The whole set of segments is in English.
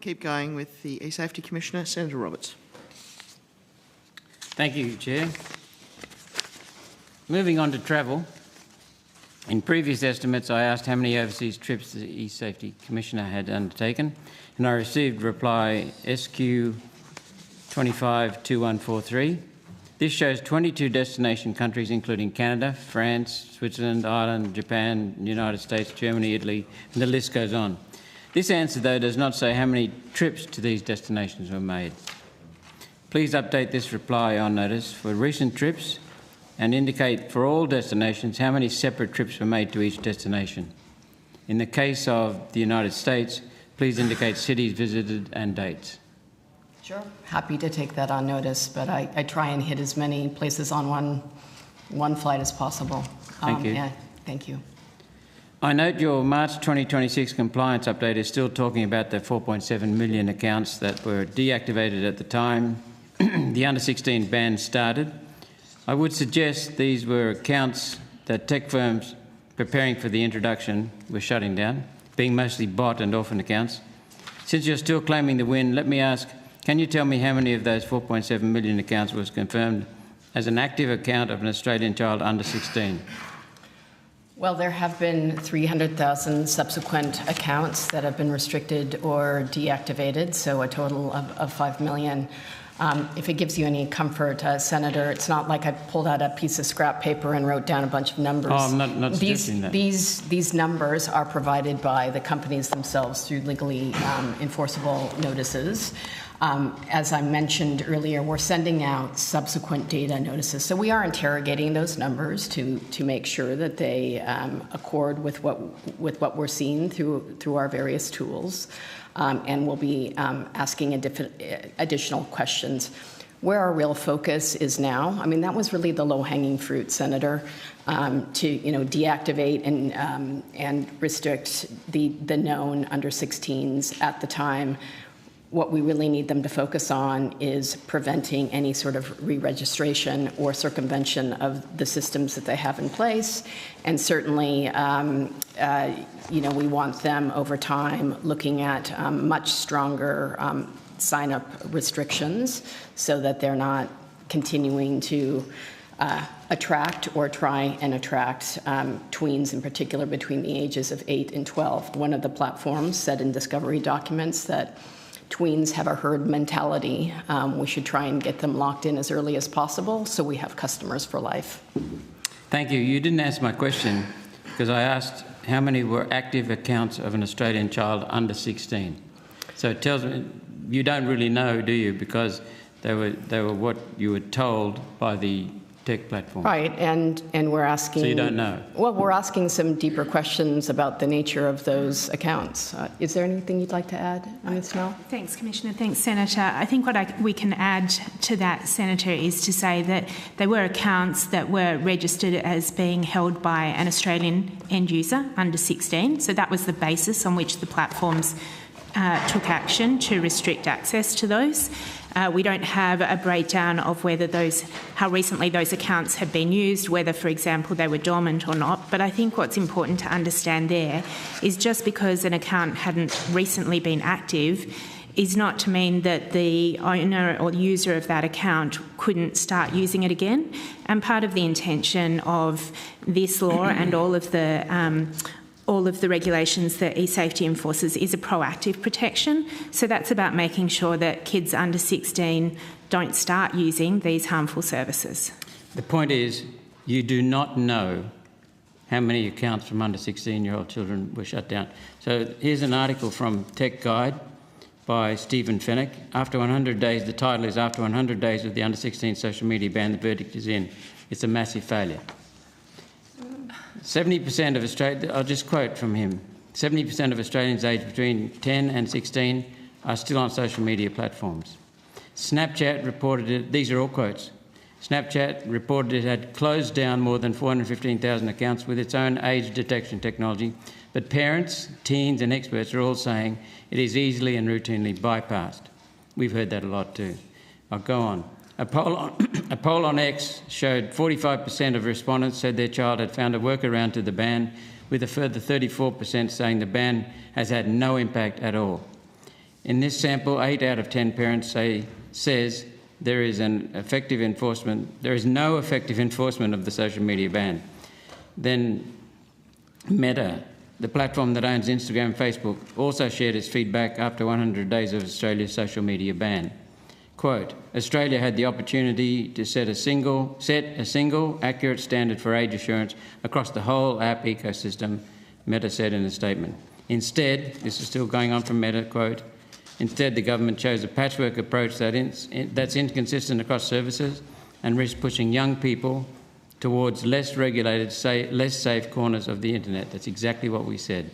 keep going with the E-Safety Commissioner, Senator Roberts. Thank you, Chair. Moving on to travel. In previous estimates, I asked how many overseas trips the E-Safety Commissioner had undertaken, and I received reply SQ 252143. This shows 22 destination countries, including Canada, France, Switzerland, Ireland, Japan, United States, Germany, Italy, and the list goes on. This answer, though, does not say how many trips to these destinations were made. Please update this reply on notice for recent trips and indicate for all destinations how many separate trips were made to each destination. In the case of the United States, please indicate cities visited and dates. Sure. Happy to take that on notice, but I try and hit as many places on one flight as possible. Thank you. Yeah, thank you. I note your March 2026 compliance update is still talking about the 4.7 million accounts that were deactivated at the time the under-16 ban started. I would suggest these were accounts that tech firms preparing for the introduction were shutting down, being mostly bot and orphan accounts. Since you're still claiming the win, let me ask, can you tell me how many of those 4.7 million accounts was confirmed as an active account of an Australian child under 16? Well, there have been 300,000 subsequent accounts that have been restricted or deactivated, so a total of 5 million. If it gives you any comfort, Senator, it's not like I pulled out a piece of scrap paper and wrote down a bunch of numbers. Oh, I'm not suggesting that. These numbers are provided by the companies themselves through legally enforceable notices. As I mentioned earlier, we're sending out subsequent data notices. So we are interrogating those numbers to make sure that they accord with what we're seeing through our various tools. And we'll be asking additional questions. Where our real focus is now, I mean, that was really the low-hanging fruit, Senator, to deactivate and restrict the known under-16s at the time. What we really need them to focus on is preventing any sort of re-registration or circumvention of the systems that they have in place. And certainly, we want them over time looking at much stronger sign-up restrictions so that they're not continuing to attract or try and attract tweens, in particular between the ages of 8 and 12. One of the platforms said in discovery documents that tweens have a herd mentality. We should try and get them locked in as early as possible so we have customers for life. Thank you. You didn't answer my question because I asked how many were active accounts of an Australian child under 16. So it tells me you don't really know, do you? Because they were what you were told by the tech platform. Right, and we're asking... So you don't know? Well, we're asking some deeper questions about the nature of those accounts. Is there anything you'd like to add, Ms. Snell? Thanks, Commissioner. Thanks, Senator. I think what we can add to that, Senator, is to say that they were accounts that were registered as being held by an Australian end user under 16. So that was the basis on which the platforms took action to restrict access to those. We don't have a breakdown of how recently those accounts have been used, whether, for example, they were dormant or not. But I think what's important to understand there is just because an account hadn't recently been active is not to mean that the owner or user of that account couldn't start using it again. And part of the intention of this law and all of the regulations that eSafety enforces is a proactive protection. So that's about making sure that kids under 16 don't start using these harmful services. The point is, you do not know how many accounts from under 16-year-old children were shut down. So here's an article from Tech Guide by Stephen Fennick. After 100 days, the title is After 100 Days of the Under 16 Social Media Ban, the verdict is in. It's a massive failure. 70% of Australians, I'll just quote from him, 70% of Australians aged between 10 and 16 are still on social media platforms. Snapchat reported it, these are all quotes, Snapchat reported it had closed down more than 415,000 accounts with its own age detection technology, but parents, teens and experts are all saying it is easily and routinely bypassed. We've heard that a lot too. I'll go on. A poll on X showed 45% of respondents said their child had found a workaround to the ban, with a further 34% saying the ban has had no impact at all. In this sample, 8 out of 10 parents says there is no effective enforcement of the social media ban. Then Meta, the platform that owns Instagram and Facebook, also shared its feedback after 100 days of Australia's social media ban. Quote, Australia had the opportunity to set a single, accurate standard for age assurance across the whole app ecosystem, Meta said in a statement. Instead, this is still going on from Meta, quote, instead the government chose a patchwork approach that's inconsistent across services and risks pushing young people towards less regulated, less safe corners of the internet. That's exactly what we said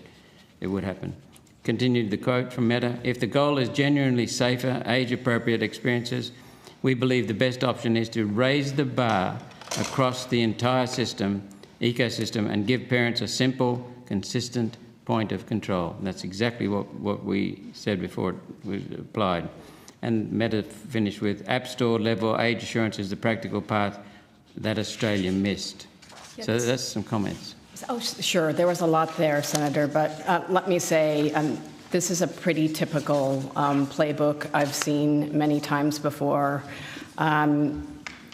it would happen. Continued the quote from Meta, if the goal is genuinely safer, age-appropriate experiences, we believe the best option is to raise the bar across the entire ecosystem, and give parents a simple, consistent point of control. And that's exactly what we said before it was applied. And Meta finished with, App Store level age assurance is the practical path that Australia missed. Yes. So that's some comments. Oh, sure. There was a lot there, Senator, but let me say this is a pretty typical playbook I've seen many times before.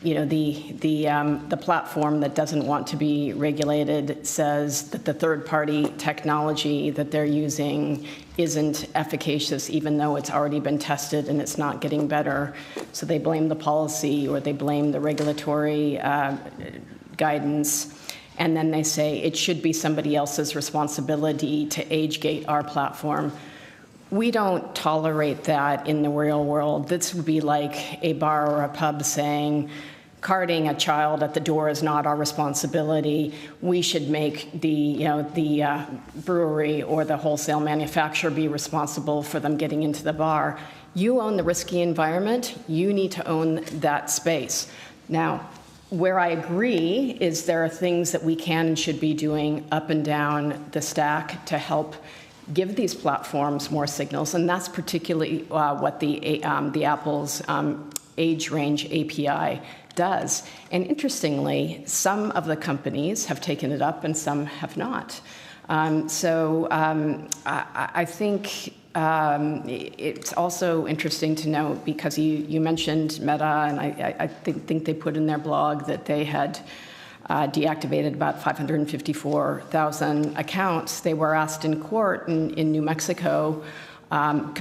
You know, the platform that doesn't want to be regulated says that the third-party technology that they're using isn't efficacious, even though it's already been tested and it's not getting better. So they blame the policy or they blame the regulatory guidance. And then they say it should be somebody else's responsibility to age-gate our platform. We don't tolerate that in the real world. This would be like a bar or a pub saying, carding a child at the door is not our responsibility. We should make the brewery or the wholesale manufacturer be responsible for them getting into the bar. You own the risky environment. You need to own that space. Now, where I agree is there are things that we can and should be doing up and down the stack to help give these platforms more signals, and that's particularly what the Apple's age range API does. And interestingly, some of the companies have taken it up and some have not. I think it's also interesting to note, because you mentioned Meta, and I think they put in their blog that they had deactivated about 554,000 accounts. They were asked in court in New Mexico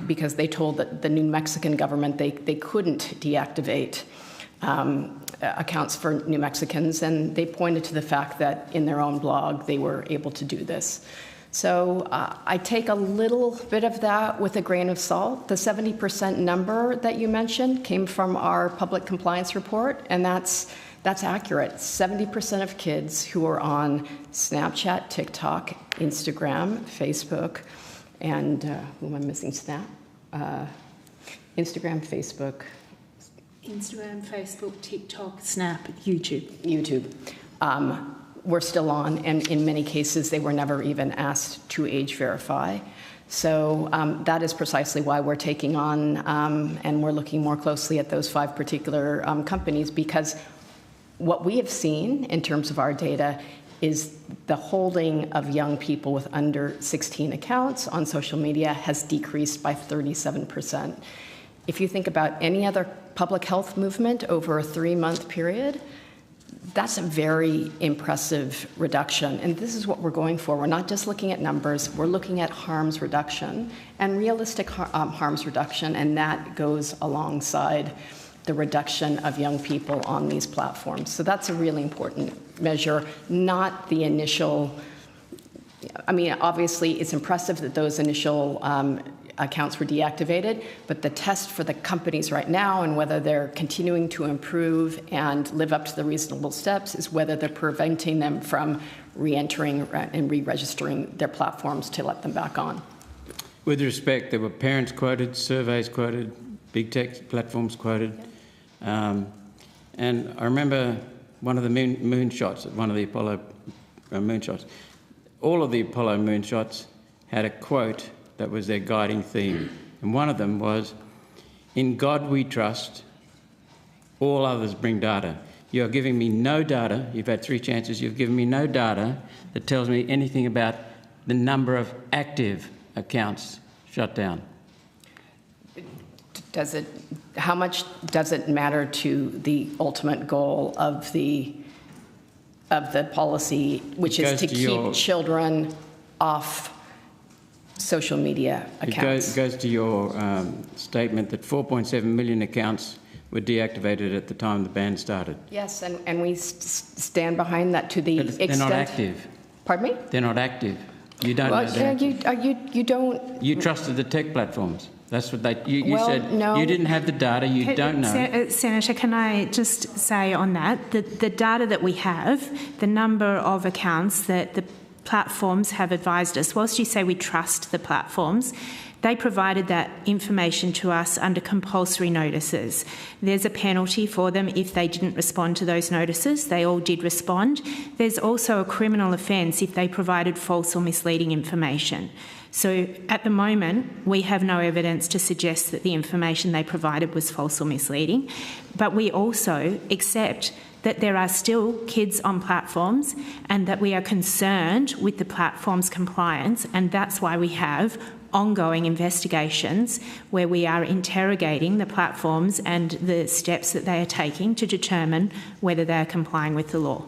because they told the New Mexican government they couldn't deactivate accounts for New Mexicans, and they pointed to the fact that in their own blog they were able to do this. So I take a little bit of that with a grain of salt. The 70% number that you mentioned came from our public compliance report, and that's accurate. 70% of kids who are on Snapchat, TikTok, Instagram, Facebook, and who am I missing? Instagram, Facebook, TikTok, Snap, YouTube. We're still on, and in many cases, they were never even asked to age verify. So that is precisely why we're taking on and we're looking more closely at those 5 particular companies, because what we have seen in terms of our data is the holding of young people with under 16 accounts on social media has decreased by 37%. If you think about any other public health movement over a 3-month period, that's a very impressive reduction. And this is what we're going for. We're not just looking at numbers, we're looking at harms reduction and realistic harms reduction, and that goes alongside the reduction of young people on these platforms. So that's a really important measure, not the initial. I mean, obviously, it's impressive that those initial accounts were deactivated, but the test for the companies right now and whether they're continuing to improve and live up to the reasonable steps is whether they're preventing them from re-entering and re-registering their platforms to let them back on. With respect, there were parents quoted, surveys quoted, big tech platforms quoted. And I remember one of the moonshots, one of the Apollo moonshots. All of the Apollo moonshots had a quote that was their guiding theme. And one of them was, "In God we trust, all others bring data. You are giving me no data, you've had 3 chances, you've given me no data that tells me anything about the number of active accounts shut down." How much does it matter to the ultimate goal of the policy, which is to keep children off social media accounts? It goes to your statement that 4.7 million accounts were deactivated at the time the ban started. Yes, and we stand behind that to the extent... They're not active. Pardon me? They're not active. You don't know that. You don't... You trusted the tech platforms. That's what you Well, said. no. You didn't have the data. You don't know. Senator, can I just say on that, the data that we have, the number of accounts that the platforms have advised us, whilst you say we trust the platforms, they provided that information to us under compulsory notices. There's a penalty for them if they didn't respond to those notices. They all did respond. There's also a criminal offence if they provided false or misleading information. So at the moment, we have no evidence to suggest that the information they provided was false or misleading, but we also accept that there are still kids on platforms and that we are concerned with the platform's compliance, and that's why we have ongoing investigations where we are interrogating the platforms and the steps that they are taking to determine whether they are complying with the law.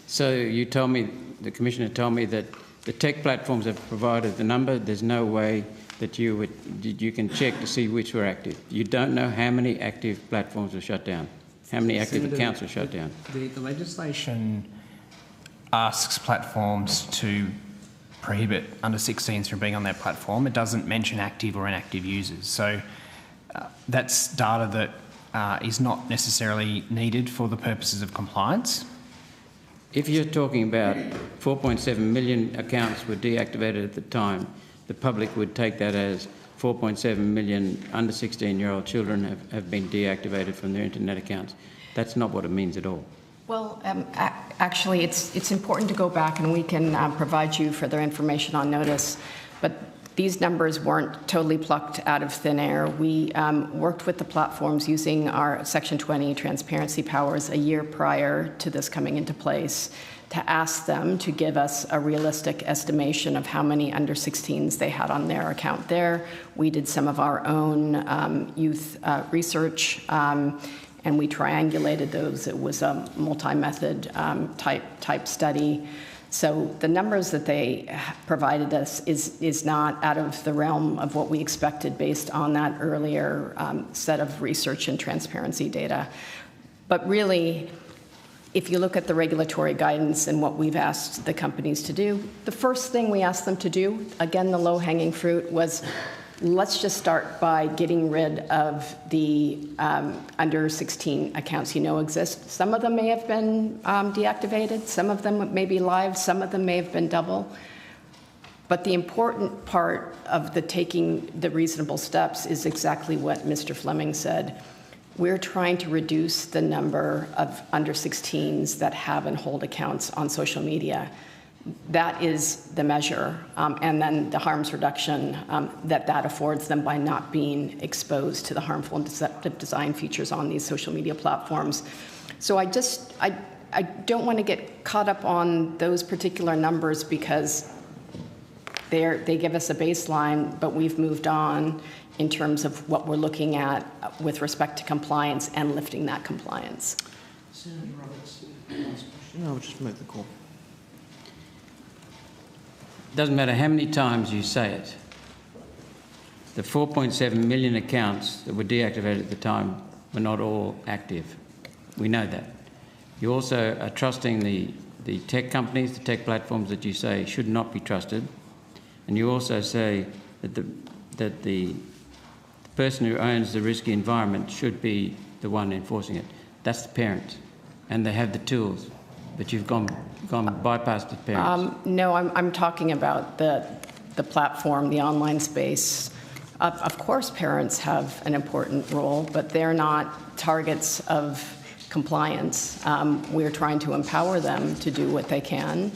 So you told me, the Commissioner told me that the tech platforms have provided the number. There's no way that you can check to see which were active. You don't know how many active platforms were shut down, how many active Senator, accounts were shut down. The legislation asks platforms to prohibit under 16s from being on their platform. It doesn't mention active or inactive users. So that's data that is not necessarily needed for the purposes of compliance. If you're talking about 4.7 million accounts were deactivated at the time, the public would take that as 4.7 million under 16-year-old children have been deactivated from their internet accounts. That's not what it means at all. Well, actually, it's important to go back, and we can provide you further information on notice, but these numbers weren't totally plucked out of thin air. We worked with the platforms using our Section 20 transparency powers a year prior to this coming into place to ask them to give us a realistic estimation of how many under 16s they had on their account there. We did some of our own youth research, and we triangulated those. It was a multi-method type study. So the numbers that they provided us is not out of the realm of what we expected based on that earlier set of research and transparency data. But really, if you look at the regulatory guidance and what we've asked the companies to do, the first thing we asked them to do, again, the low-hanging fruit, was let's just start by getting rid of the under 16 accounts you know exist. Some of them may have been deactivated, some of them may be live, some of them may have been double. But the important part of the taking the reasonable steps is exactly what Mr. Fleming said. We're trying to reduce the number of under 16s that have and hold accounts on social media. That is the measure, and then the harms reduction that affords them by not being exposed to the harmful and deceptive design features on these social media platforms. So I don't want to get caught up on those particular numbers because they give us a baseline, but we've moved on in terms of what we're looking at with respect to compliance and lifting that compliance. Senator Roberts, last question. I'll just make the call. Doesn't matter how many times you say it. The 4.7 million accounts that were deactivated at the time were not all active. We know that. You also are trusting the tech companies, the tech platforms that you say should not be trusted, and you also say that the person who owns the risky environment should be the one enforcing it. That's the parent, and they have the tools, but you've gone bypassed the parents. No, I'm talking about the platform, the online space. Of course, parents have an important role, but they're not targets of compliance. We're trying to empower them to do what they can,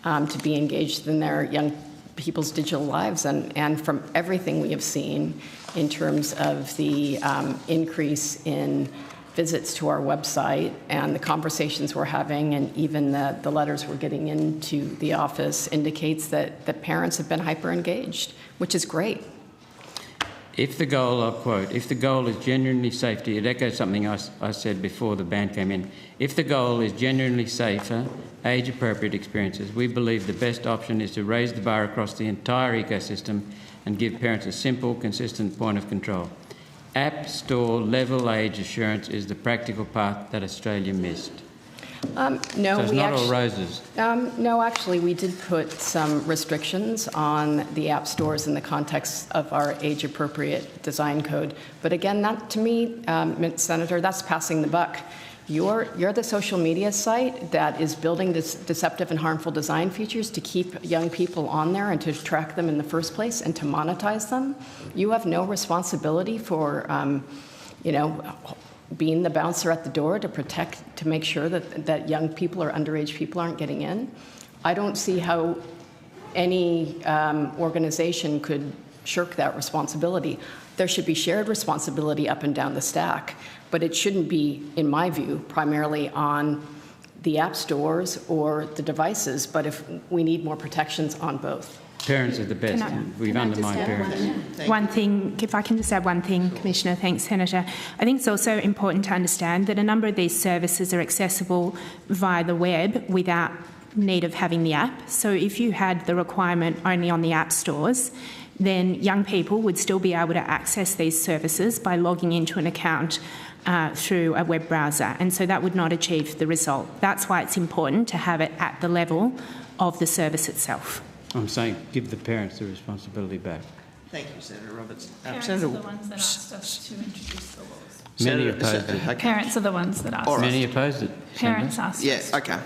to be engaged in their young people's digital lives. And from everything we have seen in terms of the increase in visits to our website and the conversations we're having and even the letters we're getting into the office indicates that the parents have been hyper engaged, which is great. if the goal, I'll quote, if the goal is genuinely safety, it echoes something I said before the ban came in. If the goal is genuinely safer, age-appropriate experiences, we believe the best option is to raise the bar across the entire ecosystem and give parents a simple, consistent point of control. App Store level age assurance is the practical path that Australia missed. No, So it's not all roses. No, actually, we did put some restrictions on the app stores in the context of our age-appropriate design code. But again, that to me, Senator, that's passing the buck. You're the social media site that is building this deceptive and harmful design features to keep young people on there and to track them in the first place and to monetize them. You have no responsibility for, being the bouncer at the door to make sure that young people or underage people aren't getting in. I don't see how any organization could shirk that responsibility. There should be shared responsibility up and down the stack, but it shouldn't be, in my view, primarily on the app stores or the devices, but if we need more protections on both. Parents are the best. We've undermined parents. One thing, if I can just add one thing, Commissioner, thanks, Senator. I think it's also important to understand that a number of these services are accessible via the web without need of having the app. So if you had the requirement only on the app stores, then young people would still be able to access these services by logging into an account through a web browser, and so that would not achieve the result. That's why it's important to have it at the level of the service itself. I'm saying give the parents the responsibility back. Thank you, Senator Roberts. Parents are the ones that asked us to introduce the laws. Many opposed it. Okay. Parents are the ones that asked us. Many opposed it. Parents asked Yeah, us. okay.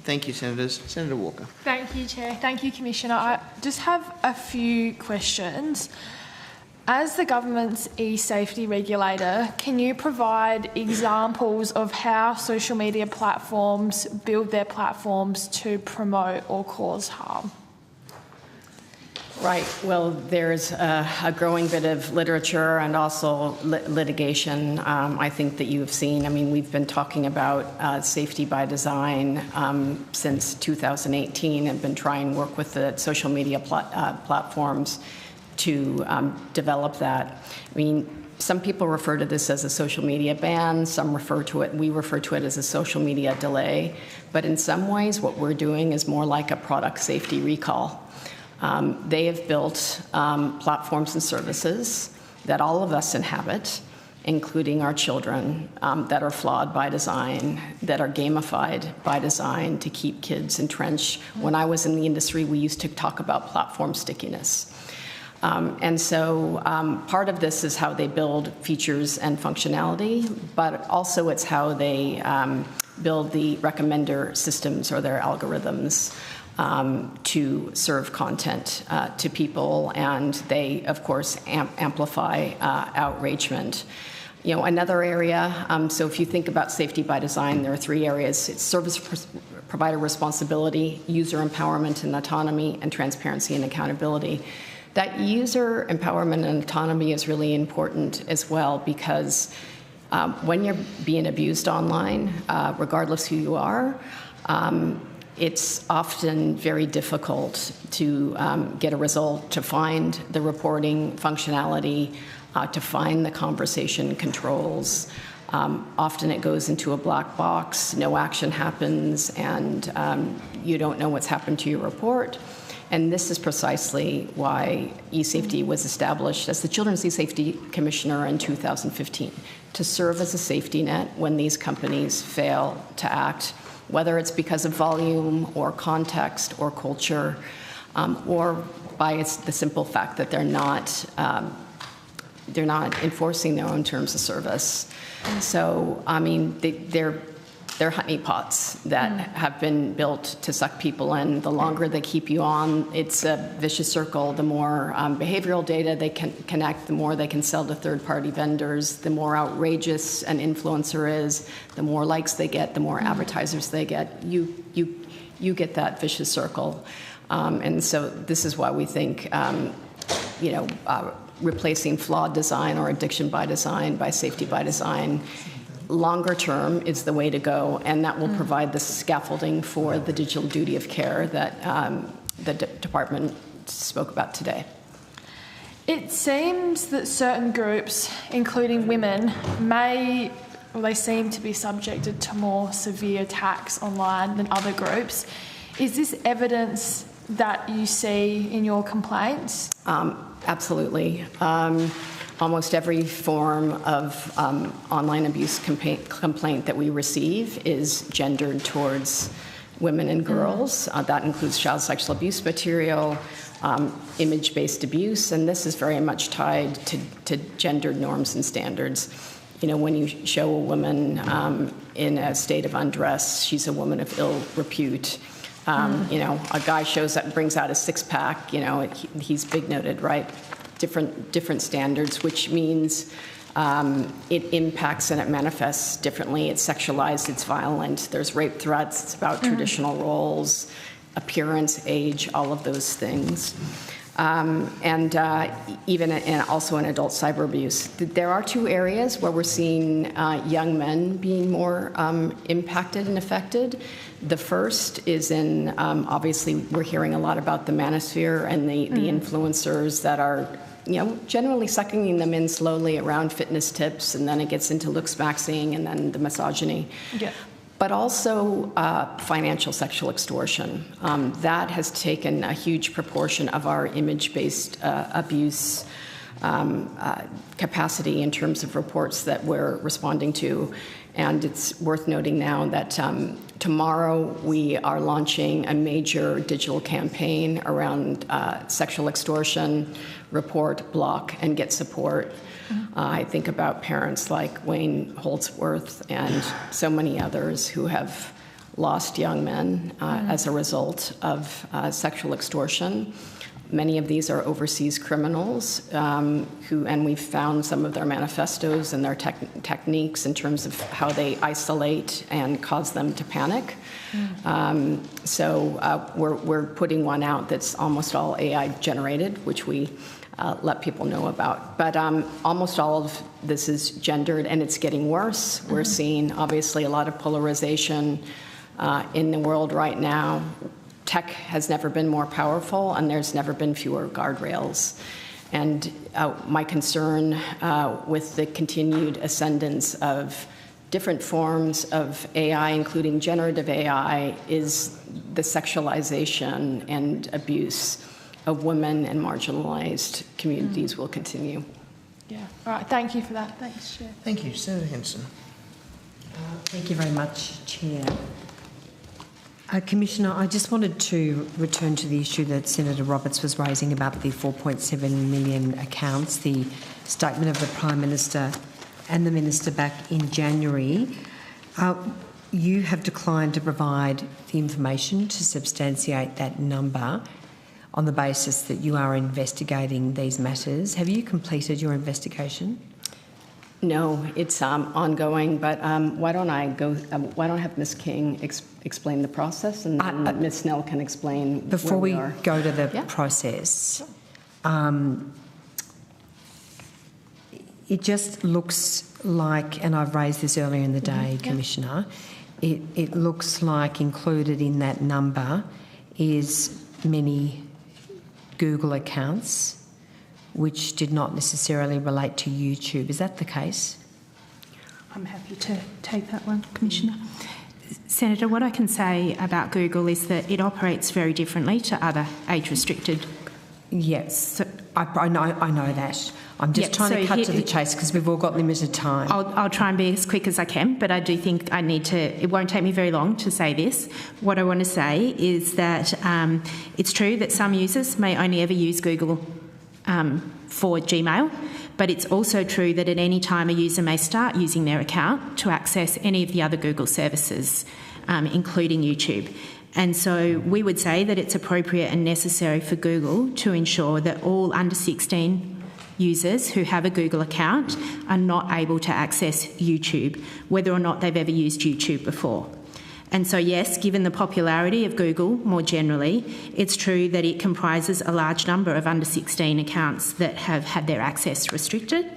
Thank you, Senators. Senator Walker. Thank you, Chair. Thank you, Commissioner. I just have a few questions. As the government's e-safety regulator, can you provide examples of how social media platforms build their platforms to promote or cause harm? Right. Well, there's a growing bit of literature and also litigation. I think that you have seen. I mean, we've been talking about safety by design since 2018 and been trying to work with the social media platforms to develop that. I mean, some people refer to this as a social media ban. Some refer to it, we refer to it as a social media delay. But in some ways, what we're doing is more like a product safety recall. They have built platforms and services that all of us inhabit, including our children, that are flawed by design, that are gamified by design to keep kids entrenched. When I was in the industry, we used to talk about platform stickiness. And so part of this is how they build features and functionality, but also it's how they build the recommender systems or their algorithms to serve content to people, and they, of course, amplify outragement. You know, another area, so if you think about safety by design, there are three areas. It's service provider responsibility, user empowerment and autonomy, and transparency and accountability. That user empowerment and autonomy is really important as well, because when you're being abused online, regardless who you are, it's often very difficult to get a result, to find the reporting functionality, to find the conversation controls. Often it goes into a black box, no action happens, and you don't know what's happened to your report. And this is precisely why eSafety was established as the Children's eSafety Commissioner in 2015, to serve as a safety net when these companies fail to act, whether it's because of volume or context or culture, or by the simple fact that they're not enforcing their own terms of service. So, I mean, they're honeypots that have been built to suck people in. The longer they keep you on, it's a vicious circle. The more behavioral data they can connect, the more they can sell to third-party vendors. The more outrageous an influencer is, the more likes they get, the more advertisers they get. You get that vicious circle. And so this is why we think, replacing flawed design or addiction by design by safety by design longer term is the way to go, and that will provide the scaffolding for the digital duty of care that the department spoke about today. It seems that certain groups, including women, they seem to be subjected to more severe attacks online than other groups. Is this evidence that you see in your complaints? Absolutely. Almost every form of online abuse complaint that we receive is gendered towards women and girls. That includes child sexual abuse material, image-based abuse, and this is very much tied to gendered norms and standards. You know, when you show a woman in a state of undress, she's a woman of ill repute. You know, a guy shows up and brings out a six-pack, you know, he's big-noted, right? Different standards, which means it impacts and it manifests differently. It's sexualized, it's violent, there's rape threats, it's about traditional roles, appearance, age, all of those things. And also in adult cyber abuse. There are two areas where we're seeing young men being more impacted and affected. The first is in, obviously, we're hearing a lot about the manosphere and the influencers that are, you know, generally sucking them in slowly around fitness tips, and then it gets into looks maxing and then the misogyny. Yeah. But also financial sexual extortion. That has taken a huge proportion of our image-based abuse capacity in terms of reports that we're responding to. And it's worth noting now that tomorrow we are launching a major digital campaign around sexual extortion, report, block, and get support. I think about parents like Wayne Holdsworth and so many others who have lost young men as a result of sexual extortion. Many of these are overseas criminals and we've found some of their manifestos and their techniques in terms of how they isolate and cause them to panic. So we're putting one out that's almost all AI generated, which we let people know about. But almost all of this is gendered, and it's getting worse. We're seeing, obviously, a lot of polarization in the world right now. Tech has never been more powerful, and there's never been fewer guardrails. And my concern with the continued ascendance of different forms of AI, including generative AI, is the sexualization and abuse of women and marginalised communities will continue. Yeah. All right. Thank you for that. Thanks, Chair. Thank you. Senator Henson. Thank you very much, Chair. Commissioner, I just wanted to return to the issue that Senator Roberts was raising about the 4.7 million accounts, the statement of the Prime Minister and the Minister back in January. You have declined to provide the information to substantiate that number on the basis that you are investigating these matters. Have you completed your investigation? No, it's ongoing, but why don't I have Ms. King explain the process, and then Ms. Snell can explain before where we we are. go to the process. It just looks like, and I've raised this earlier in the day, Commissioner, it looks like included in that number is many Google accounts which did not necessarily relate to YouTube. Is that the case? I'm happy to take that one, Commissioner. Senator, what I can say about Google is that it operates very differently to other age-restricted. Yes, so I know that. I'm just trying to cut to the chase because we've all got limited time. I'll try and be as quick as I can, but I do think I need to. It won't take me very long to say this. What I want to say is that it's true that some users may only ever use Google for Gmail, but it's also true that at any time a user may start using their account to access any of the other Google services, including YouTube. And so we would say that it's appropriate and necessary for Google to ensure that all under 16 users who have a Google account are not able to access YouTube, whether or not they've ever used YouTube before. And so, yes, given the popularity of Google more generally, it's true that it comprises a large number of under 16 accounts that have had their access restricted.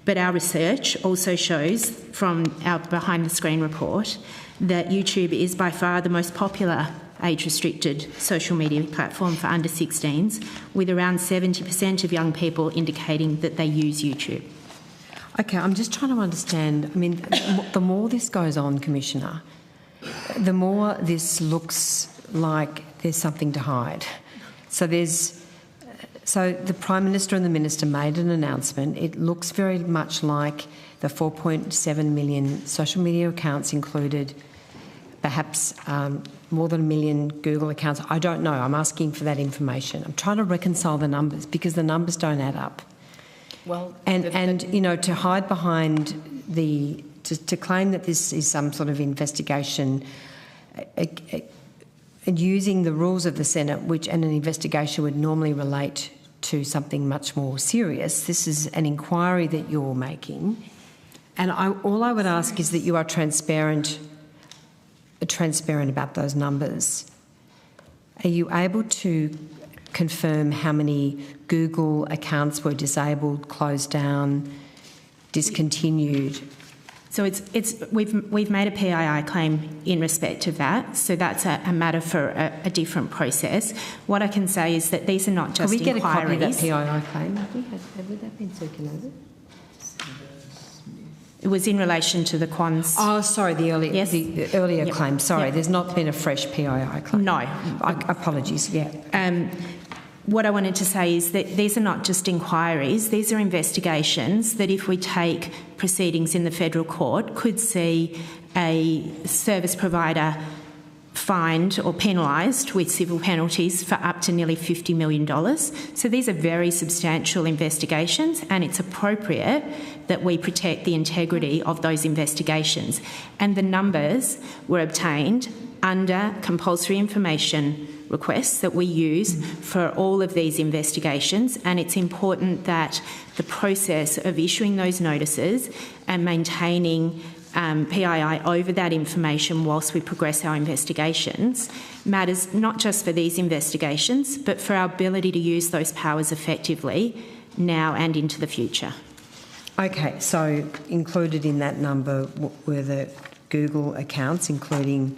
But our research also shows from our behind-the-screen report that YouTube is by far the most popular age-restricted social media platform for under 16s, with around 70% of young people indicating that they use YouTube. Okay, I'm just trying to understand. I mean, the more this goes on, Commissioner, the more this looks like there's something to hide. So the Prime Minister and the Minister made an announcement. It looks very much like the 4.7 million social media accounts included, perhaps more than 1 million Google accounts. I don't know. I'm asking for that information. I'm trying to reconcile the numbers because the numbers don't add up. Well, and you know, to hide behind to claim that this is some sort of investigation, using the rules of the Senate, and an investigation would normally relate to something much more serious. This is an inquiry that you're making, and all I would ask is that you are transparent about those numbers. Are you able to confirm how many Google accounts were disabled, closed down, discontinued? So we've made a PII claim in respect of that, so that's a matter for a different process. What I can say is that these are not just inquiries. Can we get a copy of that PII claim? Have that been circulated? It was in relation to the Quans. Oh, sorry, the earlier claim. Sorry, there's not been a fresh PII claim. No. Apologies, yeah. What I wanted to say is that these are not just inquiries, these are investigations that, if we take proceedings in the federal court, could see a service provider fined or penalised with civil penalties for up to nearly $50 million. So these are very substantial investigations, and it's appropriate that we protect the integrity of those investigations. And the numbers were obtained under compulsory information requests that we use for all of these investigations, and it's important that the process of issuing those notices and maintaining PII over that information whilst we progress our investigations matters not just for these investigations but for our ability to use those powers effectively now and into the future. Okay, so included in that number were the Google accounts, including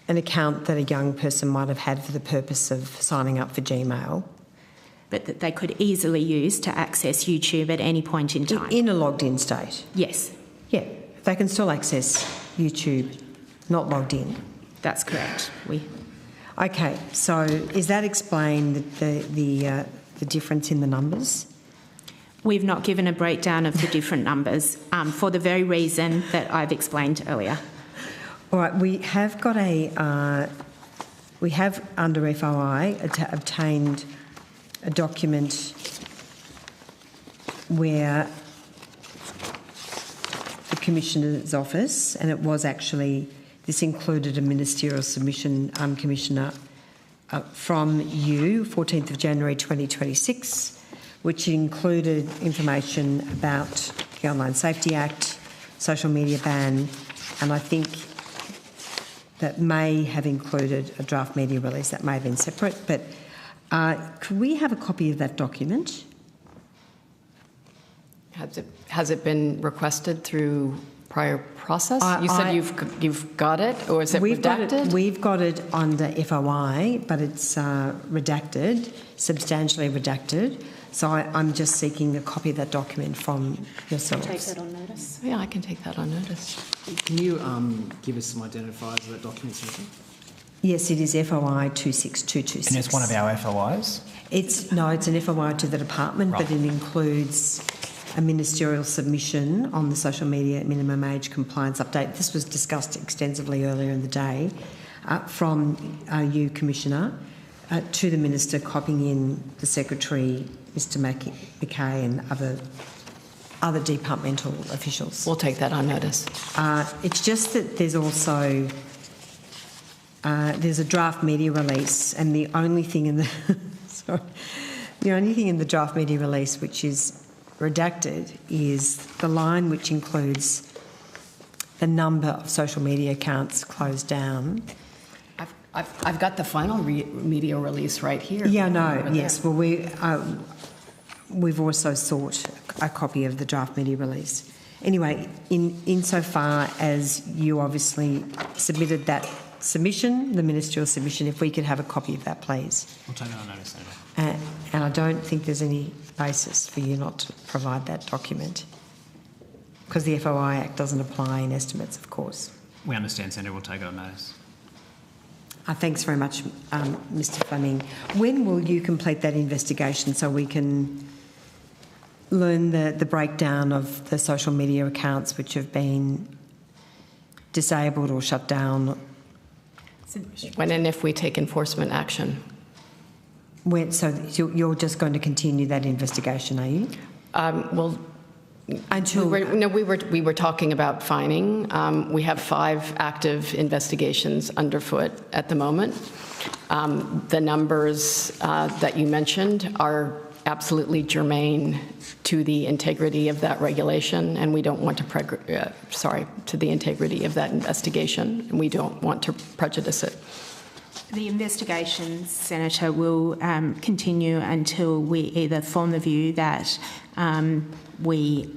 an account that a young person might have had for the purpose of signing up for Gmail. But that they could easily use to access YouTube at any point in time. In a logged-in state? Yes. Yeah, they can still access YouTube, not logged in. That's correct. Okay, so is that explain the difference in the numbers? We've not given a breakdown of the different numbers for the very reason that I've explained earlier. All right, we have got we have under FOI obtained a document where the Commissioner's office, and it was actually, this included a ministerial submission, Commissioner, from you, 14th of January 2026, which included information about the Online Safety Act, social media ban, and I think that may have included a draft media release. That may have been separate, but could we have a copy of that document? Has it been requested through prior process? You said you've got it, or is it redacted? We've got it under FOI, but it's redacted, substantially redacted. So I'm just seeking a copy of that document from yourselves. Take that on notice. Yeah, I can take that on notice. Can you give us some identifiers of that document, Senator? Yes, it is FOI 26226. And it's one of our FOIs? It's an FOI to the department, right. But it includes a ministerial submission on the social media minimum age compliance update. This was discussed extensively earlier in the day from you, Commissioner, to the Minister, copying in the Secretary, Mr McKay, and other departmental officials. We'll take that on notice. It's just that there's also there's a draft media release, and the only thing in the draft media release which is redacted is the line which includes the number of social media accounts closed down. I've got the final media release right here. Yeah, no, yes. Well, we've also sought a copy of the draft media release. Anyway, insofar as you obviously submitted that submission, the ministerial submission, if we could have a copy of that, please. We'll take that on notice, Senator. And I don't think there's any basis for you not to provide that document, because the FOI Act doesn't apply in estimates, of course. We understand, Senator. We'll take it on notice. Thanks very much, Mr Fleming. When will you complete that investigation so we can learn the breakdown of the social media accounts which have been disabled or shut down? When and if we take enforcement action. So you're just going to continue that investigation, are you? Well, until we were talking about fining. We have 5 active investigations underfoot at the moment. The numbers that you mentioned are absolutely germane to the integrity of that regulation, and we don't want to to the integrity of that investigation, and we don't want to prejudice it. The investigations, Senator, will continue until we either form the view that we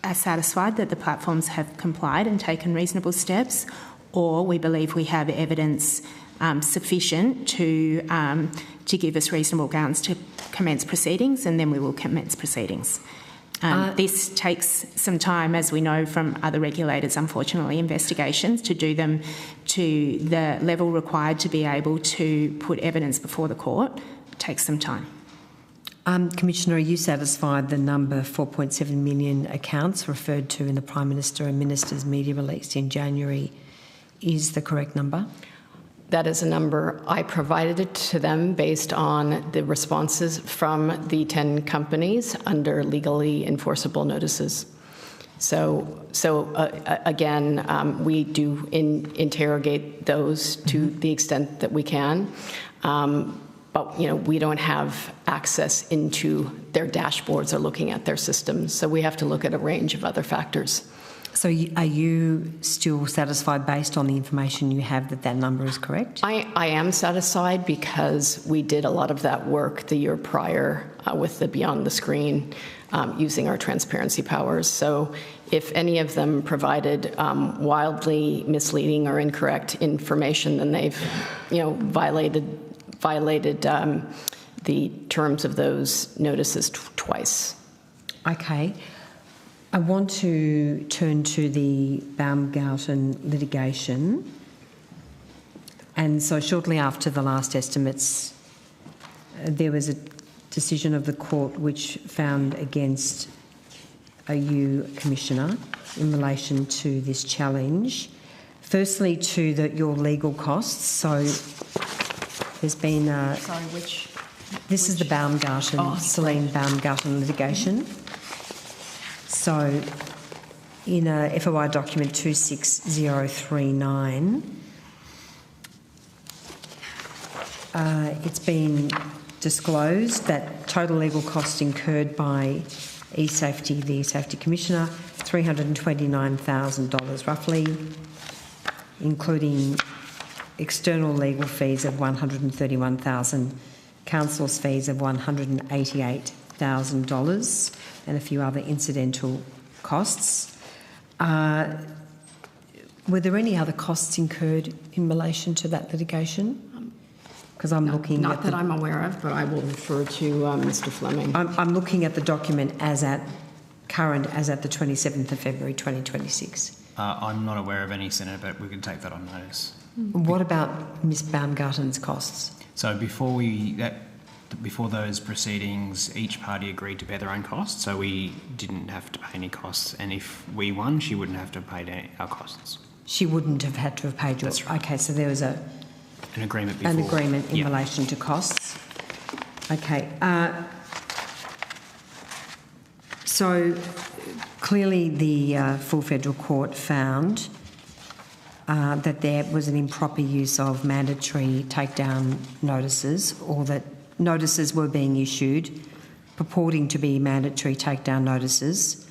are satisfied that the platforms have complied and taken reasonable steps, or we believe we have evidence sufficient to give us reasonable grounds to commence proceedings, and then we will commence proceedings. This takes some time, as we know from other regulators, unfortunately, investigations, to do them to the level required to be able to put evidence before the court. It takes some time. Commissioner, are you satisfied the number 4.7 million accounts referred to in the Prime Minister and Minister's media release in January is the correct number? That is a number. I provided it to them based on the responses from the 10 companies under legally enforceable notices. Again, we do interrogate those to the extent that we can, but we don't have access into their dashboards or looking at their systems. So we have to look at a range of other factors. So are you still satisfied based on the information you have that number is correct? I am satisfied because we did a lot of that work the year prior with the Beyond the Screen using our transparency powers. So if any of them provided wildly misleading or incorrect information, then they've violated the terms of those notices twice. Okay. I want to turn to the Baumgarten litigation. And so shortly after the last estimates, there was a decision of the court which found against you, Commissioner, in relation to this challenge. Firstly, to your legal costs. So there's been a... Sorry, which... This is the Baumgarten, Celine Baumgarten litigation. So in a FOI document 26039, it's been disclosed that total legal costs incurred by eSafety, the eSafety Commissioner, $329,000 roughly, including external legal fees of $131,000, council's fees of $188,000 and a few other incidental costs. Were there any other costs incurred in relation to that litigation? Because I'm looking not that I'm aware of, but I will refer to Mr. Fleming. I'm looking at the document as at the 27th of February 2026. I'm not aware of any, Senator, but we can take that on notice. What about Ms Baumgarten's costs? So before those proceedings, each party agreed to bear their own costs, so we didn't have to pay any costs. And if we won, she wouldn't have to have paid our costs. She wouldn't have had to have paid yours. That's right. Okay, so there was an agreement before. An agreement in relation to costs. Okay. So clearly the full federal court found that there was an improper use of mandatory takedown notices, or that notices were being issued purporting to be mandatory takedown notices.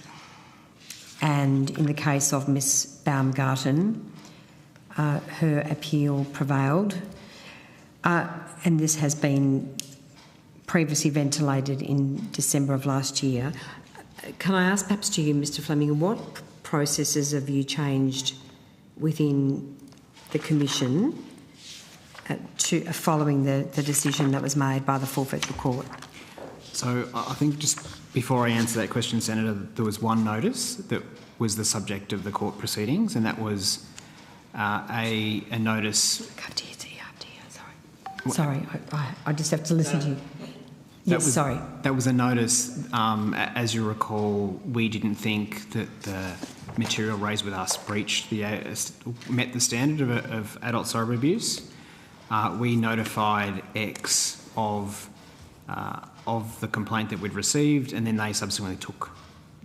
And in the case of Ms Baumgarten, her appeal prevailed. And this has been previously ventilated in December of last year. Can I ask perhaps to you, Mr Fleming, what processes have you changed within the Commission following the decision that was made by the full federal court? So I think just before I answer that question, Senator, there was one notice that was the subject of the court proceedings, and that was a notice. Sorry, I just have to listen to you. That was a notice. As you recall, we didn't think that the material raised with us met the standard of adult cyber abuse. We notified X of the complaint that we'd received, and then they subsequently took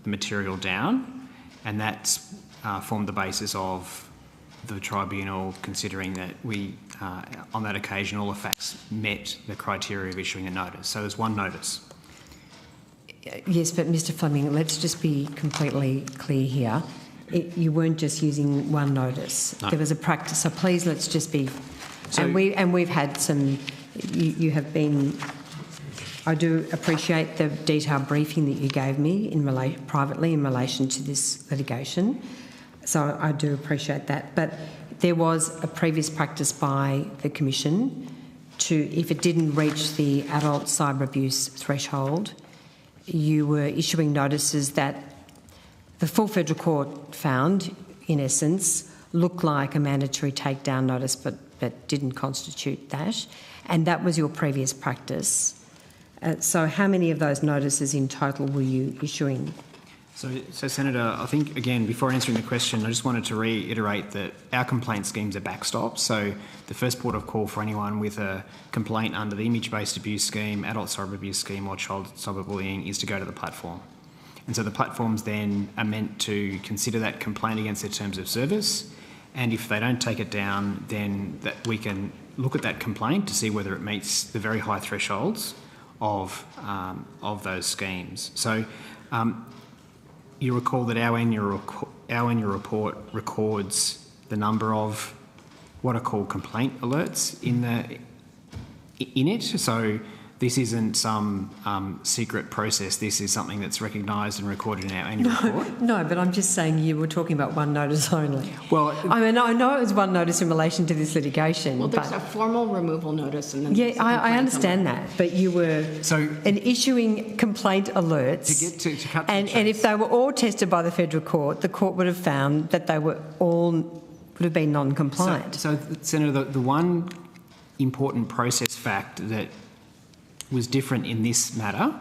the material down, and that formed the basis of the tribunal considering that we, on that occasion, all the facts met the criteria of issuing a notice. So there's one notice. Yes, but Mr Fleming, let's just be completely clear here. You weren't just using one notice. No. There was a practice. So please, let's just be. So, we've had some. You have been. I do appreciate the detailed briefing that you gave me privately in relation to this litigation. So I do appreciate that. But there was a previous practice by the Commission if it didn't reach the adult cyber abuse threshold, you were issuing notices that the full federal court found, in essence, looked like a mandatory takedown notice but didn't constitute that. And that was your previous practice. So how many of those notices in total were you issuing? So, Senator, I think, again, before answering the question, I just wanted to reiterate that our complaint schemes are backstops. So the first port of call for anyone with a complaint under the image-based abuse scheme, adult cyber abuse scheme or child cyberbullying is to go to the platform. And so the platforms then are meant to consider that complaint against their terms of service, and if they don't take it down, then that we can look at that complaint to see whether it meets the very high thresholds of those schemes. So you recall that our annual report records the number of what are called complaint alerts in it. So this isn't some secret process. This is something that's recognised and recorded in our annual report. No, but I'm just saying you were talking about one notice only. Well, I mean, I know it was one notice in relation to this litigation. Well, there's a formal removal notice, and then yeah, I understand that, but you were issuing complaint alerts, to cut and if they were all tested by the federal court, the court would have found that they would have been non-compliant. So Senator, the one important process fact that was different in this matter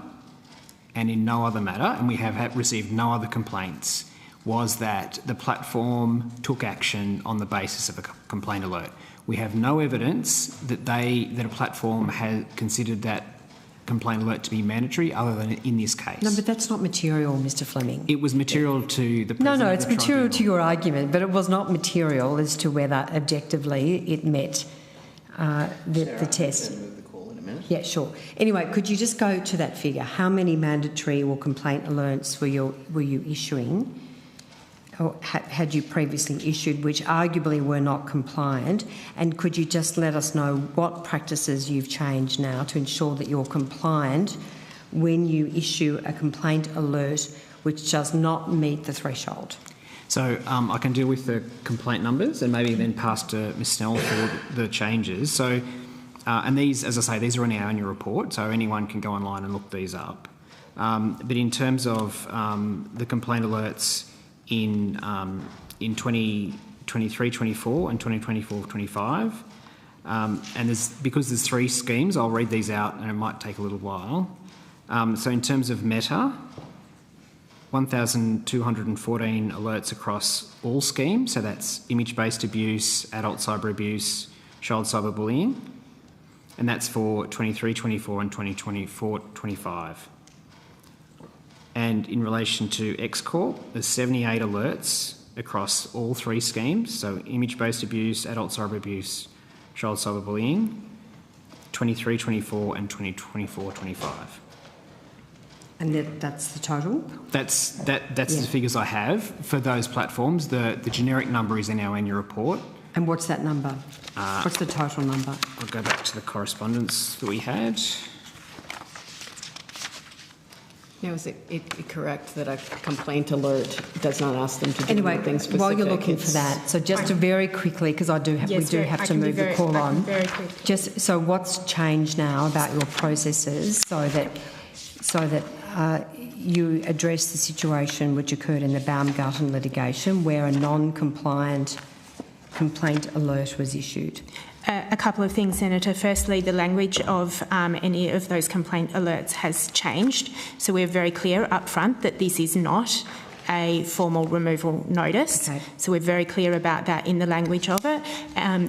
and in no other matter, and we have received no other complaints, was that the platform took action on the basis of a complaint alert. We have no evidence that a platform had considered that complaint alert to be mandatory other than in this case. No, but that's not material, Mr Fleming. It was material to the No, it's material to your argument, but it was not material as to whether objectively it met the test. Yeah, sure. Anyway, could you just go to that figure? How many mandatory or complaint alerts were you issuing, or had you previously issued, which arguably were not compliant? And could you just let us know what practices you've changed now to ensure that you're compliant when you issue a complaint alert which does not meet the threshold? So I can deal with the complaint numbers and maybe then pass to Ms Snell for the changes. So. And these, as I say, these are in our annual report, so anyone can go online and look these up. But in terms of the complaint alerts in 2023-24 and 2024-25, and because there's three schemes, I'll read these out and it might take a little while. So in terms of Meta, 1,214 alerts across all schemes, so that's image-based abuse, adult cyber abuse, child cyberbullying. And that's for 23-24 and 2024-25. And in relation to X Corp, there's 78 alerts across all three schemes, so image-based abuse, adult cyber abuse, child cyberbullying, 23-24 and 2024-25. And that's the total? That's the figures I have for those platforms. The generic number is in our annual report. And what's that number? What's the total number? I'll go back to the correspondence that we had. Now, is it correct that a complaint alert does not ask them to do Anyway, anything specific? while you're looking for that, so just to very quickly, because we do have to move the call on. Very quick. Just so what's changed now about your processes so that you address the situation which occurred in the Baumgarten litigation where a non-compliant complaint alert was issued? A couple of things, Senator. Firstly, the language of any of those complaint alerts has changed. So we're very clear up front that this is not a formal removal notice. Okay. So we're very clear about that in the language of it.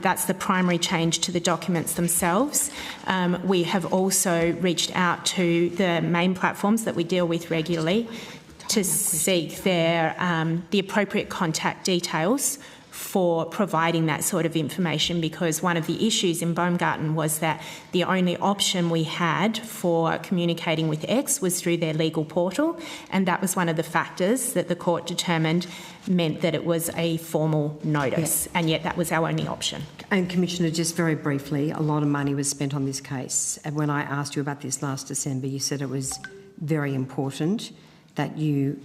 That's the primary change to the documents themselves. We have also reached out to the main platforms that we deal with regularly to seek the appropriate contact details for providing that sort of information, because one of the issues in Baumgarten was that the only option we had for communicating with X was through their legal portal, and that was one of the factors that the court determined meant that it was a formal notice, and yet that was our only option. And Commissioner, just very briefly, a lot of money was spent on this case. And when I asked you about this last December, you said it was very important that you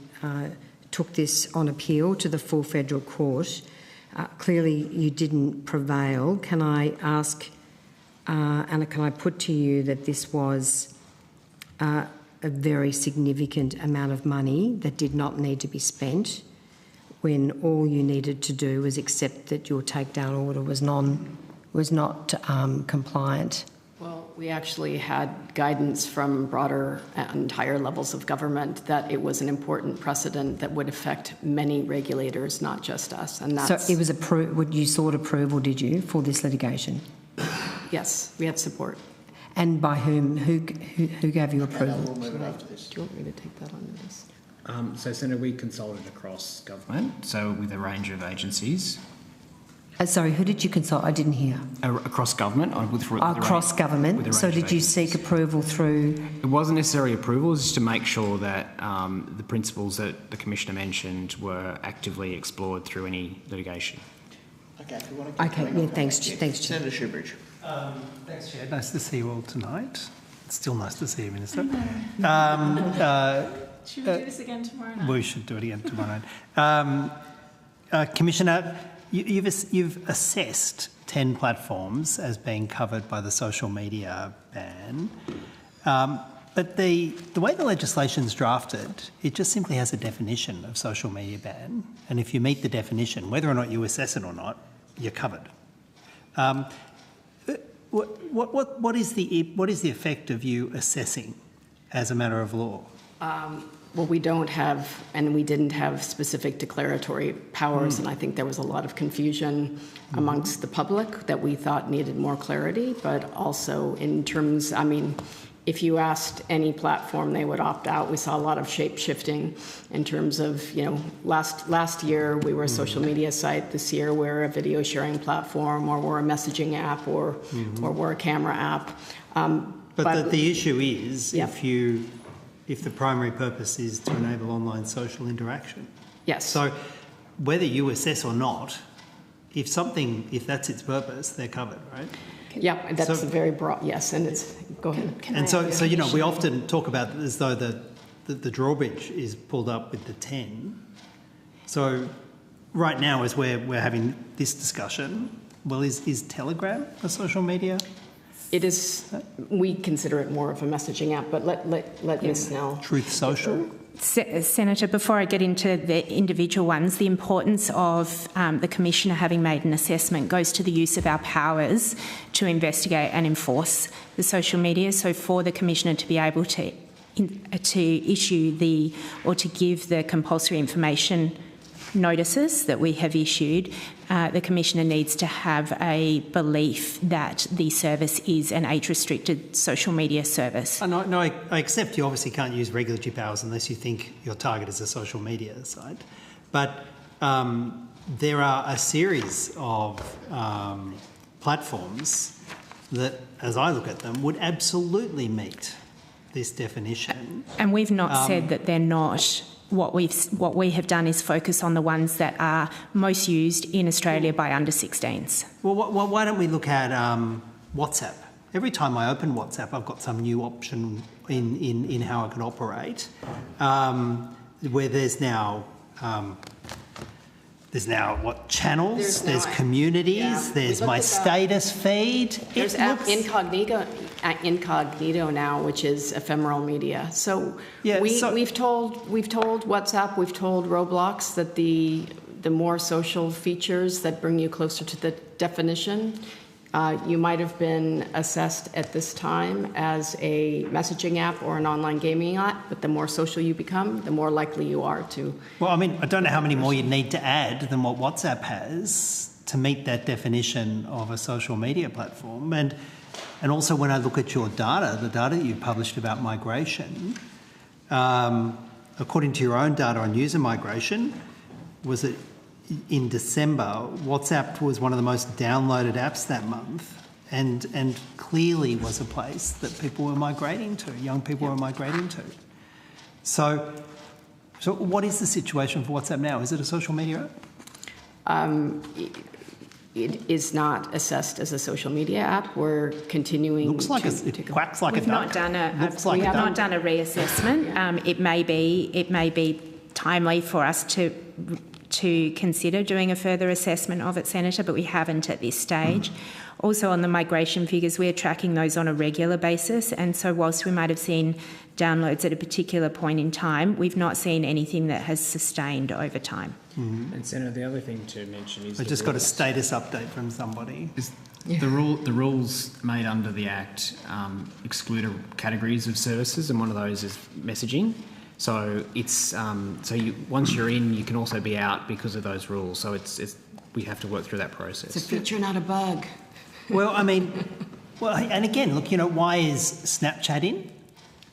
took this on appeal to the full federal court. Clearly, you didn't prevail. Can I ask, Anna, can I put to you that this was a very significant amount of money that did not need to be spent when all you needed to do was accept that your takedown order was not compliant? Well, we actually had guidance from broader and higher levels of government that it was an important precedent that would affect many regulators, not just us. And that's, So it was approved. You sought approval, did you, for this litigation? yes, we had support. And by whom? Who gave you approval? We'll move it after this. Do you want me to take that on notice? So, Senator, we consulted across government, so with a range of agencies. Sorry, who did you consult? I didn't hear. Across government. Across government. So did you seek approval through? It wasn't necessarily approval, it was just to make sure that the principles that the Commissioner mentioned were actively explored through any litigation. Okay, if you want to Okay, yeah, thanks, Chair. Senator Shoebridge. Thanks, Chair. Nice to see you all tonight. It's still nice to see you, Minister. Should we do this again tomorrow night? We should do it again tomorrow night. Commissioner, you've assessed 10 platforms as being covered by the social media ban, but the way the legislation's drafted, it just simply has a definition of social media ban, and if you meet the definition, whether or not you assess it or not, you're covered. What is the effect of you assessing as a matter of law? Well, we don't have, and we didn't have specific declaratory powers, and I think there was a lot of confusion amongst the public that we thought needed more clarity, but also in terms, I mean, if you asked any platform, they would opt out. We saw a lot of shape-shifting in terms of, you know, last year we were a social media site. This year we're a video sharing platform, or we're a messaging app, or we're a camera app. But the issue is, Yeah. if the primary purpose is to enable online social interaction. Yes. So whether you assess or not, if that's its purpose, they're covered, right? Yeah, that's a very broad, yes, and it's, go ahead. And so you know, we often talk about it as though the drawbridge is pulled up with the 10. So right now, as we're having this discussion, well, is Telegram a social media? It is, we consider it more of a messaging app, but let Ms. Snell. Truth Social? Senator, before I get into the individual ones, the importance of the Commissioner having made an assessment goes to the use of our powers to investigate and enforce the social media. So for the Commissioner to be able to issue or to give the compulsory information notices that we have issued, the Commissioner needs to have a belief that the service is an age-restricted social media service. No, I accept you obviously can't use regulatory powers unless you think your target is a social media site. But there are a series of platforms that, as I look at them, would absolutely meet this definition. And we've not said that they're not. What we have done is focus on the ones that are most used in Australia by under 16s. Well, why don't we look at WhatsApp? Every time I open WhatsApp, I've got some new option in how it can operate, where there's now what channels? There's communities. There's my status feed. There's incognito now, which is ephemeral media. So we've told WhatsApp, we've told Roblox that the more social features that bring you closer to the definition, you might have been assessed at this time as a messaging app or an online gaming app, but the more social you become, the more likely you are to. Well, I mean, I don't know how many more you'd need to add than what WhatsApp has to meet that definition of a social media platform. And also when I look at your data, the data that you published about migration, according to your own data on user migration, was it in December, WhatsApp was one of the most downloaded apps that month and clearly was a place that people were migrating to, young people were migrating to. So what is the situation for WhatsApp now? Is it a social media app? It is not assessed as a social media app. We're continuing it quacks like We've a duck. not done a We have not done a reassessment. It may be timely for us to consider doing a further assessment of it, Senator, but we haven't at this stage. Also on the migration figures, we're tracking those on a regular basis, and so whilst we might have seen downloads at a particular point in time, we've not seen anything that has sustained over time. And Senator, the other thing to mention is I just got a status update from somebody. The rules made under the Act exclude categories of services, and one of those is messaging. So it's once you're in, you can also be out because of those rules. So we have to work through that process. It's a feature, not a bug. Well, I mean, and again, look, why is Snapchat in,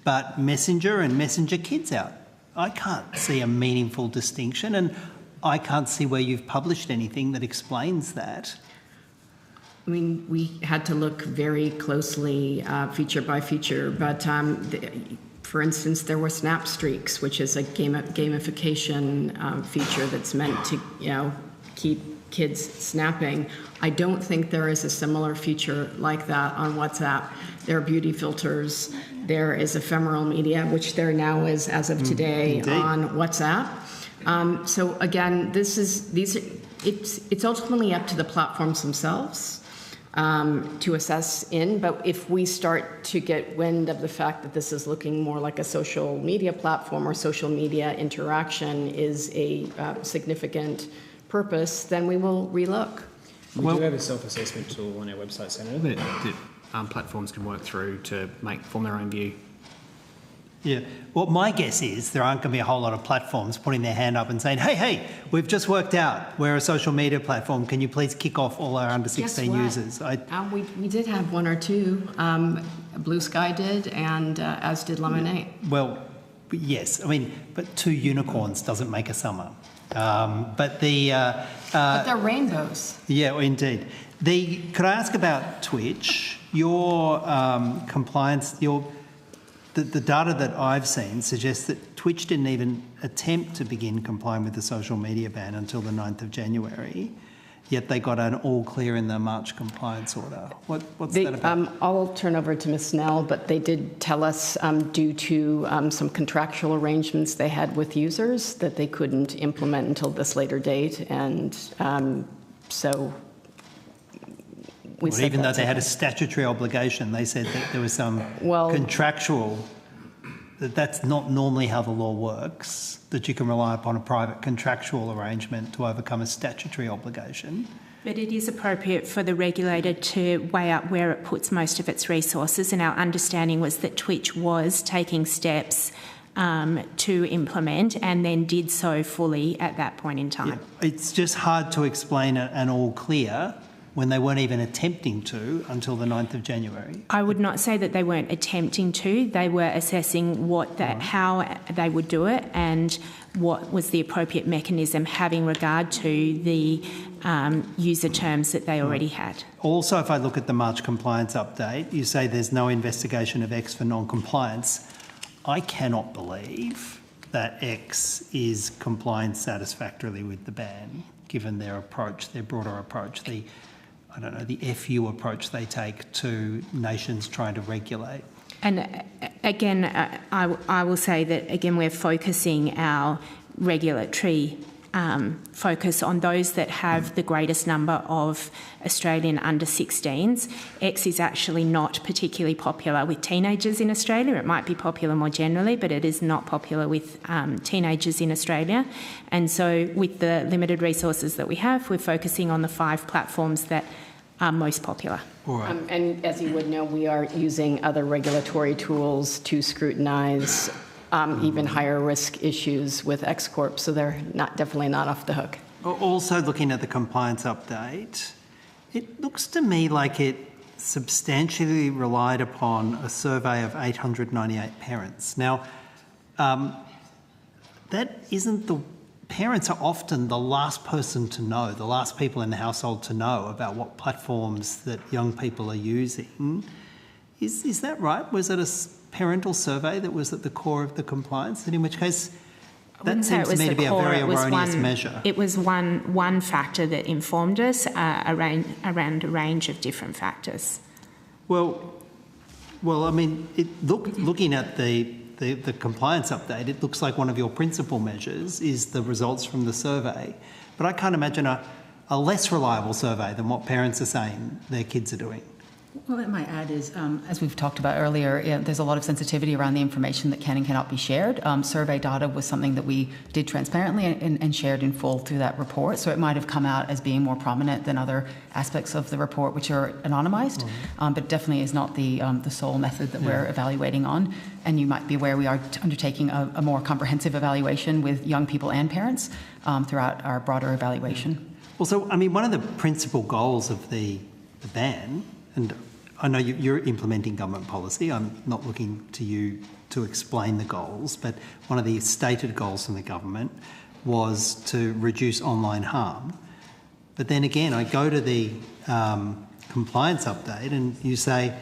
but Messenger and Messenger Kids out? I can't see a meaningful distinction, and I can't see where you've published anything that explains that. I mean, we had to look very closely, feature by feature, but for instance, there were Snap Streaks, which is a gamification feature that's meant to, keep kids snapping. I don't think there is a similar feature like that on WhatsApp. There are beauty filters. There is ephemeral media, which there now is as of today on WhatsApp. So again, it's ultimately up to the platforms themselves to assess in, but if we start to get wind of the fact that this is looking more like a social media platform or social media interaction is a significant purpose, then we will relook. We do have a self-assessment tool on our website, Senator, that platforms can work through to form their own view. Yeah. Well, my guess is there aren't going to be a whole lot of platforms putting their hand up and saying, hey, we've just worked out we're a social media platform. Can you please kick off all our under 16 users? We did have one or two. Blue Sky did, and as did Lemonade. Well, yes. I mean, but two unicorns doesn't make a summer. But they're rainbows. Yeah, indeed. Could I ask about Twitch? Your compliance, the data that I've seen suggests that Twitch didn't even attempt to begin complying with the social media ban until the 9th of January, yet they got an all clear in the March compliance order. What's that about? I'll turn over to Ms. Snell, but they did tell us due to some contractual arrangements they had with users that they couldn't implement until this later date, and so even though they had a statutory obligation, they said that there was some contractual, that's not normally how the law works, that you can rely upon a private contractual arrangement to overcome a statutory obligation. But it is appropriate for the regulator to weigh up where it puts most of its resources, and our understanding was that Twitch was taking steps to implement and then did so fully at that point in time. Yeah. It's just hard to explain an all clear when they weren't even attempting to until the 9th of January. I would not say that they weren't attempting to. They were assessing how they would do it and what was the appropriate mechanism having regard to the user terms that they already had. Also, if I look at the March compliance update, you say there's no investigation of X for non-compliance. I cannot believe that X is complying satisfactorily with the ban, given their approach, their broader approach, the FU approach they take to nations trying to regulate. And again, I will say that, again, we're focusing our regulatory focus on those that have the greatest number of Australian under 16s. X is actually not particularly popular with teenagers in Australia. It might be popular more generally, but it is not popular with teenagers in Australia. And so with the limited resources that we have, we're focusing on the 5 platforms that are most popular. All right. And as you would know, we are using other regulatory tools to scrutinise even higher risk issues with X Corp, so they're definitely not off the hook. Also looking at the compliance update, it looks to me like it substantially relied upon a survey of 898 parents. Now, that isn't the... Parents are often the last person to know, the last people in the household to know about what platforms that young people are using. Is that right? Was it a parental survey that was at the core of the compliance? And in which case, that seems to me to be a very erroneous measure. It was one factor that informed us around a range of different factors. Well, I mean, looking at the compliance update, it looks like one of your principal measures is the results from the survey. But I can't imagine a less reliable survey than what parents are saying their kids are doing. Well, what I might add is, as we've talked about earlier, there's a lot of sensitivity around the information that can and cannot be shared. Survey data was something that we did transparently and shared in full through that report, so it might have come out as being more prominent than other aspects of the report which are anonymised, but definitely is not the sole method that we're evaluating on. And you might be aware we are undertaking a more comprehensive evaluation with young people and parents throughout our broader evaluation. Well, so, I mean, one of the principal goals of the ban, and I know you're implementing government policy, I'm not looking to you to explain the goals, but one of the stated goals from the government was to reduce online harm. But then again, I go to the compliance update and you say,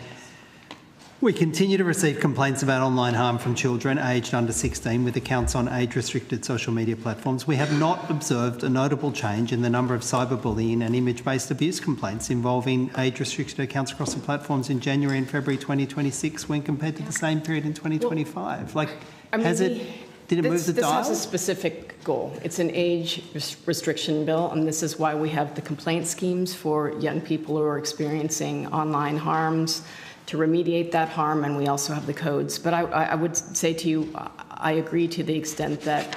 we continue to receive complaints about online harm from children aged under 16 with accounts on age-restricted social media platforms. We have not observed a notable change in the number of cyberbullying and image-based abuse complaints involving age-restricted accounts across the platforms in January and February 2026 when compared to the same period in 2025. Did it move the dial? This has a specific goal. It's an age restriction bill, and this is why we have the complaint schemes for young people who are experiencing online harms, to remediate that harm, and we also have the codes. But I would say to you, I agree to the extent that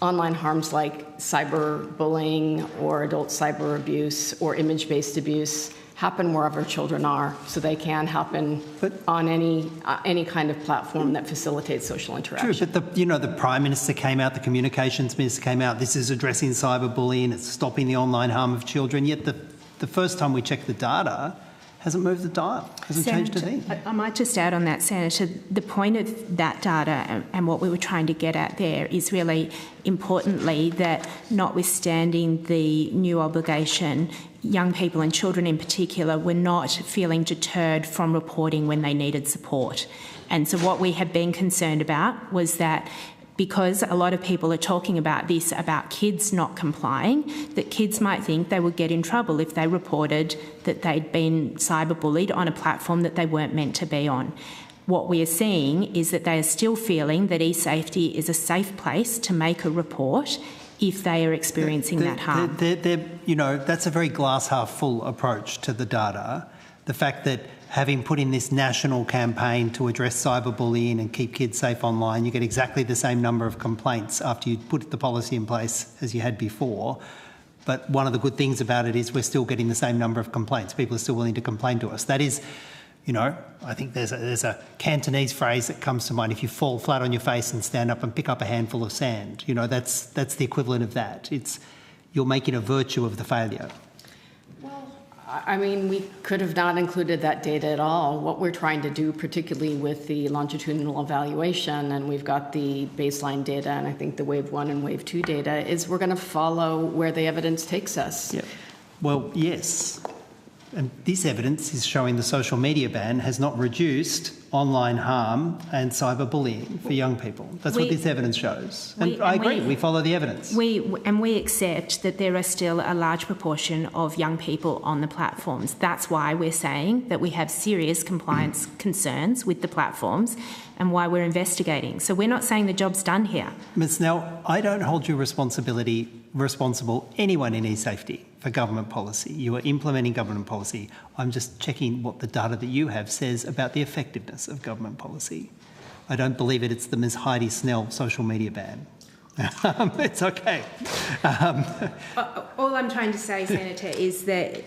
online harms like cyberbullying or adult cyber abuse or image-based abuse happen wherever children are, so they can happen on any kind of platform that facilitates social interaction. True, but the Prime Minister came out, the Communications Minister came out, this is addressing cyberbullying, it's stopping the online harm of children, yet the first time we checked the data, hasn't moved the dial, hasn't changed a thing. I might just add on that, Senator, the point of that data and what we were trying to get at there is really importantly that notwithstanding the new obligation, young people and children in particular were not feeling deterred from reporting when they needed support. And so what we have been concerned about was that because a lot of people are talking about this, about kids not complying, that kids might think they would get in trouble if they reported that they'd been cyberbullied on a platform that they weren't meant to be on. What we are seeing is that they are still feeling that eSafety is a safe place to make a report if they are experiencing that harm. That's a very glass half full approach to the data. The fact that having put in this national campaign to address cyberbullying and keep kids safe online, you get exactly the same number of complaints after you put the policy in place as you had before. But one of the good things about it is we're still getting the same number of complaints. People are still willing to complain to us. That is, I think there's a Cantonese phrase that comes to mind. If you fall flat on your face and stand up and pick up a handful of sand, that's the equivalent of that. You're making a virtue of the failure. I mean, we could have not included that data at all. What we're trying to do, particularly with the longitudinal evaluation, and we've got the baseline data and I think the Wave 1 and Wave 2 data, is we're going to follow where the evidence takes us. Yep. Well, yes. And this evidence is showing the social media ban has not reduced online harm and cyberbullying for young people. That's what this evidence shows. And I agree, we follow the evidence. We accept that there are still a large proportion of young people on the platforms. That's why we're saying that we have serious compliance concerns with the platforms and why we're investigating. So we're not saying the job's done here. Ms. Snell, I don't hold you responsible, anyone in e-safety, for government policy. You are implementing government policy. I'm just checking what the data that you have says about the effectiveness of government policy. I don't believe it's the Ms. Heidi Snell social media ban. It's okay. All I'm trying to say, Senator, is that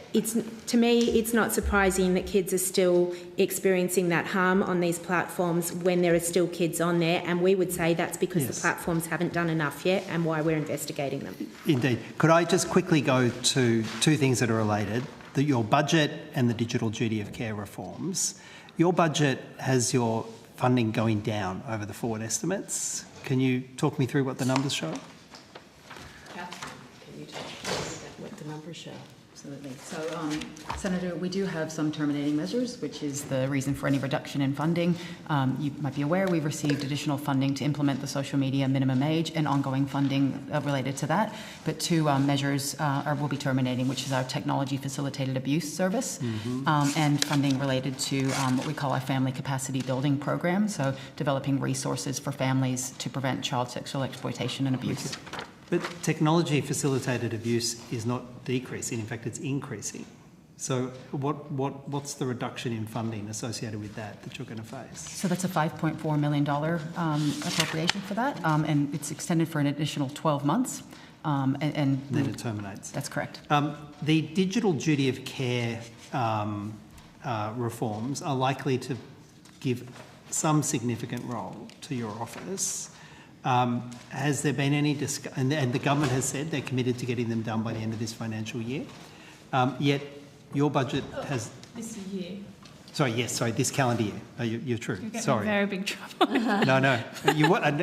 to me, it's not surprising that kids are still experiencing that harm on these platforms when there are still kids on there, and we would say that's because the platforms haven't done enough yet and why we're investigating them. Indeed. Could I just quickly go to two things that are related, your budget and the digital duty of care reforms. Your budget has your funding going down over the forward estimates. Can you talk me through what the numbers show? Catherine, can you tell us what the numbers show? Absolutely. So, Senator, we do have some terminating measures, which is the reason for any reduction in funding. You might be aware we've received additional funding to implement the social media minimum age and ongoing funding related to that. But two measures will be terminating, which is our technology facilitated abuse service and funding related to what we call our family capacity building program. So developing resources for families to prevent child sexual exploitation and abuse. But technology-facilitated abuse is not decreasing. In fact, it's increasing. So what's the reduction in funding associated with that you're going to face? So that's a $5.4 million appropriation for that, and it's extended for an additional 12 months. And then it terminates. That's correct. The digital duty of care reforms are likely to give some significant role to your office. Has there been any discussion, and the government has said they're committed to getting them done by the end of this financial year, yet your budget has... This year. Sorry, this calendar year. Oh, you're true. You're Sorry. in very big trouble. No.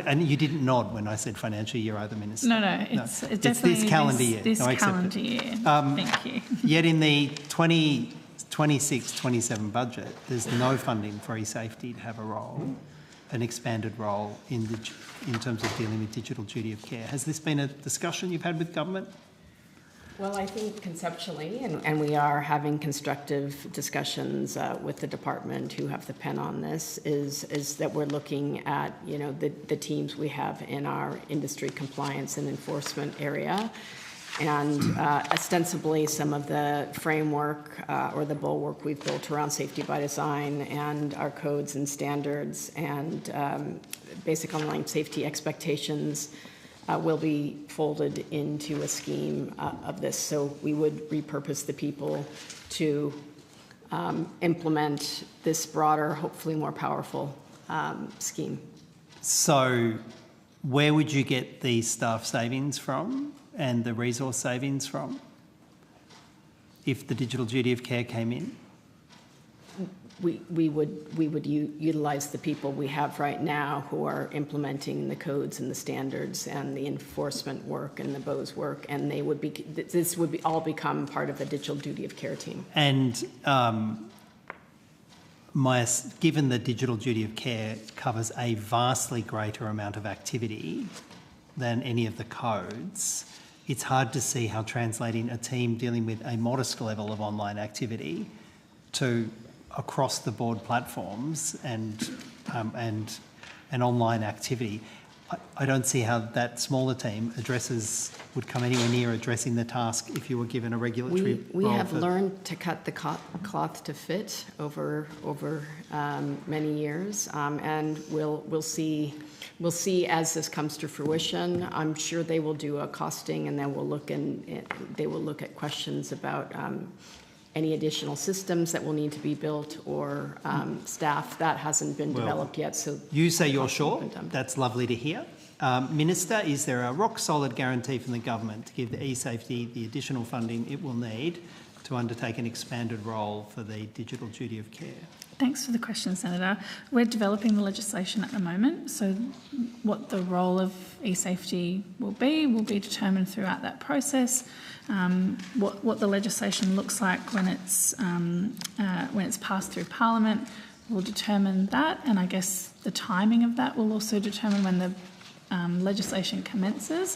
And you didn't nod when I said financial year either, Minister. No, it's definitely this calendar year. This calendar year. Thank you. Yet in the 2026-27 budget, there's no funding for e-safety to have a role, an expanded role in terms of dealing with digital duty of care. Has this been a discussion you've had with government? Well, I think conceptually, and we are having constructive discussions with the department who have the pen on this, is that we're looking at, the teams we have in our industry compliance and enforcement area, and ostensibly some of the framework or the bulwark we've built around safety by design and our codes and standards and basic online safety expectations will be folded into a scheme of this. So we would repurpose the people to implement this broader, hopefully more powerful scheme. So where would you get the staff savings from and the resource savings from if the digital duty of care came in? We would utilize the people we have right now who are implementing the codes and the standards and the enforcement work and the BOS work, and this would all become part of the digital duty of care team. And given the digital duty of care covers a vastly greater amount of activity than any of the codes, it's hard to see how translating a team dealing with a modest level of online activity to across-the-board platforms and online activity. I don't see how that smaller team would come anywhere near addressing the task if you were given a regulatory role. We have learned to cut the cloth to fit over many years, and we'll see as this comes to fruition. I'm sure they will do a costing, and then they will look at questions about any additional systems that will need to be built or staff. That hasn't been developed yet. So you say you're sure? That's lovely to hear. Minister, is there a rock-solid guarantee from the government to give the e-safety the additional funding it will need to undertake an expanded role for the digital duty of care? Thanks for the question, Senator. We're developing the legislation at the moment, so what the role of e-safety will be determined throughout that process. What the legislation looks like when it's passed through Parliament will determine that, and I guess the timing of that will also determine when the legislation commences.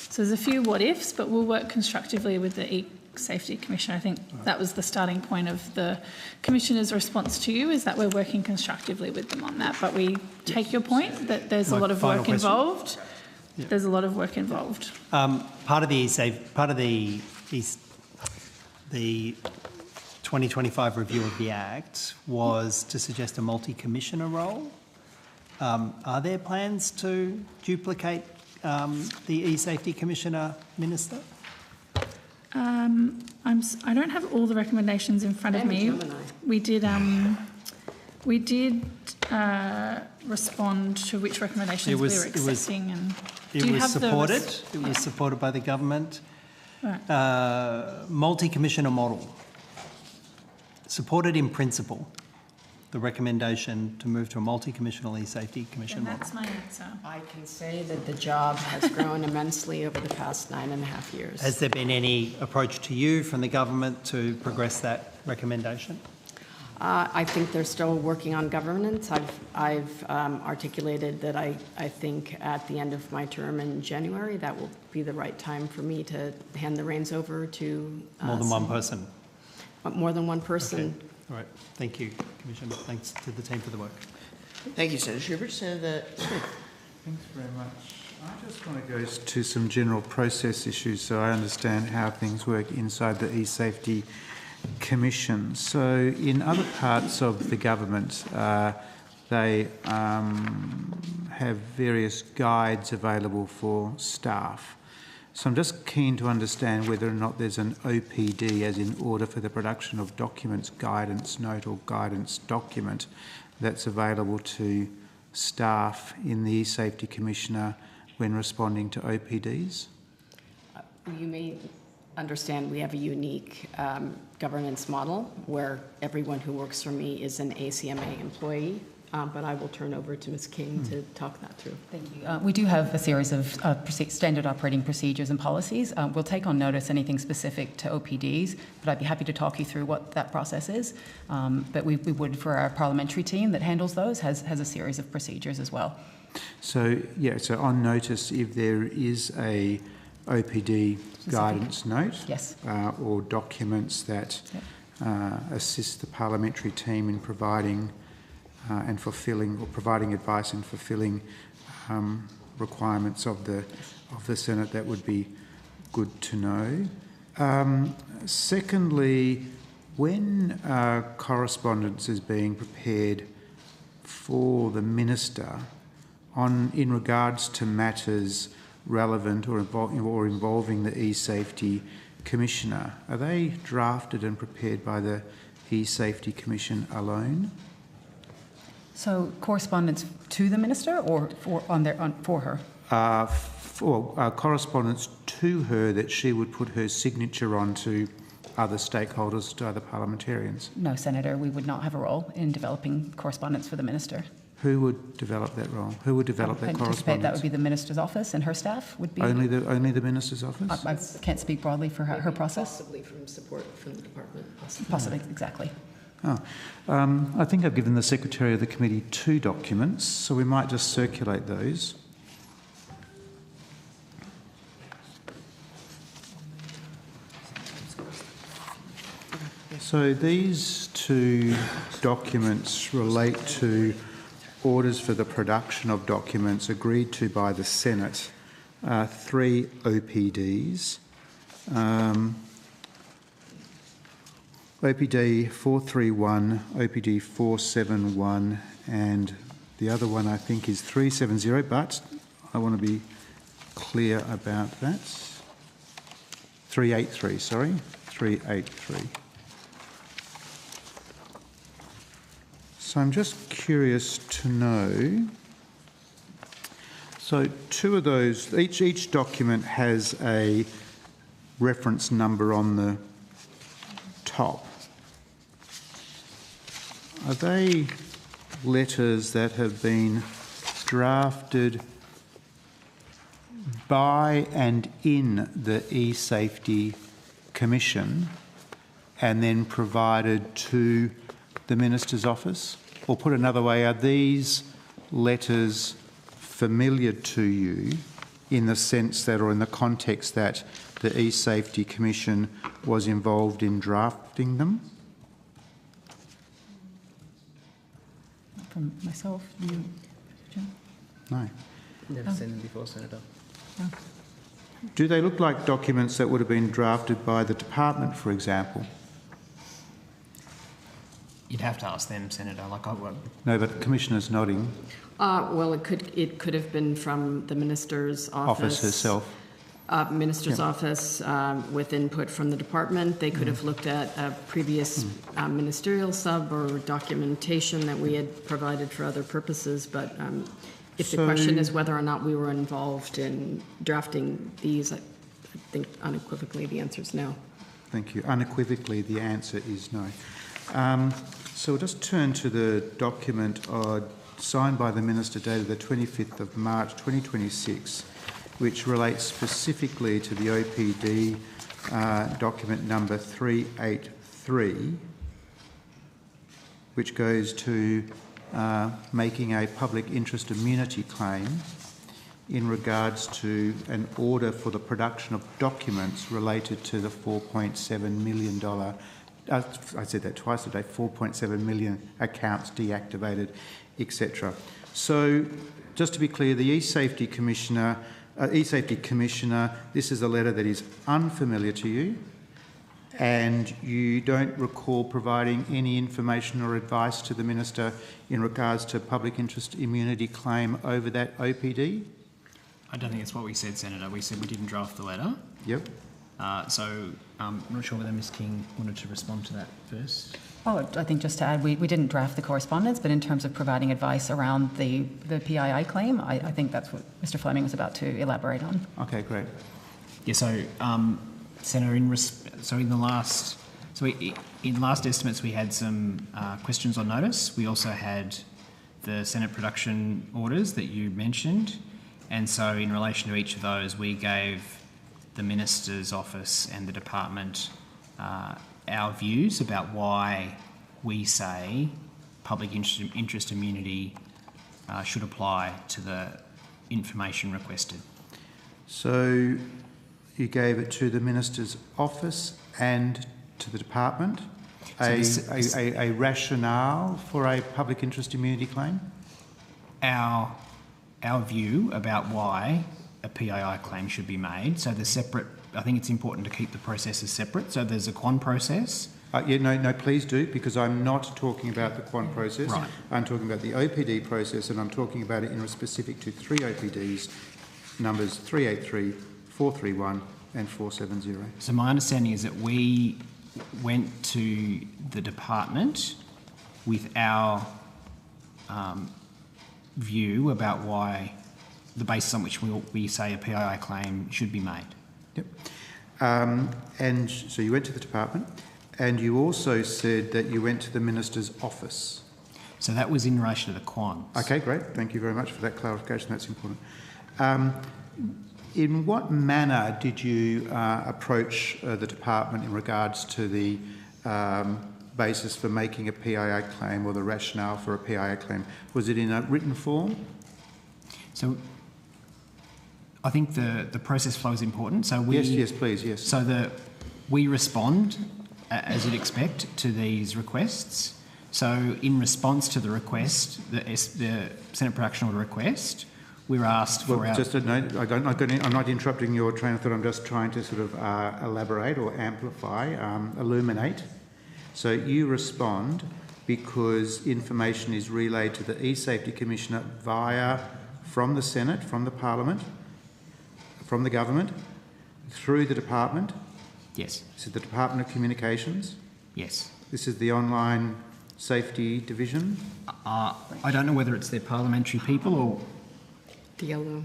So there's a few what ifs, but we'll work constructively with the E-Safety Commissioner. I think that was the starting point of the Commissioner's response to you, is that we're working constructively with them on that. But we take your point that there's a lot of work involved. Yeah. There's a lot of work involved. Part of the 2025 review of the Act was to suggest a multi-commissioner role. Are there plans to duplicate the E-Safety Commissioner Minister? I don't have all the recommendations in front of me. We did respond to which recommendations we were accepting. It was supported. It was supported by the government. Right. Multi-commissioner model. Supported in principle. The recommendation to move to a multi-commissioner E-Safety Commission model. That's my answer. I can say that the job has grown immensely over the past 9.5 years. Has there been any approach to you from the government to progress that recommendation? I think they're still working on governance. I've articulated that I think at the end of my term in January, that will be the right time for me to hand the reins over to... More than one person? More than one person. Okay. All right. Thank you, Commissioner. Thanks to the team for the work. Thank you, Senator Schubert. Senator Smith. Thanks very much. I just want to go to some general process issues so I understand how things work inside the E-Safety Commission. So in other parts of the government, they have various guides available for staff. So I'm just keen to understand whether or not there's an OPD, as in order for the production of documents, guidance note or guidance document, that's available to staff in the E-Safety Commissioner when responding to OPDs? You may understand we have a unique governance model where everyone who works for me is an ACMA employee. But I will turn over to Ms. King to talk that through. Thank you. We do have a series of standard operating procedures and policies. We'll take on notice anything specific to OPDs, but I'd be happy to talk you through what that process is. But we would, for our parliamentary team that handles those, has a series of procedures as well. So, yeah, so on notice, if there is a OPD guidance note, yes, or documents that assist the parliamentary team in providing and fulfilling or providing advice and fulfilling requirements of the Senate, that would be good to know. Secondly, when correspondence is being prepared for the minister in regards to matters relevant or involving the E-Safety Commissioner, are they drafted and prepared by the E-Safety Commission alone? So correspondence to the minister or for her? Correspondence to her that she would put her signature on to other stakeholders, to other parliamentarians? No, Senator, we would not have a role in developing correspondence for the minister. Who would develop that role? Who would develop that correspondence? That would be the minister's office, and her staff would be... Only the minister's office? I can't speak broadly for her process. Possibly from support from the department. Possibly, exactly. Oh, I think I've given the Secretary of the Committee 2 documents, so we might just circulate those. So these 2 documents relate to orders for the production of documents agreed to by the Senate, 3 OPDs. OPD 431, OPD 471, and the other one I think is 370, but I want to be clear about that. 383, sorry, 383. So I'm just curious to know, so 2 of those, each document has a reference number on the top. Are they letters that have been drafted by and in the E-Safety Commission and then provided to the Minister's office? or put another way, are these letters familiar to you in the sense that, or in the context that, the E-Safety Commission was involved in drafting them? From myself, you, John? No. Never seen them before, Senator. No. Do they look like documents that would have been drafted by the department, for example? You'd have to ask them, Senator. Like I would. No, but the Commissioner's nodding. Well, it could have been from the Minister's office. Herself. Minister's office with input from the department. They could have looked at a previous ministerial sub or documentation that we had provided for other purposes, but if the question is whether or not we were involved in drafting these, I think unequivocally the answer is no. Thank you. Unequivocally, the answer is no. So we'll just turn to the document signed by the Minister dated the 25th of March 2026, which relates specifically to the OPD document number 383, which goes to making a public interest immunity claim in regards to an order for the production of documents related to the $4.7 million, I said that twice today, 4.7 million accounts deactivated, etc. So, just to be clear, the E-Safety Commissioner, this is a letter that is unfamiliar to you, and you don't recall providing any information or advice to the Minister in regards to public interest immunity claim over that OPD? I don't think that's what we said, Senator. We said we didn't draft the letter. Yep. So I'm not sure whether Ms King wanted to respond to that first. Oh, I think just to add, we didn't draft the correspondence, but in terms of providing advice around the PII claim, I think that's what Mr Fleming was about to elaborate on. Okay, great. Yeah, so Senator, in the last estimates we had some questions on notice. We also had the Senate production orders that you mentioned, and so in relation to each of those, we gave the Minister's office and the department our views about why we say public interest immunity should apply to the information requested. So you gave it to the Minister's office and to the department, a rationale for a public interest immunity claim? Our view about why a PII claim should be made. So the separate, I think it's important to keep the processes separate. So there's a QUAN process. No, please do, because I'm not talking about the QUAN process. Right. I'm talking about the OPD process, and I'm talking about it in specific to three OPDs, numbers 383, 431 and 470. So my understanding is that we went to the department with our view about why the basis on which we say a PII claim should be made. Yep. And so you went to the department, and you also said that you went to the Minister's office. So that was in relation to the QUAN. Okay, great. Thank you very much for that clarification. That's important. In what manner did you approach the department in regards to the basis for making a PII claim or the rationale for a PII claim? Was it in a written form? So I think the process flow is important. So Yes, please, yes. So we respond, as you'd expect, to these requests. So in response to the request, the Senate production order request, we were asked for our... Just a note, I'm not interrupting your train of thought, I'm just trying to sort of elaborate or amplify, illuminate. So you respond because information is relayed to the E-Safety Commissioner from the Senate, from the Parliament, from the government, through the department. Yes. This is the Department of Communications. Yes. This is the Online Safety Division. I don't know whether it's their parliamentary people or... The yellow.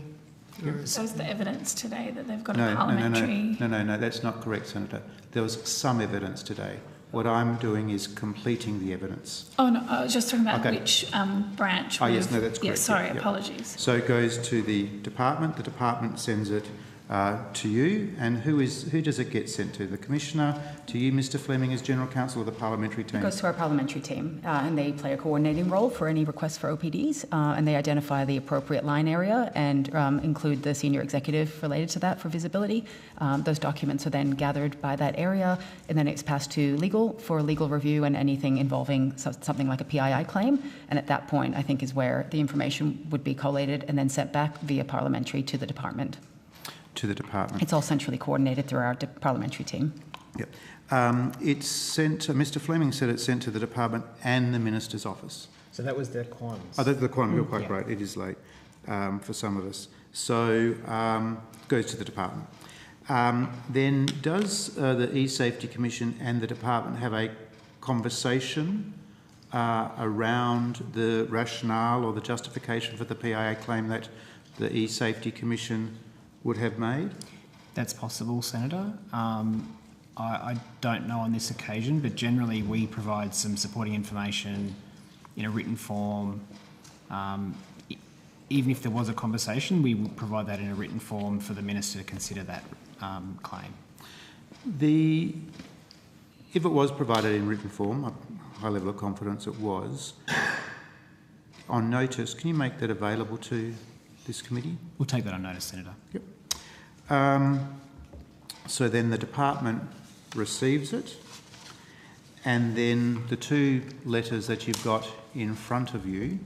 So is the evidence today that they've got a parliamentary... No, that's not correct, Senator. There was some evidence today. What I'm doing is completing the evidence. Oh, no, I was just talking about which branch. Oh, yes, no, that's correct. Yeah, sorry, Yep. apologies. So it goes to the department sends it to you, and who does it get sent to? The Commissioner, to you, Mr Fleming, as General Counsel, or the Parliamentary team? It goes to our parliamentary team, and they play a coordinating role for any requests for OPDs, and they identify the appropriate line area and include the senior executive related to that for visibility. Those documents are then gathered by that area, and then it's passed to legal for legal review and anything involving something like a PII claim. And at that point, I think, is where the information would be collated and then sent back via parliamentary to the department. To the department. It's all centrally coordinated through our parliamentary team. Yep. It's sent. Mr Fleming said it's sent to the department and the Minister's office. So that was the quantums. Oh, that's the quantum. You're quite right. It is late for some of us. So goes to the department. Then does the E-Safety Commission and the department have a conversation around the rationale or the justification for the PIA claim that the E-Safety Commission would have made? That's possible, Senator. I don't know on this occasion, but generally we provide some supporting information in a written form. Even if there was a conversation, we would provide that in a written form for the Minister to consider that claim. If it was provided in written form, a high level of confidence it was, on notice, can you make that available to this committee? We'll take that on notice, Senator. Yep. So then the department receives it, and then the two letters that you've got in front of you,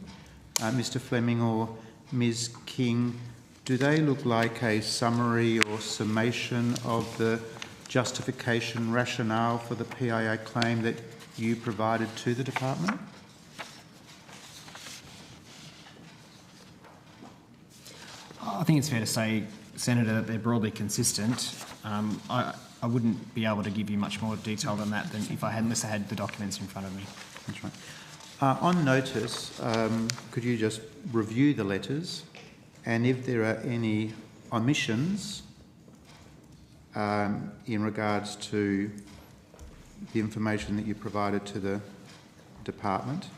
Mr Fleming or Ms King, do they look like a summary or summation of the justification rationale for the PIA claim that you provided to the department? I think it's fair to say, Senator, that they're broadly consistent. I wouldn't be able to give you much more detail than that unless I had the documents in front of me. That's right. On notice, could you just review the letters, and if there are any omissions in regards to the information that you provided to the department,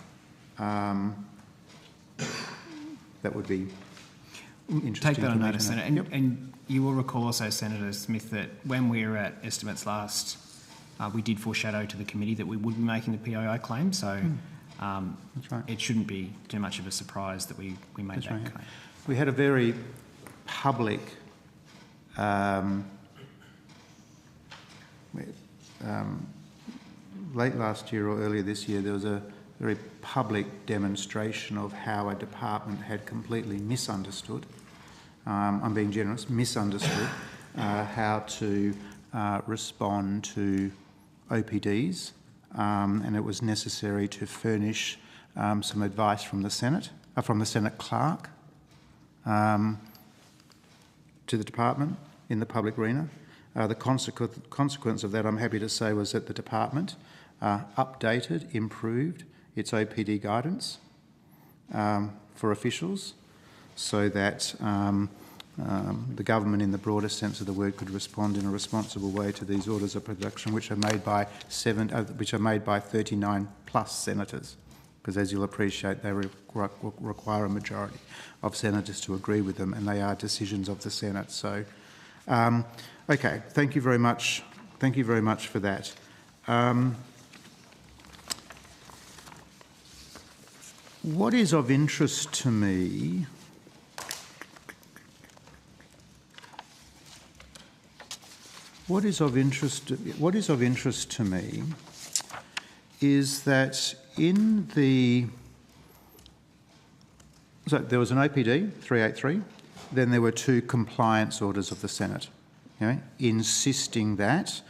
that would be interesting. Take that on notice, Senator. Yep. And you will recall also, Senator Smith, that when we were at estimates last, we did foreshadow to the committee that we would be making the PII claim, so That's right. it shouldn't be too much of a surprise that we made That's that right. claim. We had a very public late last year or earlier this year, there was a very public demonstration of how a department had completely misunderstood, I'm being generous, misunderstood how to respond to OPDs, and it was necessary to furnish some advice from the Senate clerk to the department in the public arena. The consequence of that, I'm happy to say, was that the department updated, improved its OPD guidance for officials so that the government, in the broadest sense of the word, could respond in a responsible way to these orders of production, which are made by 39 plus senators. Because as you'll appreciate, they require a majority of senators to agree with them, and they are decisions of the Senate. So, okay, thank you very much. Thank you very much for that. What is of interest to me is that in the... So there was an OPD, 383, then there were two compliance orders of the Senate, insisting that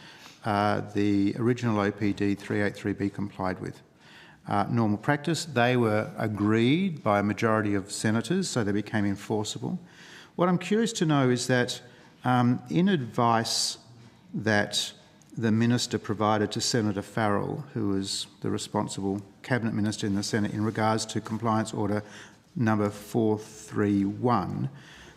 the original OPD 383 be complied with. Normal practice, they were agreed by a majority of senators, so they became enforceable. What I'm curious to know is that in advice that the Minister provided to Senator Farrell, who was the responsible Cabinet Minister in the Senate, in regards to Compliance Order number 431,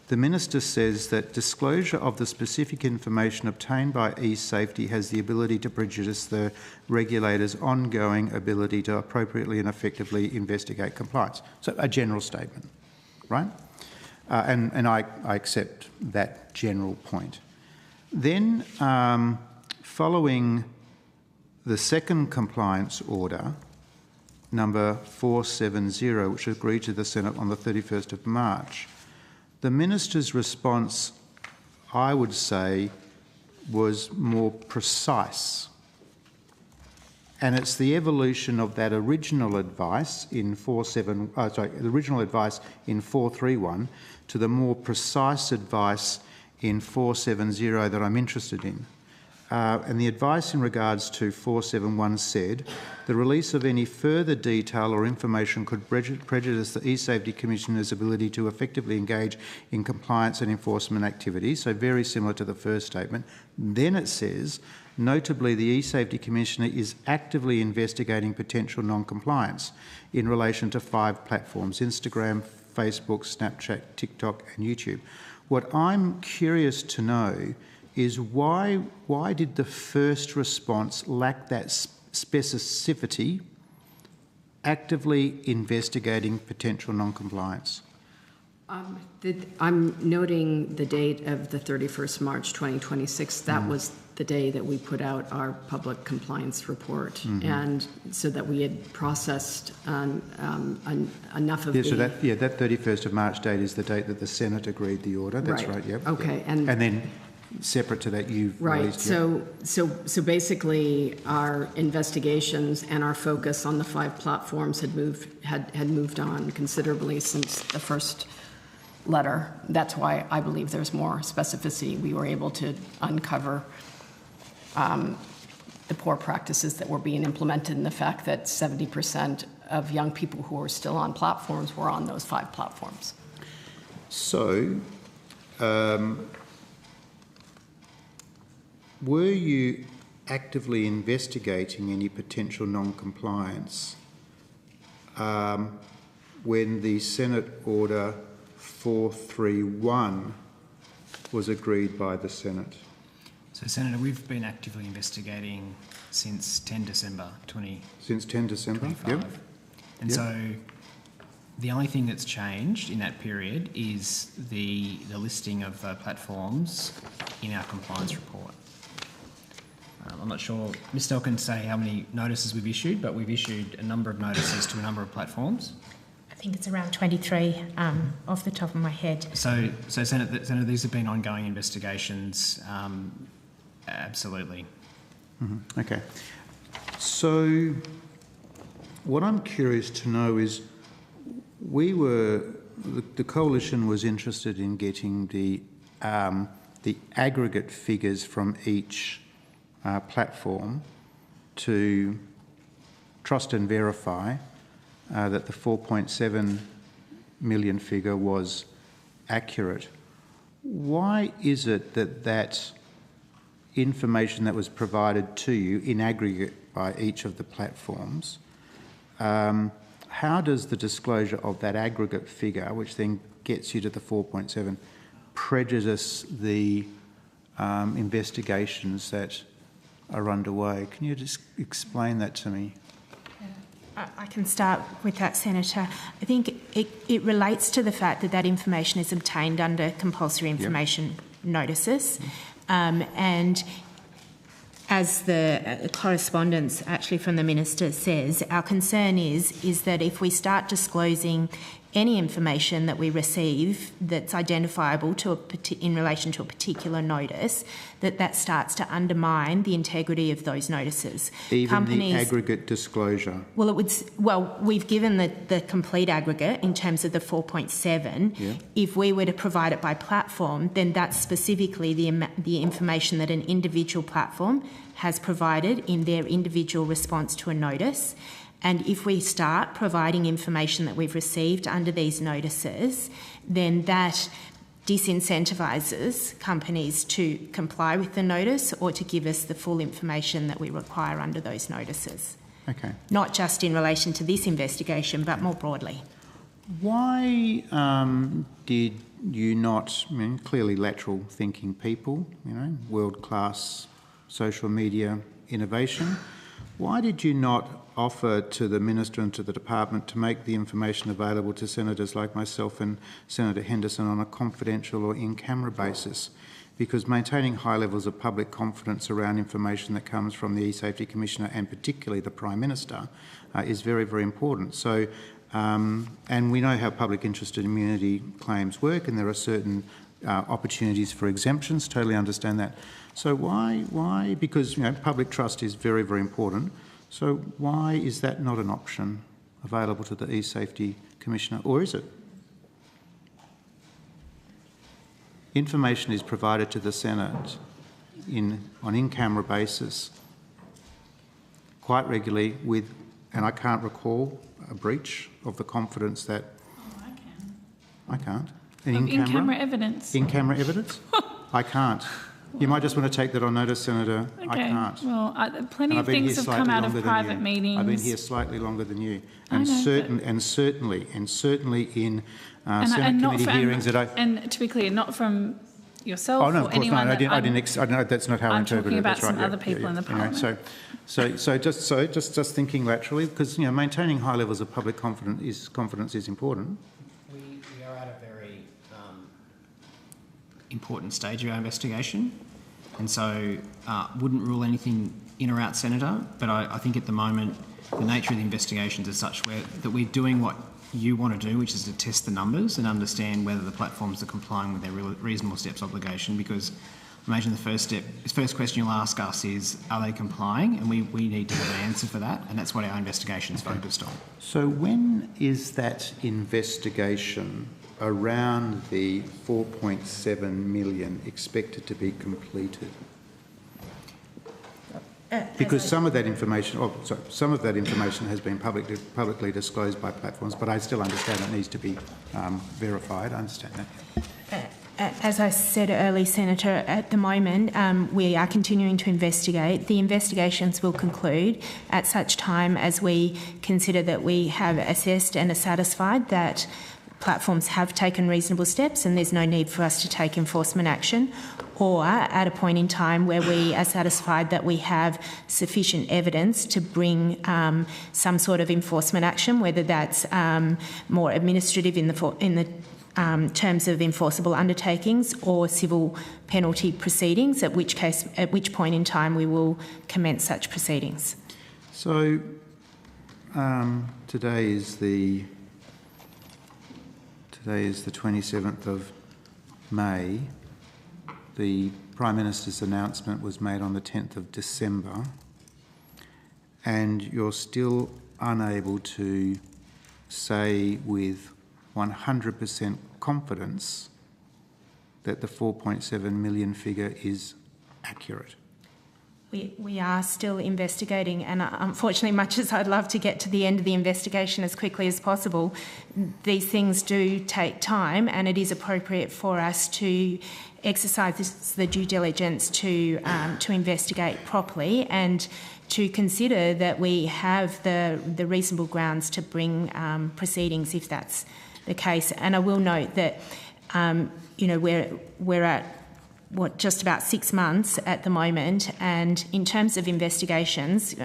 the Minister says that disclosure of the specific information obtained by e-safety has the ability to prejudice the regulator's ongoing ability to appropriately and effectively investigate compliance. So a general statement, right? and I accept that general point. Then, following the second compliance order, number 470, which was agreed to the Senate on the 31st of March, the Minister's response, I would say, was more precise. And it's the evolution of that original advice in the original advice in 431 to the more precise advice in 470 that I'm interested in. And the advice in regards to 471 said, the release of any further detail or information could prejudice the E-Safety Commissioner's ability to effectively engage in compliance and enforcement activities, so very similar to the first statement. Then it says, notably, the E-Safety Commissioner is actively investigating potential non-compliance in relation to 5 platforms: Instagram, Facebook, Snapchat, TikTok and YouTube. What I'm curious to know is why did the first response lack that specificity, actively investigating potential non-compliance? I'm noting the date of the 31st March 2026. That was the day that we put out our public compliance report, and so that we had processed enough of that 31st of March date is the date that the Senate agreed the order. That's right. Yep. Okay, yep. And then separate to that, you've released, So basically, our investigations and our focus on the 5 platforms had moved on considerably since the first letter. That's why I believe there's more specificity. We were able to uncover the poor practices that were being implemented, and the fact that 70% of young people who are still on platforms were on those 5 platforms. So, were you actively investigating any potential non-compliance when the Senate Order 431 was agreed by the Senate? So, Senator, we've been actively investigating since 10 December 2025. Since 10 December, yep. And so the only thing that's changed in that period is the listing of platforms in our compliance report. I'm not sure, Ms Stell can say how many notices we've issued, but we've issued a number of notices to a number of platforms. I think it's around 23 off the top of my head. So Senator, these have been ongoing investigations, absolutely. Mm-hmm. Okay. So what I'm curious to know is, the coalition was interested in getting the aggregate figures from each platform to trust and verify that the 4.7 million figure was accurate. Why is it that information that was provided to you in aggregate by each of the platforms, how does the disclosure of that aggregate figure, which then gets you to the 4.7, prejudice the investigations that are underway? Can you just explain that to me? I can start with that, Senator. I think it relates to the fact that information is obtained under compulsory information notices. And as the correspondence actually from the Minister says, our concern is that if we start disclosing any information that we receive that's identifiable in relation to a particular notice, that starts to undermine the integrity of those notices. Even the aggregate disclosure? Well, we've given the complete aggregate in terms of the 4.7. Yeah. If we were to provide it by platform, then that's specifically the information that an individual platform has provided in their individual response to a notice. And if we start providing information that we've received under these notices, then that disincentivises companies to comply with the notice or to give us the full information that we require under those notices. Okay. Not just in relation to this investigation, but more broadly. Why did you not, clearly lateral thinking people, world-class social media innovation, Why did you not offer to the Minister and to the Department to make the information available to senators like myself and Senator Henderson on a confidential or in-camera basis? Because maintaining high levels of public confidence around information that comes from the E-Safety Commissioner and particularly the Prime Minister is very, very important. So, and we know how public interest and immunity claims work, and there are certain opportunities for exemptions, totally understand that. So why, because public trust is very, very important, so why is that not an option available to the E-Safety Commissioner, or is it? Information is provided to the Senate on in-camera basis quite regularly with, and I can't recall a breach of the confidence that... Oh, I can. I can't. In-camera evidence. In-camera evidence? I can't. You might just want to take that on notice, Senator. Okay. I can't. Well, plenty of things have come out of private meetings. I've been here slightly longer than you, I and know, certainly in Senate and not committee hearings that I. And to be clear, not from yourself Oh no, or of course anyone. not. I didn't. That's not how I interpreted it. I'm talking about That's right. some other people in the Parliament. So just thinking laterally, because maintaining high levels of public confidence is important. We are at a very important stage of our investigation, and so wouldn't rule anything in or out, Senator. But I think at the moment the nature of the investigations is such that we're doing what you want to do, which is to test the numbers and understand whether the platforms are complying with their reasonable steps obligation, because I imagine the first question you'll ask us is, are they complying? And we need to have an answer for that, and that's what our investigation is focused on. So when is that investigation around the 4.7 million expected to be completed? Because some of that information has been publicly disclosed by platforms, but I still understand it needs to be verified. I understand that. As I said earlier, Senator, at the moment we are continuing to investigate. The investigations will conclude at such time as we consider that we have assessed and are satisfied that platforms have taken reasonable steps and there's no need for us to take enforcement action, or at a point in time where we are satisfied that we have sufficient evidence to bring some sort of enforcement action, whether that's more administrative in the terms of enforceable undertakings or civil penalty proceedings, at which point in time we will commence such proceedings. So today is the 27th of May. The Prime Minister's announcement was made on the 10th of December, and you're still unable to say with 100% confidence that the 4.7 million figure is accurate. We are still investigating, and unfortunately, much as I'd love to get to the end of the investigation as quickly as possible, these things do take time, and it is appropriate for us to exercise the due diligence to investigate properly and to consider that we have the reasonable grounds to bring proceedings if that's the case. And I will note that we're at just about 6 months at the moment, and in terms of investigations,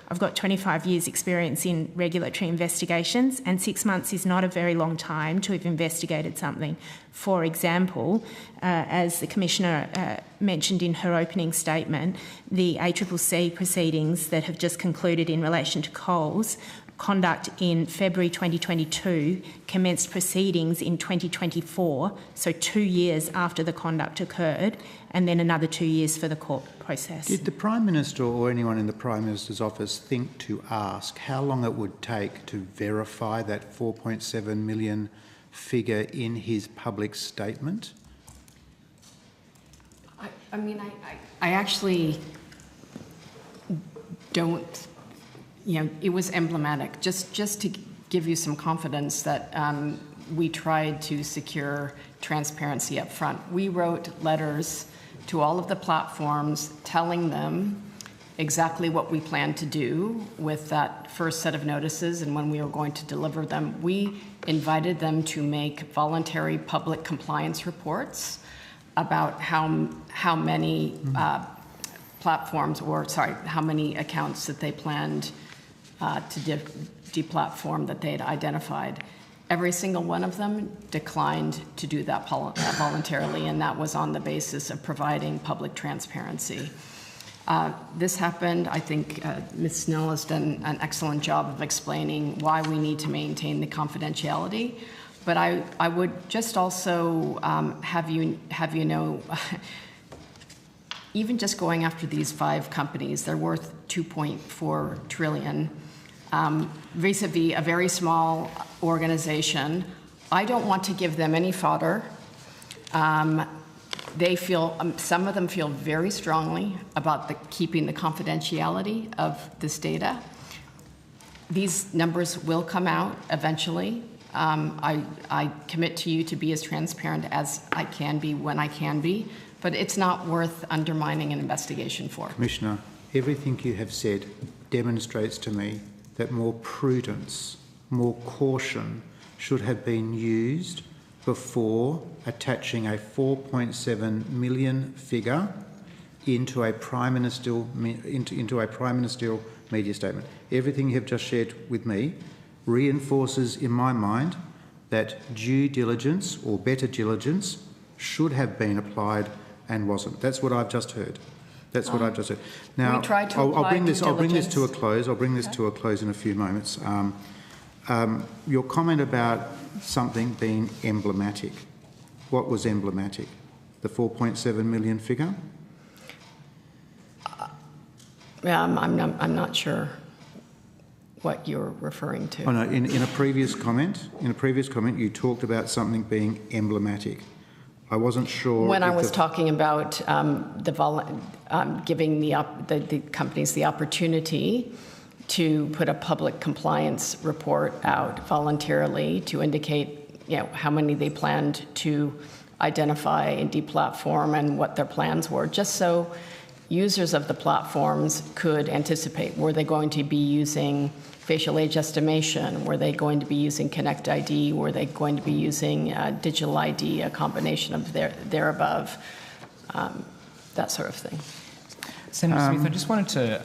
I've got 25 years experience in regulatory investigations, and 6 months is not a very long time to have investigated something. For example, as the Commissioner mentioned in her opening statement, the ACCC proceedings that have just concluded in relation to Coles conduct in February 2022 commenced proceedings in 2024, so 2 years after the conduct occurred, and then another 2 years for the court process. Did the Prime Minister or anyone in the Prime Minister's office think to ask how long it would take to verify that 4.7 million figure in his public statement? I actually don't. It was emblematic, just to give you some confidence that we tried to secure transparency up front. We wrote letters to all of the platforms telling them exactly what we planned to do with that first set of notices and when we were going to deliver them. We invited them to make voluntary public compliance reports about how many platforms, or sorry, how many accounts that they planned to deplatform that they had identified. Every single one of them declined to do that voluntarily, and that was on the basis of providing public transparency. This happened, I think Ms. Snell has done an excellent job of explaining why we need to maintain the confidentiality, but I would just also have you know, even just going after these 5 companies, they're worth $2.4 trillion. Vis-a-vis a very small organization, I don't want to give them any fodder. They feel, some of them feel very strongly about keeping the confidentiality of this data. These numbers will come out eventually. I commit to you to be as transparent as I can be when I can be, but it's not worth undermining an investigation for. Commissioner, everything you have said demonstrates to me that more prudence, more caution should have been used before attaching a 4.7 million figure into a prime ministerial media statement. Everything you have just shared with me reinforces in my mind that due diligence or better diligence should have been applied and wasn't. That's what I've just heard. That's what I've just said. Now, I'll bring this to a close. I'll bring this to a close in a few moments. Your comment about something being emblematic. What was emblematic? The 4.7 million figure? I'm not sure what you're referring to. Oh no. In a previous comment, you talked about something being emblematic. I wasn't sure. When I was talking about giving the companies the opportunity to put a public compliance report out voluntarily to indicate, how many they planned to identify and deplatform and what their plans were, just so users of the platforms could anticipate. Were they going to be using facial age estimation? Were they going to be using Connect ID? Were they going to be using digital ID, a combination of thereabove, that sort of thing? Senator Smith, I just wanted to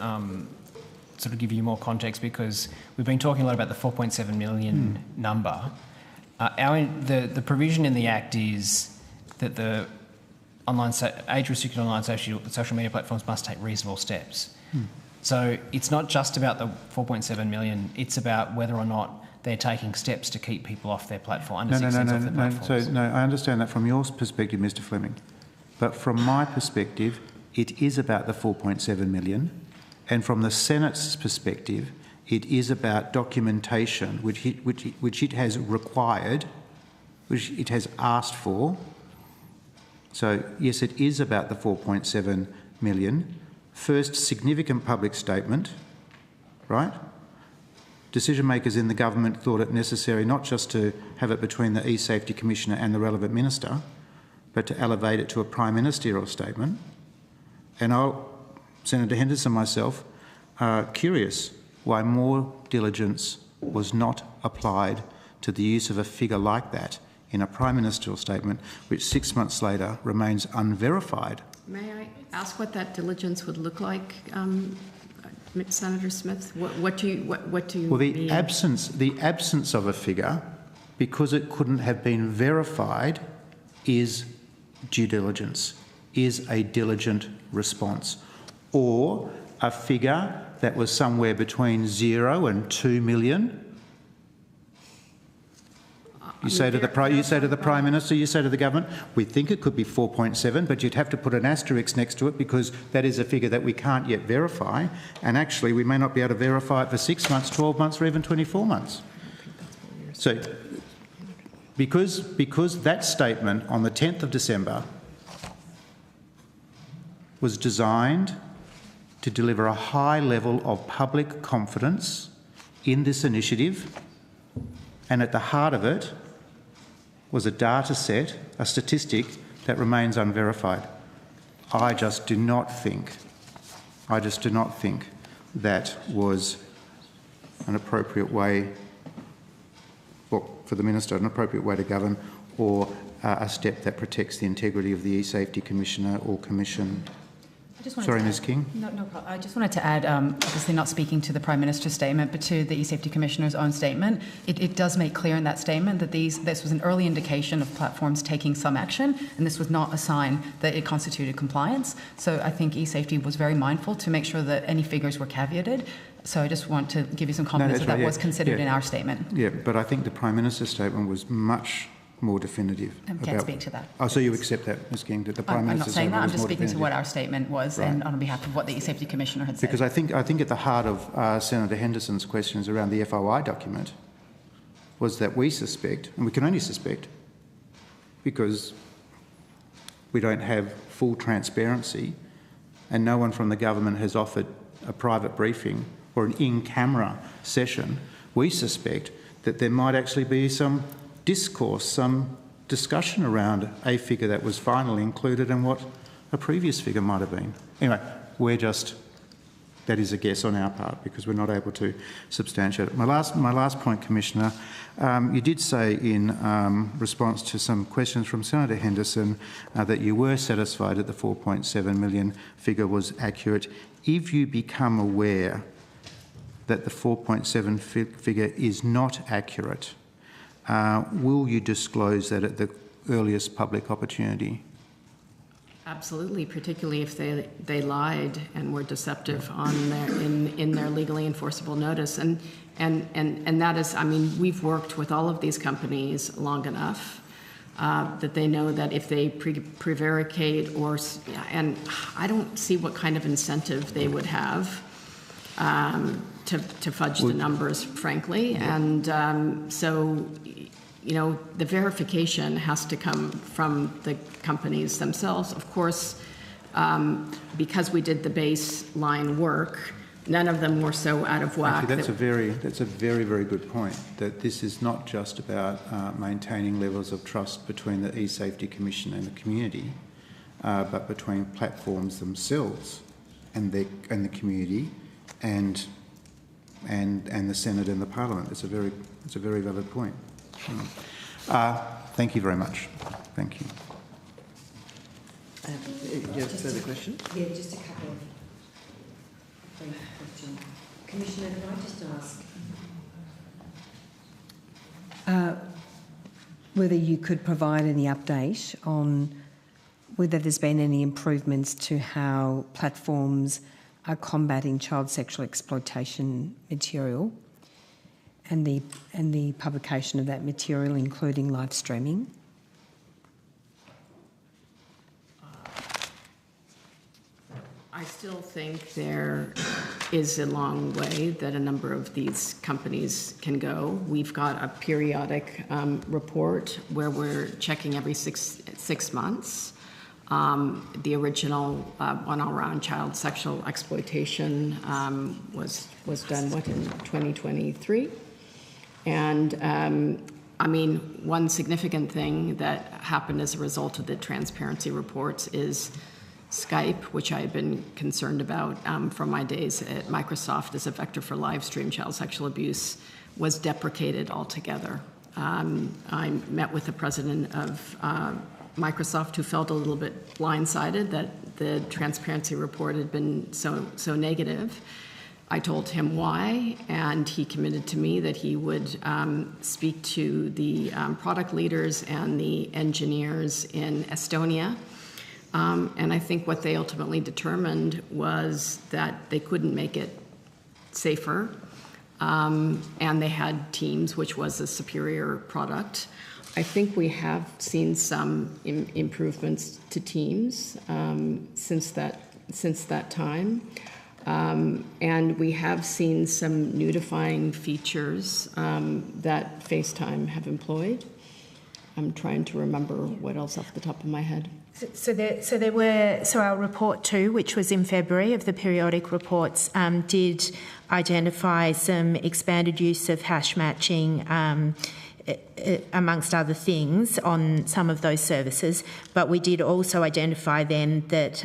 sort of give you more context, because we've been talking a lot about the 4.7 million number. The provision in the Act is that the age-restricted online social media platforms must take reasonable steps. So it's not just about the 4.7 million, it's about whether or not they're taking steps to keep people off their platform, off their platforms. I understand that from your perspective, Mr Fleming. But from my perspective, it is about the 4.7 million. And from the Senate's perspective, it is about documentation which it has required, which it has asked for. So, yes, it is about the 4.7 million. First significant public statement, right? Decision makers in the government thought it necessary not just to have it between the E-Safety Commissioner and the relevant minister, but to elevate it to a prime ministerial statement. And Senator Henderson and myself are curious why more diligence was not applied to the use of a figure like that in a prime ministerial statement, which 6 months later remains unverified. May I ask what that diligence would look like, Senator Smith? What do you well, the mean? absence of a figure, because it couldn't have been verified, is due diligence, is a diligent response, or a figure that was somewhere between 0 and 2 million. You say to the Prime Minister, you say to the government, we think it could be 4.7, but you'd have to put an asterisk next to it because that is a figure that we can't yet verify, and actually we may not be able to verify it for 6 months, 12 months or even 24 months. So because that statement on the 10th of December was designed to deliver a high level of public confidence in this initiative, and at the heart of it was a data set, a statistic that remains unverified. I just do not think that was an appropriate way, well, for the Minister, an appropriate way to govern, or a step that protects the integrity of the E-Safety Commissioner or Commission. Sorry, Ms King. No problem. I just wanted to add, obviously not speaking to the Prime Minister's statement, but to the E-Safety Commissioner's own statement, it does make clear in that statement that this was an early indication of platforms taking some action, and this was not a sign that it constituted compliance. So I think E-Safety was very mindful to make sure that any figures were caveated. So I just want to give you some confidence that was considered in our statement. Yeah, but I think the Prime Minister's statement was much more definitive. I can't speak to that. Oh, so you accept that, Ms King, that the Prime Minister's statement was more I'm not saying that. I'm just speaking definitive. to what our statement was, and on behalf of what the E-Safety Commissioner had said. Because I think at the heart of Senator Henderson's questions around the FOI document was that we suspect, and we can only suspect, because we don't have full transparency and no one from the government has offered a private briefing or an in-camera session, we suspect that there might actually be some discourse, some discussion around a figure that was finally included and what a previous figure might have been. Anyway, that is a guess on our part because we're not able to substantiate it. My last point, Commissioner, you did say in response to some questions from Senator Henderson that you were satisfied that the 4.7 million figure was accurate. If you become aware that the 4.7 figure is not accurate, will you disclose that at the earliest public opportunity? Absolutely, particularly if they lied and were deceptive on in their legally enforceable notice. And that is, I mean, we've worked with all of these companies long enough that they know that if they prevaricate and I don't see what kind of incentive they would have to fudge the numbers, frankly. And so, you know, the verification has to come from the companies themselves. Of course, because we did the baseline work, none of them were so out of whack. Actually, that's a very, very good point, that this is not just about maintaining levels of trust between the E-Safety Commission and the community, but between platforms themselves and the community and the Senate and the Parliament. It's a very valid point. Thank you very much. Thank you. You have further questions? Yeah, just a couple of brief questions. Commissioner, can I just ask whether you could provide any update on whether there's been any improvements to how platforms are combating child sexual exploitation material and the publication of that material, including live streaming? I still think there is a long way that a number of these companies can go. We've got a periodic report where we're checking every six months. The original one around child sexual exploitation was done, in 2023? And I mean, one significant thing that happened as a result of the transparency reports is Skype, which I had been concerned about from my days at Microsoft as a vector for live stream child sexual abuse, was deprecated altogether. I met with the president of Microsoft, who felt a little bit blindsided that the transparency report had been so negative. I told him why, and he committed to me that he would speak to the product leaders and the engineers in Estonia. And I think what they ultimately determined was that they couldn't make it safer, and they had Teams, which was a superior product. I think we have seen some improvements to Teams since that time. And we have seen some nudifying features that FaceTime have employed. I'm trying to remember what else off the top of my head. So our report 2, which was in February of the periodic reports, did identify some expanded use of hash matching amongst other things on some of those services. But we did also identify then that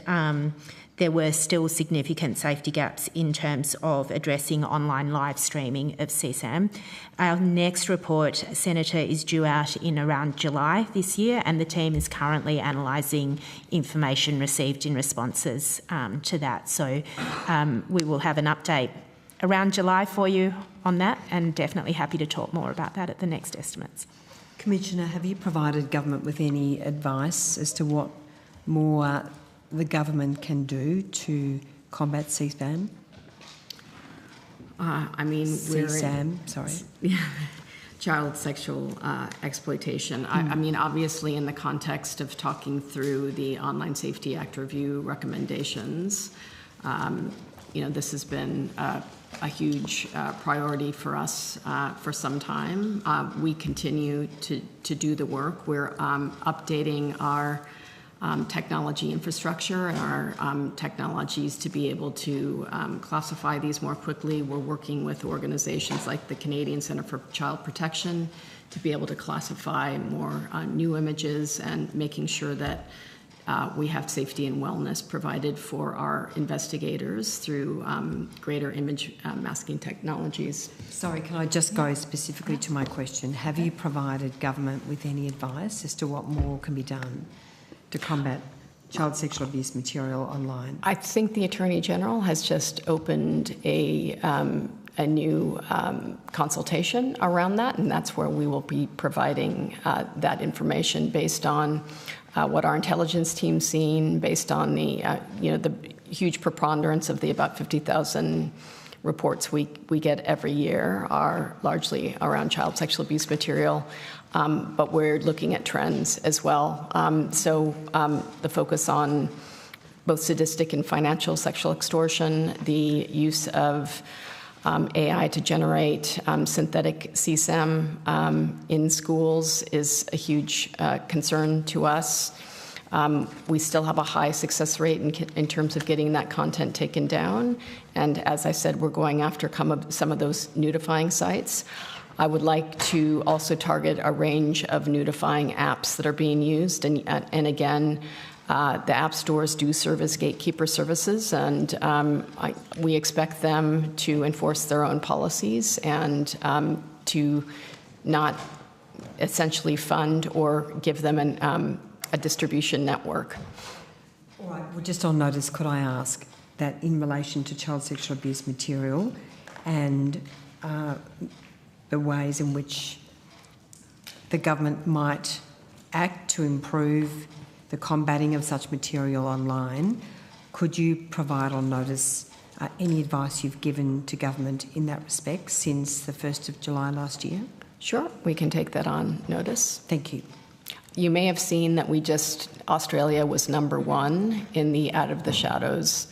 there were still significant safety gaps in terms of addressing online live streaming of CSAM. Our next report, Senator, is due out in around July this year, and the team is currently analysing information received in responses to that. So we will have an update around July for you on that, and definitely happy to talk more about that at the next estimates. Commissioner, have you provided government with any advice as to what more the government can do to combat CSAM? Child sexual exploitation. I mean, obviously, in the context of talking through the Online Safety Act review recommendations, this has been a huge priority for us for some time. We continue to do the work. We're updating our technology infrastructure and our technologies to be able to classify these more quickly. We're working with organizations like the Canadian Centre for Child Protection to be able to classify more new images and making sure that we have safety and wellness provided for our investigators through greater image masking technologies. Sorry, can I just go specifically to my question? Have you provided government with any advice as to what more can be done to combat child sexual abuse material online? I think the Attorney General has just opened a new consultation around that, and that's where we will be providing that information based on what our intelligence team's seen, based on the huge preponderance of the about 50,000 reports we get every year are largely around child sexual abuse material. But we're looking at trends as well. The focus on both sadistic and financial sexual extortion, the use of AI to generate synthetic CSAM in schools is a huge concern to us. We still have a high success rate in terms of getting that content taken down. And as I said, we're going after some of those nudifying sites. I would like to also target a range of nudifying apps that are being used. And again, the app stores do serve as gatekeeper services, and we expect them to enforce their own policies and to not essentially fund or give them a distribution network. All right. Well, just on notice, could I ask that in relation to child sexual abuse material and the ways in which the government might act to improve the combating of such material online, could you provide on notice any advice you've given to government in that respect since the 1st of July last year? Sure, we can take that on notice. Thank you. You may have seen that Australia was #1 in the Out of the Shadows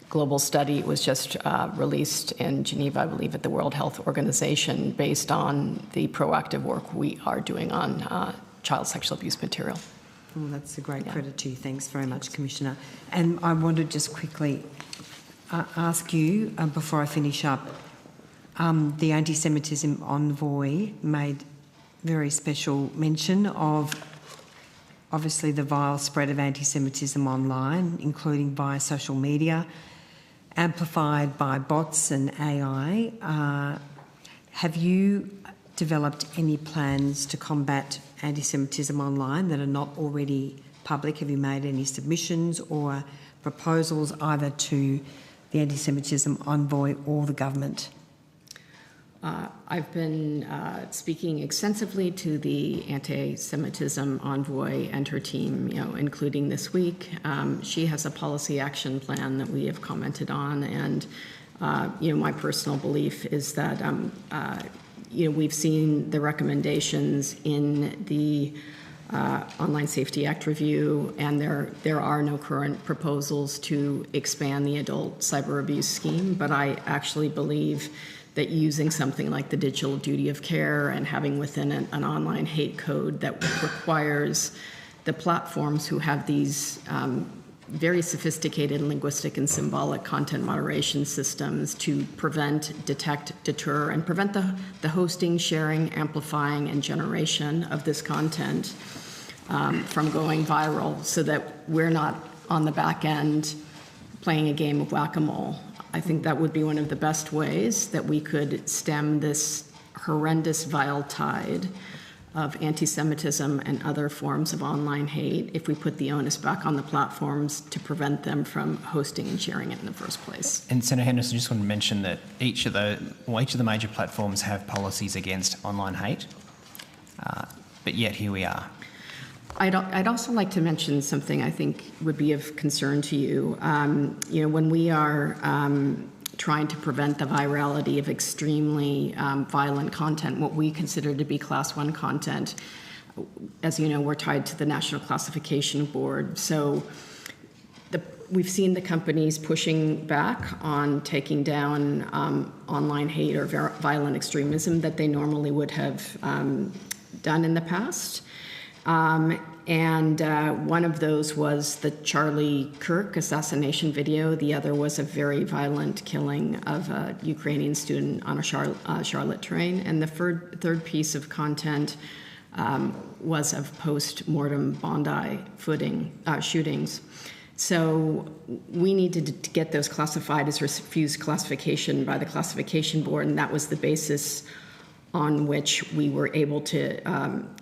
global study. It was just released in Geneva, I believe, at the World Health Organization, based on the proactive work we are doing on child sexual abuse material. Well, that's a great credit to you. Thanks very much, Commissioner. And I want to just quickly ask you, before I finish up, the anti-Semitism envoy made very special mention of obviously the vile spread of anti-Semitism online, including via social media, amplified by bots and AI. Have you developed any plans to combat anti-Semitism online that are not already public? Have you made any submissions or proposals either to the anti-Semitism envoy or the government? I've been speaking extensively to the anti-Semitism envoy and her team, including this week. She has a policy action plan that we have commented on, and my personal belief is that we've seen the recommendations in the Online Safety Act review, and there are no current proposals to expand the adult cyber abuse scheme. But I actually believe that using something like the digital duty of care and having within an online hate code that requires the platforms who have these very sophisticated linguistic and symbolic content moderation systems to prevent, detect, deter, and prevent the hosting, sharing, amplifying, and generation of this content from going viral, so that we're not on the back end playing a game of whack-a-mole. I think that would be one of the best ways that we could stem this horrendous vile tide of anti-Semitism and other forms of online hate if we put the onus back on the platforms to prevent them from hosting and sharing it in the first place. And Senator Henderson, I just want to mention that each of the major platforms have policies against online hate, but yet here we are. I'd also like to mention something I think would be of concern to you. When we are trying to prevent the virality of extremely violent content, what we consider to be Class 1 content, as you know, we're tied to the National Classification Board. So we've seen the companies pushing back on taking down online hate or violent extremism that they normally would have done in the past. One of those was the Charlie Kirk assassination video. The other was a very violent killing of a Ukrainian student on a Charlotte train. And the third piece of content was of post-mortem Bondi shootings. So we needed to get those classified as refused classification by the Classification Board, and that was the basis on which we were able to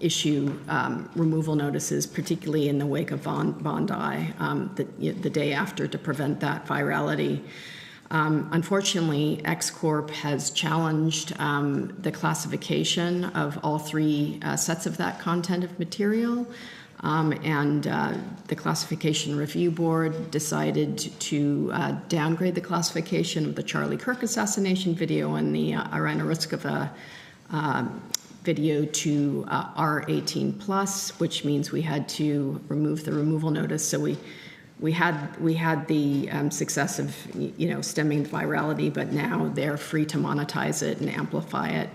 issue removal notices, particularly in the wake of Bondi, the day after, to prevent that virality. Unfortunately, X Corp has challenged the classification of all three sets of that content of material, and the Classification Review Board decided to downgrade the classification of the Charlie Kirk assassination video and the Irina Ryskova video to R18+, which means we had to remove the removal notice. So we had the success of stemming the virality, but now they're free to monetize it and amplify it.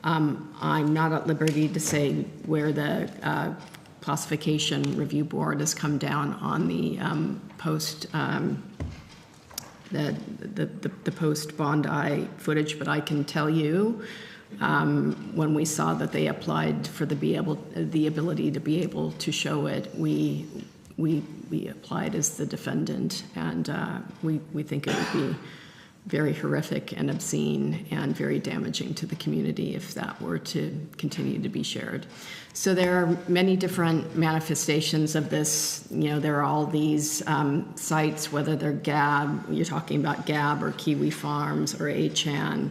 I'm not at liberty to say where the Classification Review Board has come down on the the post Bondi footage, but I can tell you. When we saw that they applied for the ability to be able to show it, we applied as the defendant, and we think it would be very horrific and obscene and very damaging to the community if that were to continue to be shared. So there are many different manifestations of this. There are all these sites, whether they're Gab, you're talking about Gab or Kiwi Farms or 8chan,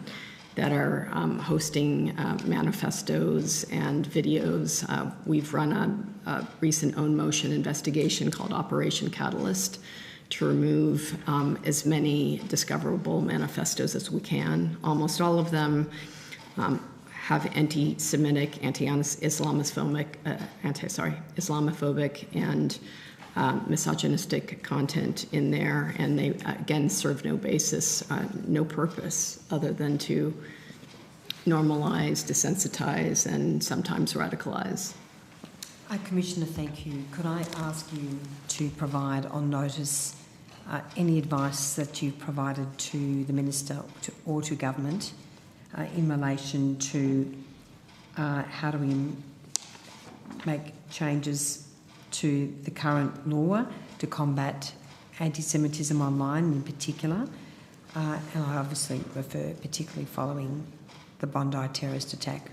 that are hosting manifestos and videos. We've run a recent own motion investigation called Operation Catalyst to remove as many discoverable manifestos as we can. Almost all of them have anti-Semitic, Islamophobic and misogynistic content in there, and they again serve no basis, no purpose other than to normalize, desensitize, and sometimes radicalize. Commissioner, thank you. Could I ask you to provide on notice any advice that you've provided to the Minister or to Government in relation to how do we make changes to the current law to combat anti-Semitism online in particular, and I obviously refer particularly following the Bondi terrorist attack.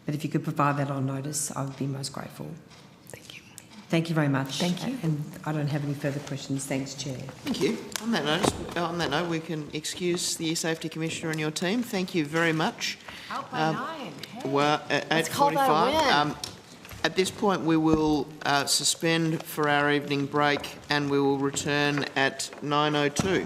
But if you could provide that on notice, I would be most grateful. Thank you. Thank you very much. Thank you. And I don't have any further questions. Thanks, Chair. Thank you. On that note, we can excuse the E-Safety Commissioner and your team. Thank you very much. Out by 9. Hey. Well, at Let's call that a 8:45. win. At this point, we will suspend for our evening break, and we will return at 9:02.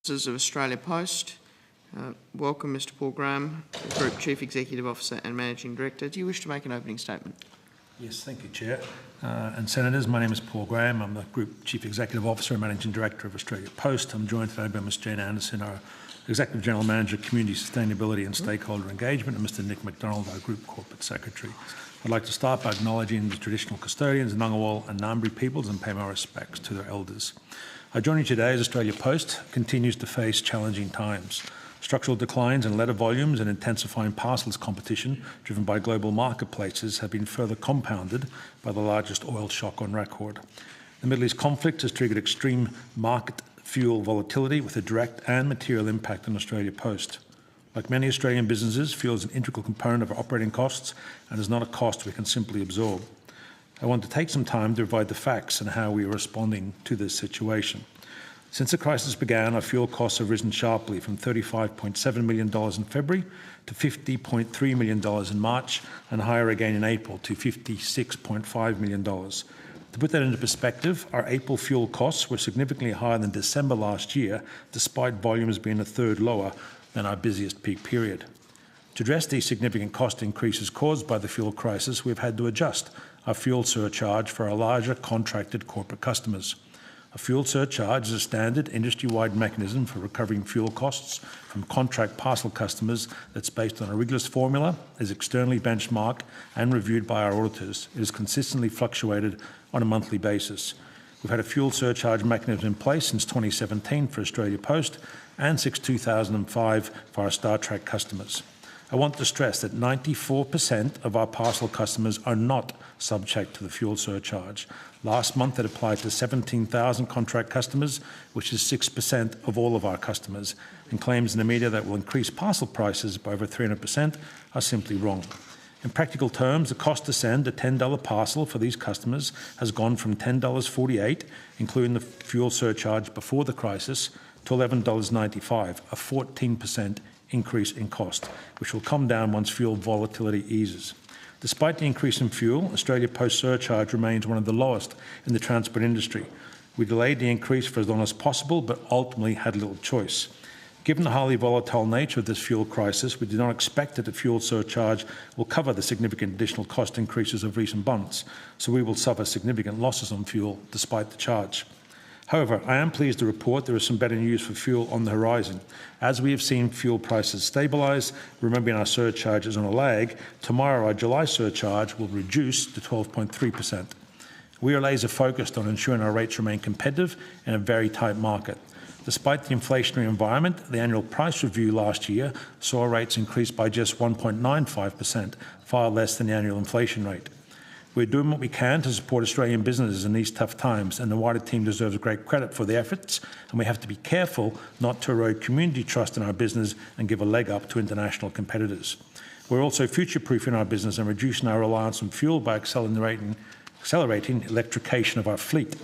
of Australia Post. Welcome, Mr. Paul Graham, Group Chief Executive Officer and Managing Director. Do you wish to make an opening statement? Yes, thank you, Chair. And Senators, my name is Paul Graham. I'm the Group Chief Executive Officer and Managing Director of Australia Post. I'm joined today by Ms Jane Anderson, our Executive General Manager, Community Sustainability and Stakeholder Engagement, and Mr Nick McDonald, our Group Corporate Secretary. I'd like to start by acknowledging the traditional custodians, Ngunnawal and Ngambri peoples, and pay my respects to their elders. I join you today as Australia Post continues to face challenging times. Structural declines in letter volumes and intensifying parcels competition driven by global marketplaces have been further compounded by the largest oil shock on record. The Middle East conflict has triggered extreme market fuel volatility with a direct and material impact on Australia Post. Like many Australian businesses, fuel is an integral component of our operating costs and is not a cost we can simply absorb. I want to take some time to provide the facts and how we are responding to this situation. Since the crisis began, our fuel costs have risen sharply from $35.7 million in February to $50.3 million in March and higher again in April to $56.5 million. To put that into perspective, our April fuel costs were significantly higher than December last year, despite volumes being a third lower than our busiest peak period. To address these significant cost increases caused by the fuel crisis, we've had to adjust our fuel surcharge for our larger contracted corporate customers. A fuel surcharge is a standard industry-wide mechanism for recovering fuel costs from contract parcel customers that's based on a rigorous formula, is externally benchmarked and reviewed by our auditors. It is consistently fluctuated on a monthly basis. We've had a fuel surcharge mechanism in place since 2017 for Australia Post and since 2005 for our Star Trek customers. I want to stress that 94% of our parcel customers are not subject to the fuel surcharge. Last month, it applied to 17,000 contract customers, which is 6% of all of our customers, and claims in the media that will increase parcel prices by over 300% are simply wrong. In practical terms, the cost to send a $10 parcel for these customers has gone from $10.48, including the fuel surcharge before the crisis, to $11.95, a 14% increase in cost, which will come down once fuel volatility eases. Despite the increase in fuel, Australia Post surcharge remains one of the lowest in the transport industry. We delayed the increase for as long as possible, but ultimately had little choice. Given the highly volatile nature of this fuel crisis, we do not expect that the fuel surcharge will cover the significant additional cost increases of recent months, so we will suffer significant losses on fuel despite the charge. However, I am pleased to report there is some better news for fuel on the horizon. As we have seen fuel prices stabilise, remembering our surcharge is on a lag, tomorrow our July surcharge will reduce to 12.3%. We are laser focused on ensuring our rates remain competitive in a very tight market. Despite the inflationary environment, the annual price review last year saw rates increase by just 1.95%, far less than the annual inflation rate. We're doing what we can to support Australian businesses in these tough times, and the wider team deserves great credit for their efforts, and we have to be careful not to erode community trust in our business and give a leg up to international competitors. We're also future-proofing our business and reducing our reliance on fuel by accelerating electrification of our fleet.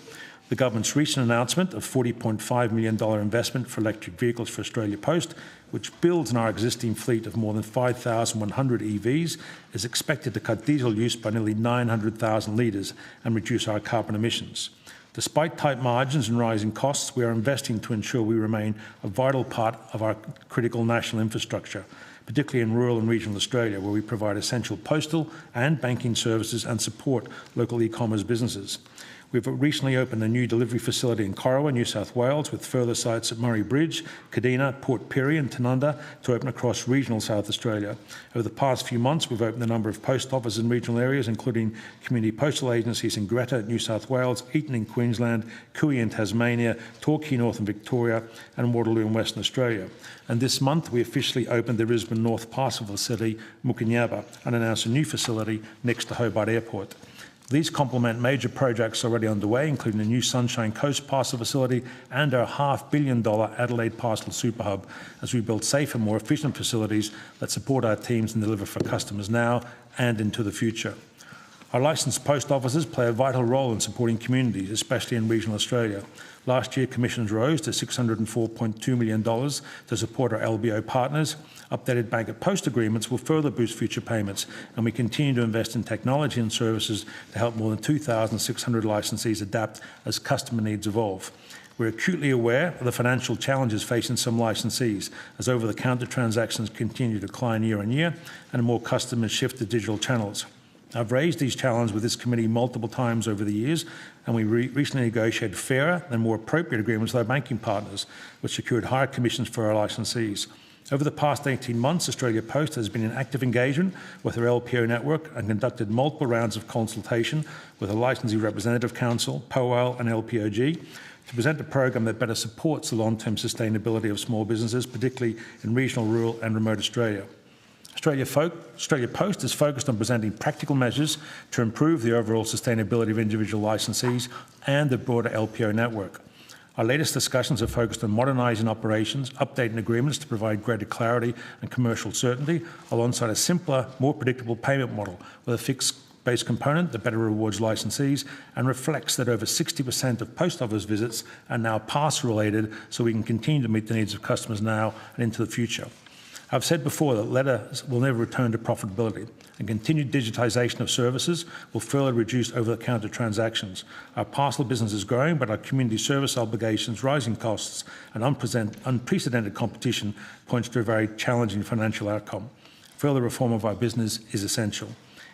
The government's recent announcement of $40.5 million investment for electric vehicles for Australia Post, which builds on our existing fleet of more than 5,100 EVs, is expected to cut diesel use by nearly 900,000 litres and reduce our carbon emissions. Despite tight margins and rising costs, we are investing to ensure we remain a vital part of our critical national infrastructure, particularly in rural and regional Australia, where we provide essential postal and banking services and support local e-commerce businesses. We've recently opened a new delivery facility in Corowa, New South Wales, with further sites at Murray Bridge, Kadina, Port Pirie and Tanunda to open across regional South Australia. Over the past few months, we've opened a number of post offices in regional areas, including community postal agencies in Greta, New South Wales, Eton in Queensland, Cooey in Tasmania, Torquay, Northern Victoria and Waterloo in Western Australia. And this month, we officially opened the Brisbane North Parcel Facility, Mukinyaba, and announced a new facility next to Hobart Airport. These complement major projects already underway, including the new Sunshine Coast Parcel Facility and our $500 million Adelaide Parcel Super Hub, as we build safer, more efficient facilities that support our teams and deliver for customers now and into the future. Our licensed post offices play a vital role in supporting communities, especially in regional Australia. Last year, commissions rose to $604.2 million to support our LBO partners. Updated bank at post agreements will further boost future payments, and we continue to invest in technology and services to help more than 2,600 licensees adapt as customer needs evolve. We're acutely aware of the financial challenges facing some licensees as over-the-counter transactions continue to decline year on year and more customers shift to digital channels. I've raised these challenges with this committee multiple times over the years, and we recently negotiated fairer and more appropriate agreements with our banking partners, which secured higher commissions for our licensees. Over the past 18 months, Australia Post has been in active engagement with our LPO network and conducted multiple rounds of consultation with the Licensee Representative Council, POAL and LPOG, to present a program that better supports the long-term sustainability of small businesses, particularly in regional, rural and remote Australia. Australia Post is focused on presenting practical measures to improve the overall sustainability of individual licensees and the broader LPO network. Our latest discussions have focused on modernising operations, updating agreements to provide greater clarity and commercial certainty, alongside a simpler, more predictable payment model with a fixed base component that better rewards licensees and reflects that over 60% of post office visits are now parcel related, so we can continue to meet the needs of customers now and into the future. I've said before that letters will never return to profitability, and continued digitisation of services will further reduce over-the-counter transactions. Our parcel business is growing, but our community service obligations, rising costs and unprecedented competition points to a very challenging financial outcome. Further reform of our business is essential.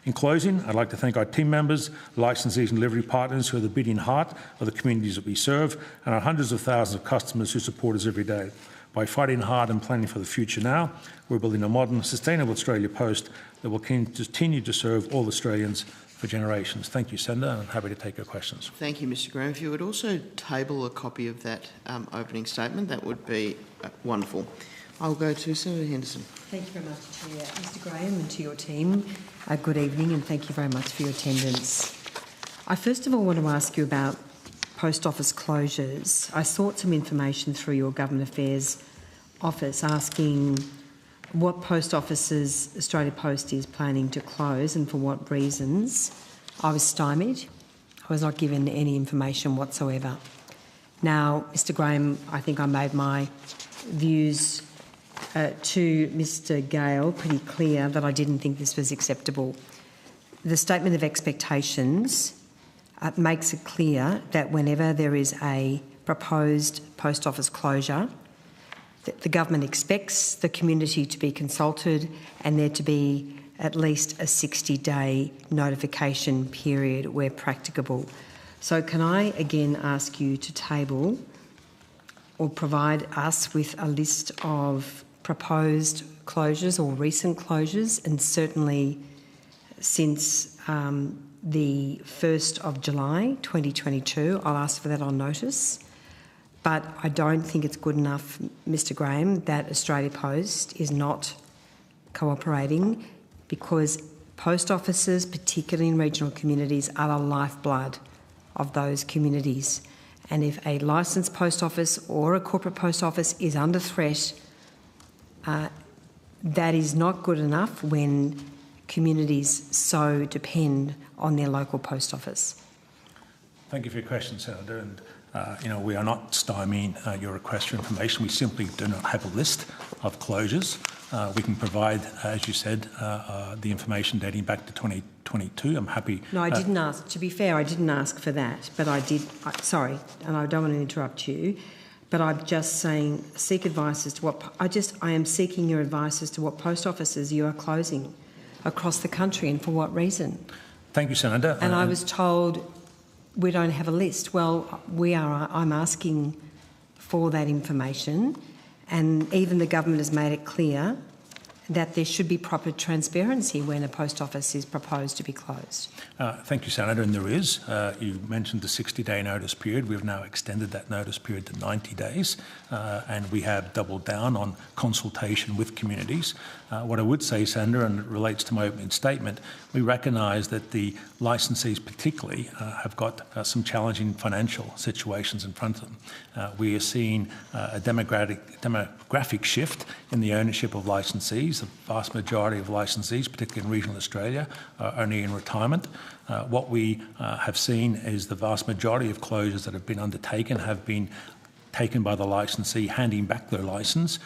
In closing, I'd like to thank our team members, licensees and delivery partners who are the beating heart of the communities that we serve, and our hundreds of thousands of customers who support us every day. By fighting hard and planning for the future now, we're building a modern, sustainable Australia Post that will continue to serve all Australians for generations. Thank you, Senator, and I'm happy to take your questions. Thank you, Mr Graham. If you would also table a copy of that opening statement, that would be wonderful. I'll go to Senator Henderson. Thank you very much, Chair. Mr Graham, and to your team, good evening, and thank you very much for your attendance. I first of all want to ask you about post office closures. I sought some information through your Government Affairs Office asking what post offices Australia Post is planning to close and for what reasons. I was stymied. I was not given any information whatsoever. Now, Mr Graham, I think I made my views to Mr Gale pretty clear that I didn't think this was acceptable. The statement of expectations makes it clear that whenever there is a proposed post office closure, that the government expects the community to be consulted and there to be at least a 60-day notification period where practicable. So can I again ask you to table or provide us with a list of proposed closures or recent closures, and certainly since the 1st of July 2022, I'll ask for that on notice. But I don't think it's good enough, Mr Graham, that Australia Post is not cooperating, because post offices, particularly in regional communities, are the lifeblood of those communities. And if a licensed post office or a corporate post office is under threat, that is not good enough when communities so depend on their local post office. Thank you for your question, Senator. And we are not stymieing your request for information. We simply do not have a list of closures. We can provide, as you said, the information dating back to 2022. I'm happy. No, I didn't ask. To be fair, I didn't ask for that, but I did. Sorry, and I don't want to interrupt you, but I'm just saying, seek advice as to what. I am seeking your advice as to what post offices you are closing across the country and for what reason. Thank you, Senator. And I was told we don't have a list. Well, we are. I'm asking for that information, and even the government has made it clear that there should be proper transparency when a post office is proposed to be closed. Thank you, Senator, and there is. You mentioned the 60-day notice period. We've now extended that notice period to 90 days, and we have doubled down on consultation with communities. What I would say, Senator, and it relates to my opening statement, we recognise that the licensees particularly have got some challenging financial situations in front of them. We are seeing a demographic shift in the ownership of licensees. The vast majority of licensees, particularly in regional Australia, are only in retirement. What we have seen is the vast majority of closures that have been undertaken have been taken by the licensee handing back their licence,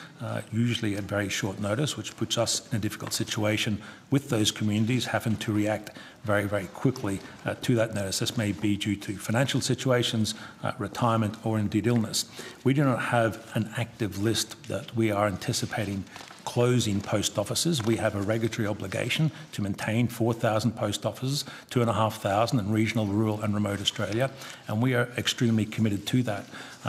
usually at very short notice, which puts us in a difficult situation with those communities having to react very, very quickly to that notice. This may be due to financial situations, retirement, or indeed illness. We do not have an active list that we are anticipating closing post offices. We have a regulatory obligation to maintain 4,000 post offices, 2,500 in regional, rural and remote Australia, and we are extremely committed to that.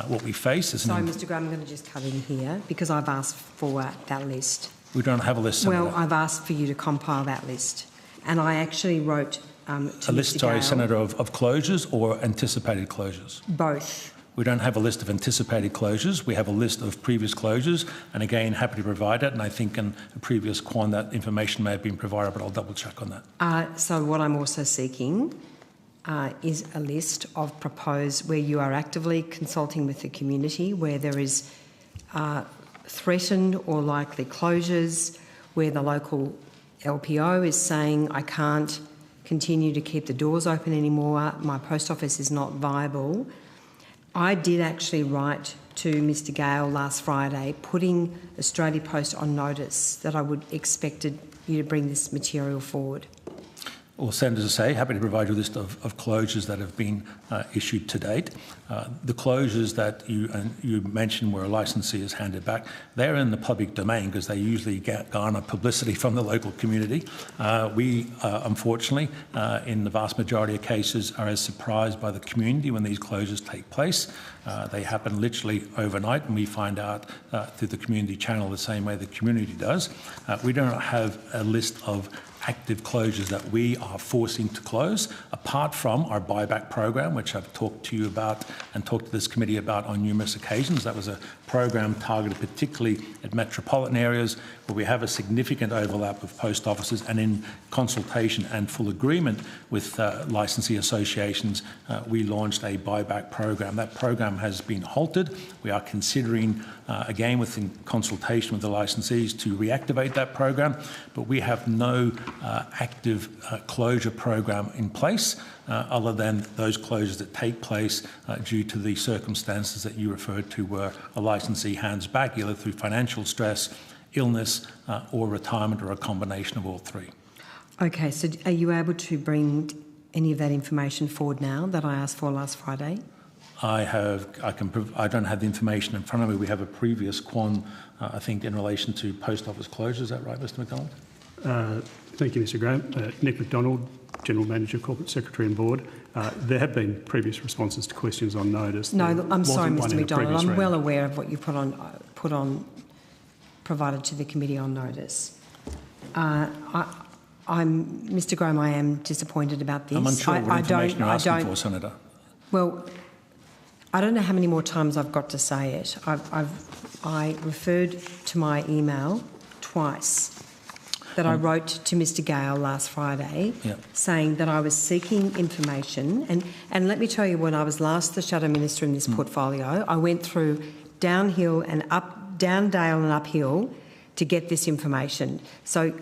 What we face is... Sorry, Mr Graham, I'm going to just cut in here because I've asked for that list. We don't have a list, Senator. Well, I've asked for you to compile that list, and I actually wrote to a list, Mr. sorry, Gale, Senator, of closures or anticipated closures? Both. We don't have a list of anticipated closures. We have a list of previous closures, and again, happy to provide it. And I think in a previous Quan that information may have been provided, but I'll double check on that. So what I'm also seeking is a list of proposed where you are actively consulting with the community, where there is threatened or likely closures, where the local LPO is saying, I can't continue to keep the doors open anymore, my post office is not viable. I did actually write to Mr Gale last Friday, putting Australia Post on notice that I would expected you to bring this material forward. Well, Senator, say, happy to provide you a list of closures that have been issued to date. The closures that you mentioned where a licensee is handed back, they're in the public domain because they usually garner publicity from the local community. We, unfortunately, in the vast majority of cases, are as surprised by the community when these closures take place. They happen literally overnight, and we find out through the community channel the same way the community does. We don't have a list of active closures that we are forcing to close, apart from our buyback program, which I've talked to you about and talked to this committee about on numerous occasions. That was a program targeted particularly at metropolitan areas where we have a significant overlap of post offices, and in consultation and full agreement with licensee associations, we launched a buyback program. That program has been halted. We are considering, again within consultation with the licensees, to reactivate that program, but we have no active closure program in place other than those closures that take place due to the circumstances that you referred to, where a licensee hands back either through financial stress, illness or retirement, or a combination of all three. Okay, so are you able to bring any of that information forward now that I asked for last Friday? I don't have the information in front of me. We have a previous Quan, I think, in relation to post office closures. Is that right, Mr McDonald? Thank you, Mr Graham. Nick McDonald, General Manager, Corporate Secretary and Board. There have been previous responses to questions on notice. No, I'm sorry, Mr McDonald. I'm well aware of what you provided to the committee on notice. Mr Graham, I am disappointed about this. I'm unsure what information you're asking for, Senator. Well, I don't know how many more times I've got to say it. I referred to my email twice that I wrote to Mr Gale last Friday, saying that I was seeking information. And let me tell you, when I was last the Shadow Minister in this portfolio, I went through downhill and up, down dale and uphill to get this information. So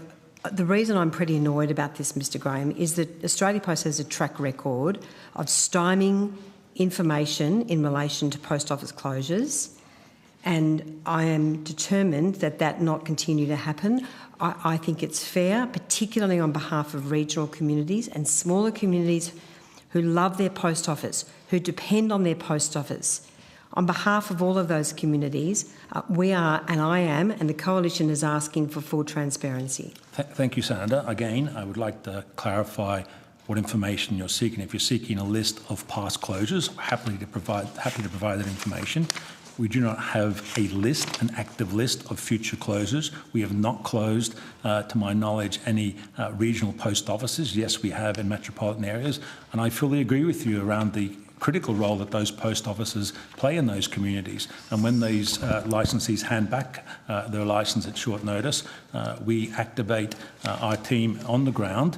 the reason I'm pretty annoyed about this, Mr Graham, is that Australia Post has a track record of stymieing information in relation to post office closures, and I am determined that that not continue to happen. I think it's fair, particularly on behalf of regional communities and smaller communities who love their post office, who depend on their post office. On behalf of all of those communities, we are, and I am, and the Coalition is asking for full transparency. Thank you, Senator. Again, I would like to clarify what information you're seeking. If you're seeking a list of past closures, happy to provide that information. We do not have a list, an active list of future closures. We have not closed, to my knowledge, any regional post offices. Yes, we have in metropolitan areas, and I fully agree with you around the critical role that those post offices play in those communities. And when these licensees hand back their licence at short notice, we activate our team on the ground,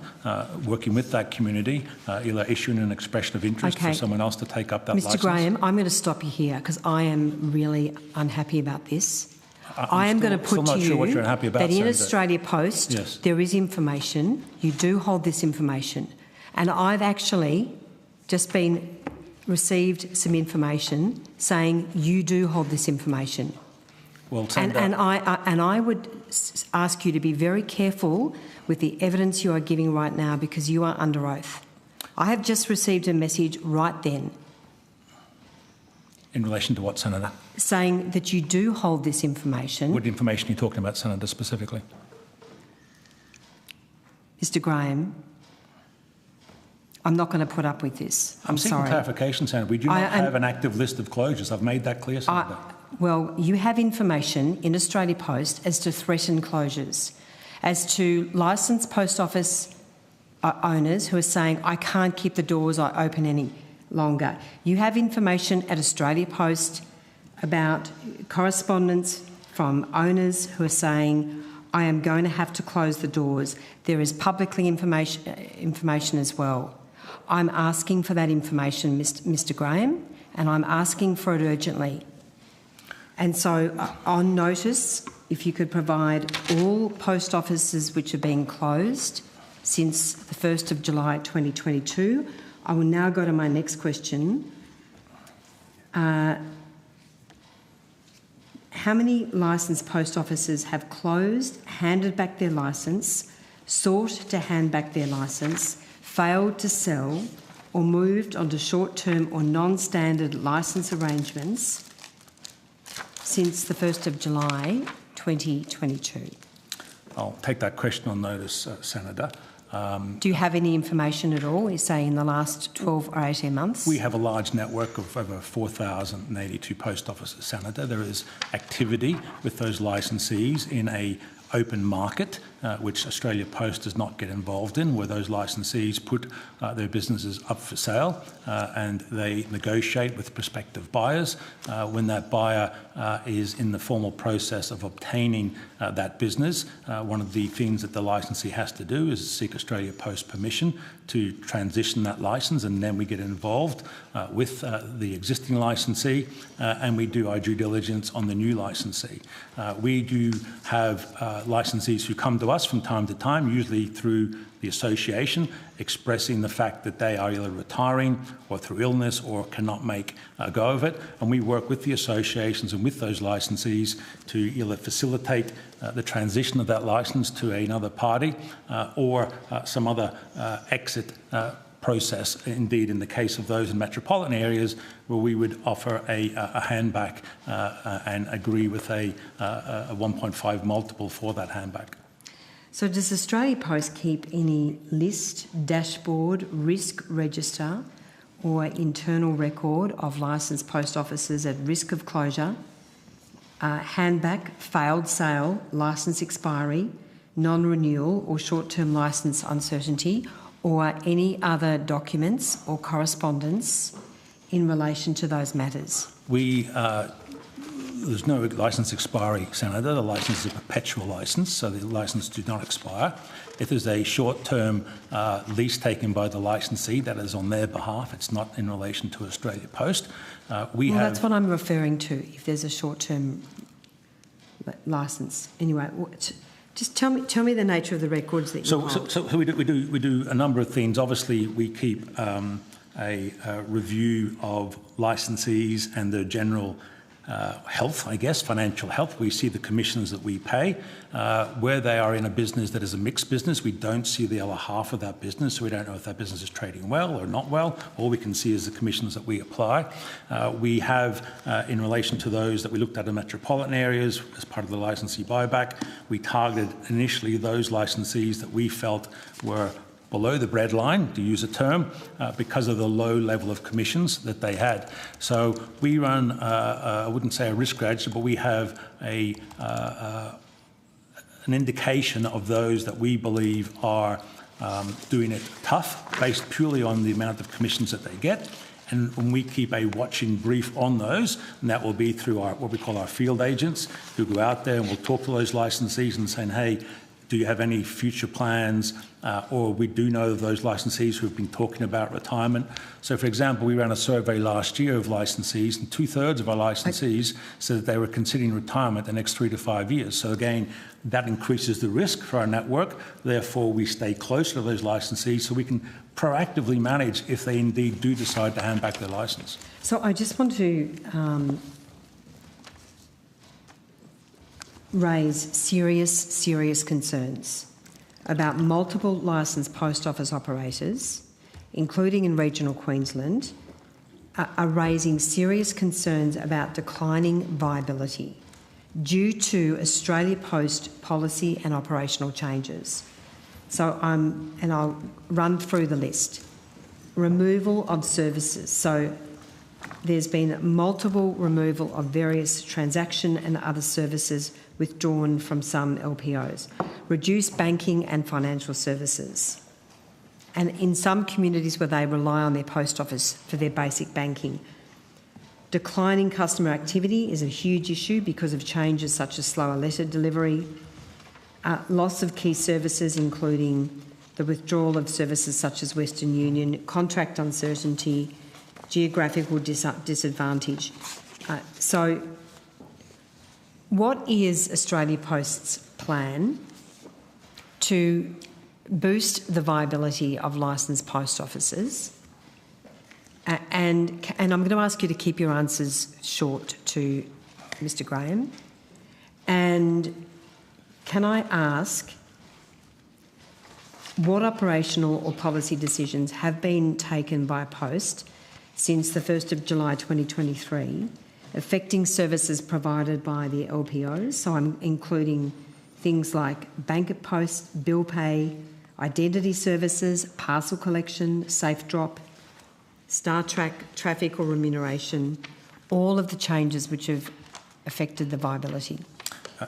working with that community, either issuing an expression of interest for someone else to take up that licence. Mr Graham, I'm going to stop you here because I am really unhappy about this. I am going to put to you that in Australia Post there is information. You do hold this information. And I've actually just received some information saying you do hold this information. Well, and I would ask you to be very careful with the evidence you are giving right now because you are under oath. I have just received a message right then. In relation to what, Senator? Saying that you do hold this information. What information are you talking about, Senator, specifically? Mr. Graham, I'm not going to put up with this. I'm seeking sorry. clarification, Senator. We do not have an active list of closures. I've made that clear, Senator. Well, you have information in Australia Post as to threatened closures, as to licensed post office owners who are saying, I can't keep the doors open any longer. You have information at Australia Post about correspondence from owners who are saying, I am going to have to close the doors. There is publicly information as well. I'm asking for that information, Mr. Graham, and I'm asking for it urgently. And so, on notice, if you could provide all post offices which are being closed since the 1st of July 2022. I will now go to my next question. How many licensed post offices have closed, handed back their licence, sought to hand back their licence, failed to sell, or moved onto short-term or non-standard licence arrangements since the 1st of July 2022? I'll take that question on notice, Senator. Do you have any information at all, say in the last 12 or 18 months? We have a large network of over 4,082 post offices, Senator. There is activity with those licensees in a open market, which Australia Post does not get involved in, where those licensees put their businesses up for sale and they negotiate with prospective buyers. When that buyer is in the formal process of obtaining that business, one of the things that the licensee has to do is seek Australia Post permission to transition that licence, and then we get involved with the existing licensee and we do our due diligence on the new licensee. We do have licensees who come to us from time to time, usually through the association, expressing the fact that they are either retiring or through illness or cannot make a go of it. And we work with the associations and with those licensees to either facilitate the transition of that licence to another party or some other exit process. Indeed, in the case of those in metropolitan areas, where we would offer a handback and agree with a 1.5 multiple for that handback. So does Australia Post keep any list, dashboard, risk register or internal record of licensed post offices at risk of closure, handback, failed sale, licence expiry, non-renewal or short-term licence uncertainty, or any other documents or correspondence in relation to those matters? There's no licence expiry, Senator. The licence is a perpetual licence, so the licence do not expire. If there's a short-term lease taken by the licensee, that is on their behalf. It's not in relation to Australia Post. That's what I'm referring to, if there's a short-term licence. Anyway, just tell me the nature of the records that you hold. So we do a number of things. Obviously, we keep a review of licensees and their general health, I guess, financial health. We see the commissions that we pay. Where they are in a business that is a mixed business, we don't see the other half of that business, so we don't know if that business is trading well or not well. All we can see is the commissions that we apply. We have, in relation to those that we looked at in metropolitan areas as part of the licensee buyback, we targeted initially those licensees that we felt were below the breadline, to use a term, because of the low level of commissions that they had. So we run, I wouldn't say a risk register, but we have an indication of those that we believe are doing it tough, based purely on the amount of commissions that they get. And when we keep a watching brief on those, and that will be through our what we call our field agents, who go out there and will talk to those licensees and saying, hey, do you have any future plans? Or we do know of those licensees who have been talking about retirement. So, for example, we ran a survey last year of licensees, and 2/3 of our licensees said that they were considering retirement the next 3 to 5 years. So, again, that increases the risk for our network. Therefore, we stay close to those licensees so we can proactively manage if they indeed do decide to hand back their licence. So I just want to raise serious concerns about multiple licensed post office operators, including in regional Queensland, are raising serious concerns about declining viability due to Australia Post policy and operational changes. So and I'll run through the list. Removal of services. So there's been multiple removal of various transaction and other services withdrawn from some LPOs. Reduced banking and financial services. And in some communities where they rely on their post office for their basic banking. Declining customer activity is a huge issue because of changes such as slower letter delivery, loss of key services including the withdrawal of services such as Western Union, contract uncertainty, geographical disadvantage. So what is Australia Post's plan to boost the viability of licensed post offices? And I'm going to ask you to keep your answers short to Mr. Graham. And can I ask what operational or policy decisions have been taken by Post since the 1st of July 2023 affecting services provided by the LPOs? So I'm including things like bank at post, bill pay, identity services, parcel collection, safe drop, Star traffic or remuneration, all of the changes which have affected the viability.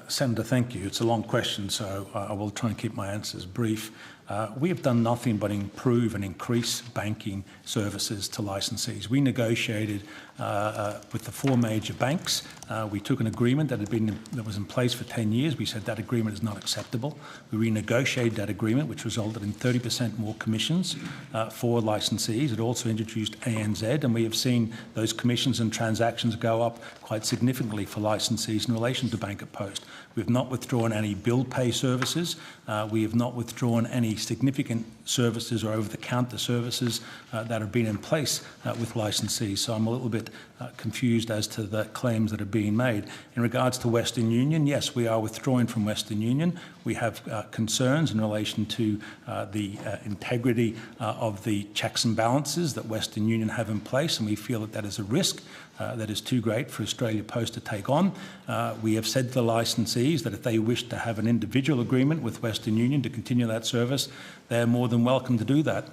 Senator, thank you. It's a long question, so I will try and keep my answers brief. We have done nothing but improve and increase banking services to licensees. We negotiated with the 4 major banks. We took an agreement that was in place for 10 years. We said that agreement is not acceptable. We renegotiated that agreement, which resulted in 30% more commissions for licensees. It also introduced ANZ, and we have seen those commissions and transactions go up quite significantly for licensees in relation to bank at post. We have not withdrawn any bill pay services. We have not withdrawn any significant services or over-the-counter services that have been in place with licensees. So I'm a little bit confused as to the claims that are being made. In regards to Western Union, yes, we are withdrawing from Western Union. We have concerns in relation to the integrity of the checks and balances that Western Union have in place, and we feel that that is a risk that is too great for Australia Post to take on. We have said to the licensees that if they wish to have an individual agreement with Western Union to continue that service, they're more than welcome to do that.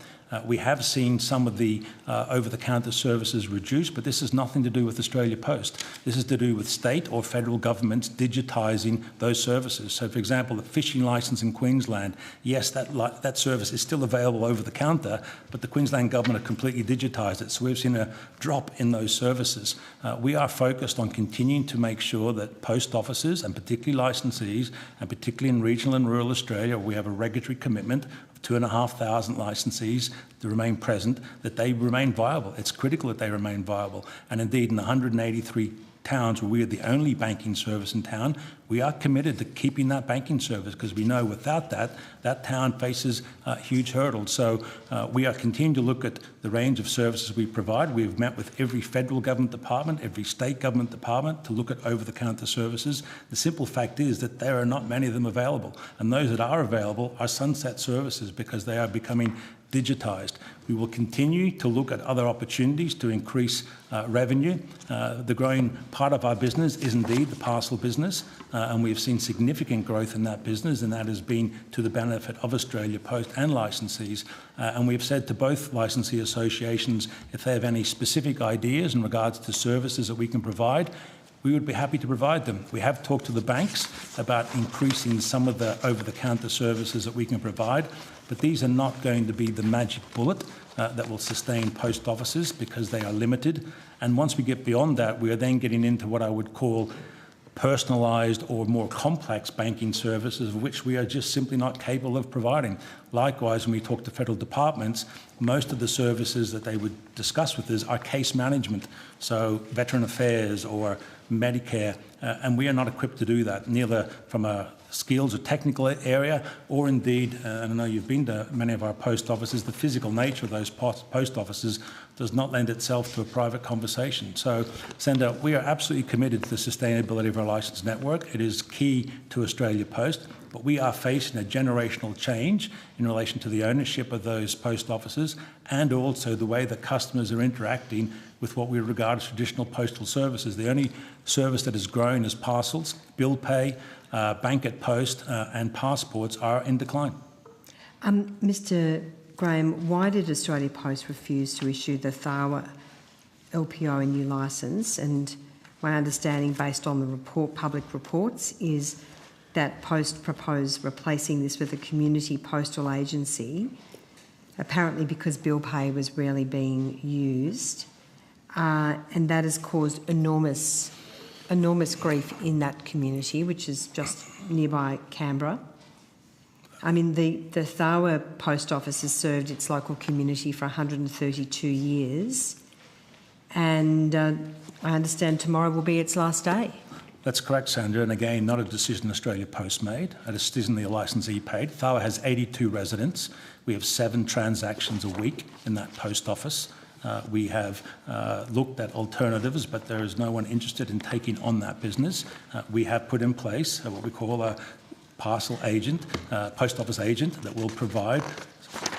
We have seen some of the over-the-counter services reduced, but this has nothing to do with Australia Post. This is to do with state or federal governments digitising those services. So, for example, the fishing licence in Queensland, yes, that service is still available over-the-counter, but the Queensland government have completely digitised it. So we've seen a drop in those services. We are focused on continuing to make sure that post offices, and particularly licensees, and particularly in regional and rural Australia, where we have a regulatory commitment 2,500 licensees to remain present, that they remain viable. It's critical that they remain viable. And indeed, in the 183 towns where we are the only banking service in town, we are committed to keeping that banking service because we know without that, that town faces huge hurdles. So we are continuing to look at the range of services we provide. We've met with every federal government department, every state government department to look at over-the-counter services. The simple fact is that there are not many of them available, and those that are available are sunset services because they are becoming digitised. We will continue to look at other opportunities to increase revenue. The growing part of our business is indeed the parcel business, and we've seen significant growth in that business, and that has been to the benefit of Australia Post and licensees. And we've said to both licensee associations, if they have any specific ideas in regards to services that we can provide, we would be happy to provide them. We have talked to the banks about increasing some of the over-the-counter services that we can provide, but these are not going to be the magic bullet that will sustain post offices because they are limited. And once we get beyond that, we are then getting into what I would call personalised or more complex banking services, of which we are just simply not capable of providing. Likewise, when we talk to federal departments, most of the services that they would discuss with us are case management. so Veteran Affairs or Medicare, and we are not equipped to do that, neither from a skills or technical area, or indeed, and I know you've been to many of our post offices, the physical nature of those post offices does not lend itself to a private conversation. So, Senator, we are absolutely committed to the sustainability of our licence network. It is key to Australia Post, but we are facing a generational change in relation to the ownership of those post offices and also the way that customers are interacting with what we regard as traditional postal services. The only service that has grown is parcels, bill pay, bank at post and passports are in decline. Mr Graham, why did Australia Post refuse to issue the THAWA LPO a new licence? And my understanding, based on the public reports, is that Post proposed replacing this with a community postal agency, apparently because bill pay was rarely being used, and that has caused enormous grief in that community, which is just nearby Canberra. I mean, the THAWA post office has served its local community for 132 years, and I understand tomorrow will be its last day. That's correct, Sandra, and again, not a decision Australia Post made, a decision the licensee paid. THAWA has 82 residents. We have 7 transactions a week in that post office. We have looked at alternatives, but there is no one interested in taking on that business. We have put in place what we call a parcel agent, post office agent, that will provide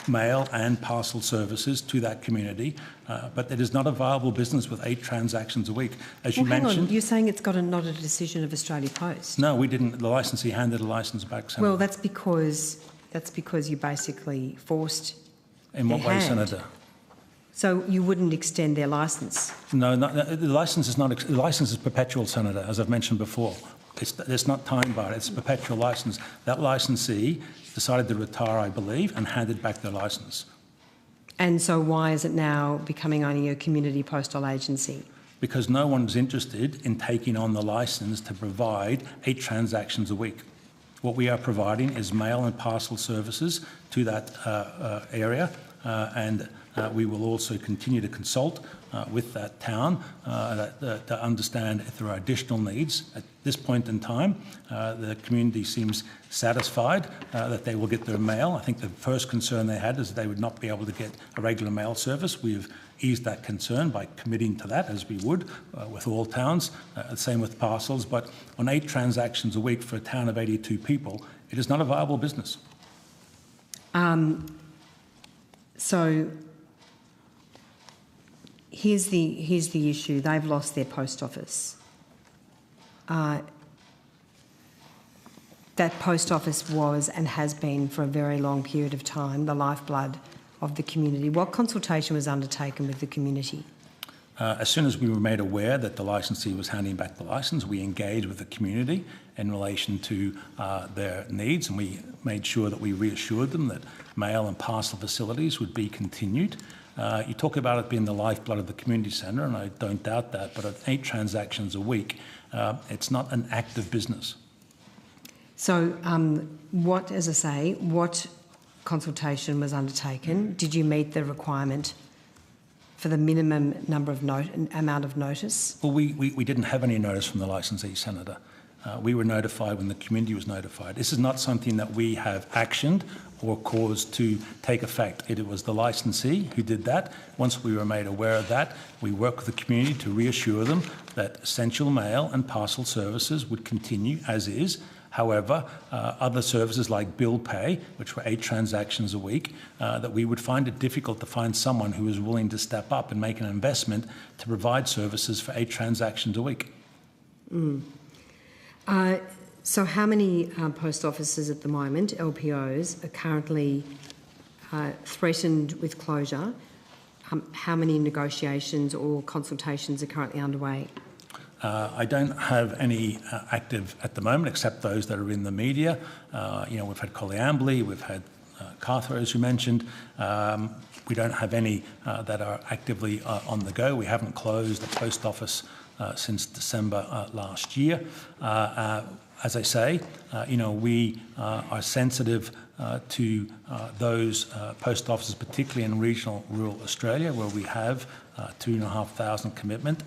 mail and parcel services to that community, but it is not a viable business with 8 transactions a week. As you mentioned... Hang on, you're saying it's not a decision of Australia Post? No, we didn't. The licensee handed a licence back, Senator. Well, that's because you basically forced In what way, Senator? So you wouldn't extend their licence? No, the licence is not. The licence is perpetual, Senator, as I've mentioned before. It's not time-barred. It's a perpetual licence. That licensee decided to retire, I believe, and handed back their licence. And so why is it now becoming only a community postal agency? Because no one's interested in taking on the licence to provide 8 transactions a week. What we are providing is mail and parcel services to that area, and we will also continue to consult with that town to understand if there are additional needs. At this point in time, the community seems satisfied that they will get their mail. I think the first concern they had is they would not be able to get a regular mail service. We've eased that concern by committing to that, as we would with all towns, same with parcels. But on 8 transactions a week for a town of 82 people, it is not a viable business. So here's the issue. They've lost their post office. That post office was and has been for a very long period of time the lifeblood of the community. What consultation was undertaken with the community? As soon as we were made aware that the licensee was handing back the licence, we engaged with the community in relation to their needs, and we made sure that we reassured them that mail and parcel facilities would be continued. You talk about it being the lifeblood of the community centre, and I don't doubt that, but at 8 transactions a week, it's not an active business. So what consultation was undertaken? Did you meet the requirement for the minimum number of amount of notice? Well, we didn't have any notice from the licensee, Senator. We were notified when the community was notified. This is not something that we have actioned or caused to take effect. It was the licensee who did that. Once we were made aware of that, we worked with the community to reassure them that essential mail and parcel services would continue as is. However, other services like bill pay, which were 8 transactions a week, that we would find it difficult to find someone who was willing to step up and make an investment to provide services for 8 transactions a week. So how many post offices at the moment, LPOs, are currently threatened with closure? How many negotiations or consultations are currently underway? I don't have any active at the moment, except those that are in the media. We've had Colliambly, we've had Cartha, as you mentioned. We don't have any that are actively on the go. We haven't closed the post office since December last year. As I say, we are sensitive to those post offices, particularly in regional rural Australia, where we have 2,500 commitment.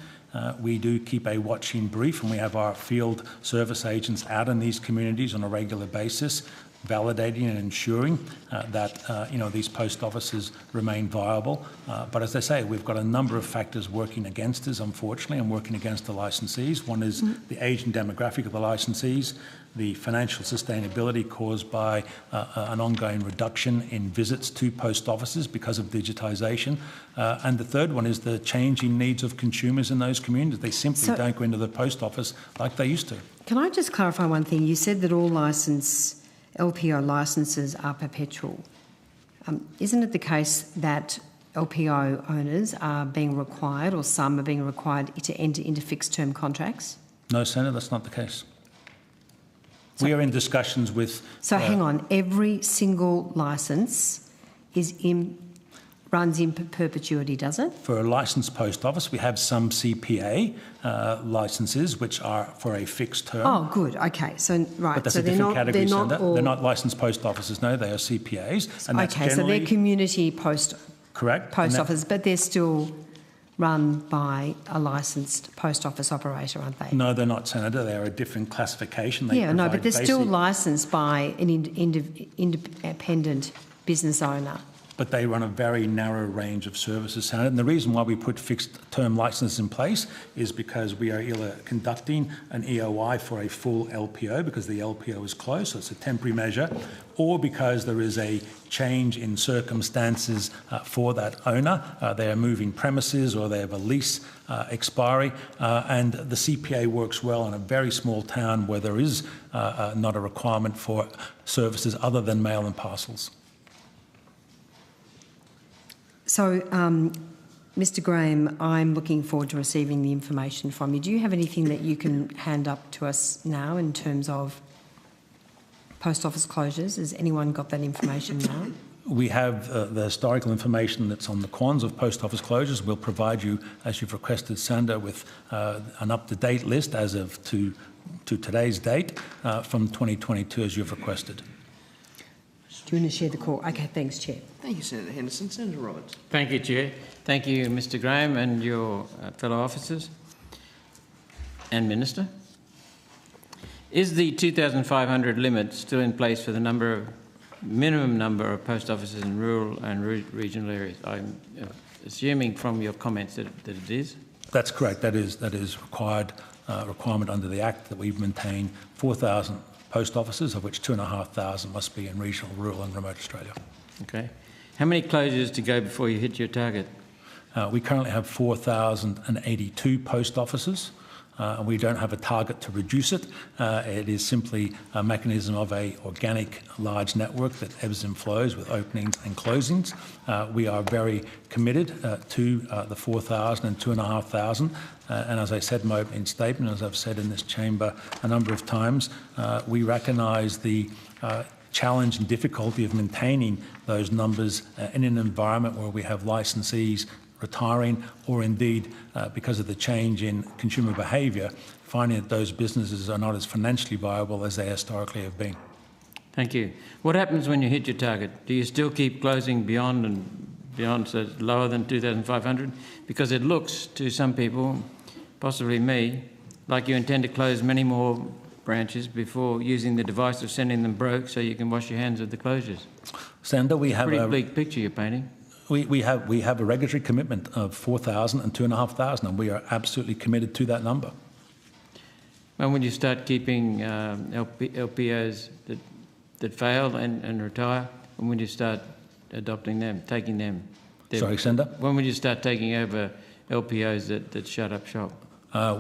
We do keep a watching brief, and we have our field service agents out in these communities on a regular basis, validating and ensuring that these post offices remain viable. But as I say, we've got a number of factors working against us, unfortunately, and working against the licensees. One is the age and demographic of the licensees, the financial sustainability caused by an ongoing reduction in visits to post offices because of digitisation. And the third one is the changing needs of consumers in those communities. They simply don't go into the post office like they used to. Can I just clarify one thing? You said that all LPO licences are perpetual. Isn't it the case that LPO owners are being required, or some are being required, to enter into fixed-term contracts? No, Senator, that's not the case. We are in discussions with... So hang on, every single licence runs in perpetuity, does it? For a licensed post office, we have some CPA licences which are for a fixed term. Oh, good. Okay. So, right. But that's so a different category, they're not licensed post offices, no, they are CPAs. And okay, so they're community post offices, but they're still run by a licensed post office operator, aren't they? No, they're not, Senator. They're a different classification. But they're still licensed by an independent business owner. But they run a very narrow range of services, Senator. And the reason why we put fixed-term licences in place is because we are either conducting an EOI for a full LPO because the LPO is closed, so it's a temporary measure, or because there is a change in circumstances for that owner. They are moving premises or they have a lease expiry, and the CPA works well in a very small town where there is not a requirement for services other than mail and parcels. So, Mr Graham, I'm looking forward to receiving the information from you. Do you have anything that you can hand up to us now in terms of post office closures? Has anyone got that information now? We have the historical information that's on the quans of post office closures. We'll provide you, as you've requested, Sandra, with an up-to-date list as of to today's date from 2022, as you've requested. Do you want to share the call? Okay, thanks, Chair. Thank you, Senator Henderson. Senator Roberts. Thank you, Chair. Thank you, Mr Graham and your fellow officers and Minister. Is the 2,500 limit still in place for the minimum number of post offices in rural and regional areas? I'm assuming from your comments that it is. That's correct. That is requirement under the Act that we've maintained 4,000 post offices, of which 2,500 must be in regional, rural and remote Australia. Okay. How many closures to go before you hit your target? We currently have 4,082 post offices. And we don't have a target to reduce it. It is simply a mechanism of an organic large network that ebbs and flows with openings and closings. We are very committed to the 4,000 and 2,500. And as I said in my opening statement, as I've said in this chamber a number of times, we recognise the challenge and difficulty of maintaining those numbers in an environment where we have licensees retiring, or indeed because of the change in consumer behaviour, finding that those businesses are not as financially viable as they historically have been. Thank you. What happens when you hit your target? Do you still keep closing beyond and beyond, so it's lower than 2,500? Because it looks to some people, possibly me, like you intend to close many more branches before using the device of sending them broke so you can wash your hands of the closures. Senator, we have a bleak picture you're painting. We have a regulatory commitment of 4,000 and 2,500, and we are absolutely committed to that number. When will you start keeping LPOs that fail and retire? When will you start adopting them, taking them? Sorry, Senator? When will you start taking over LPOs that shut up shop?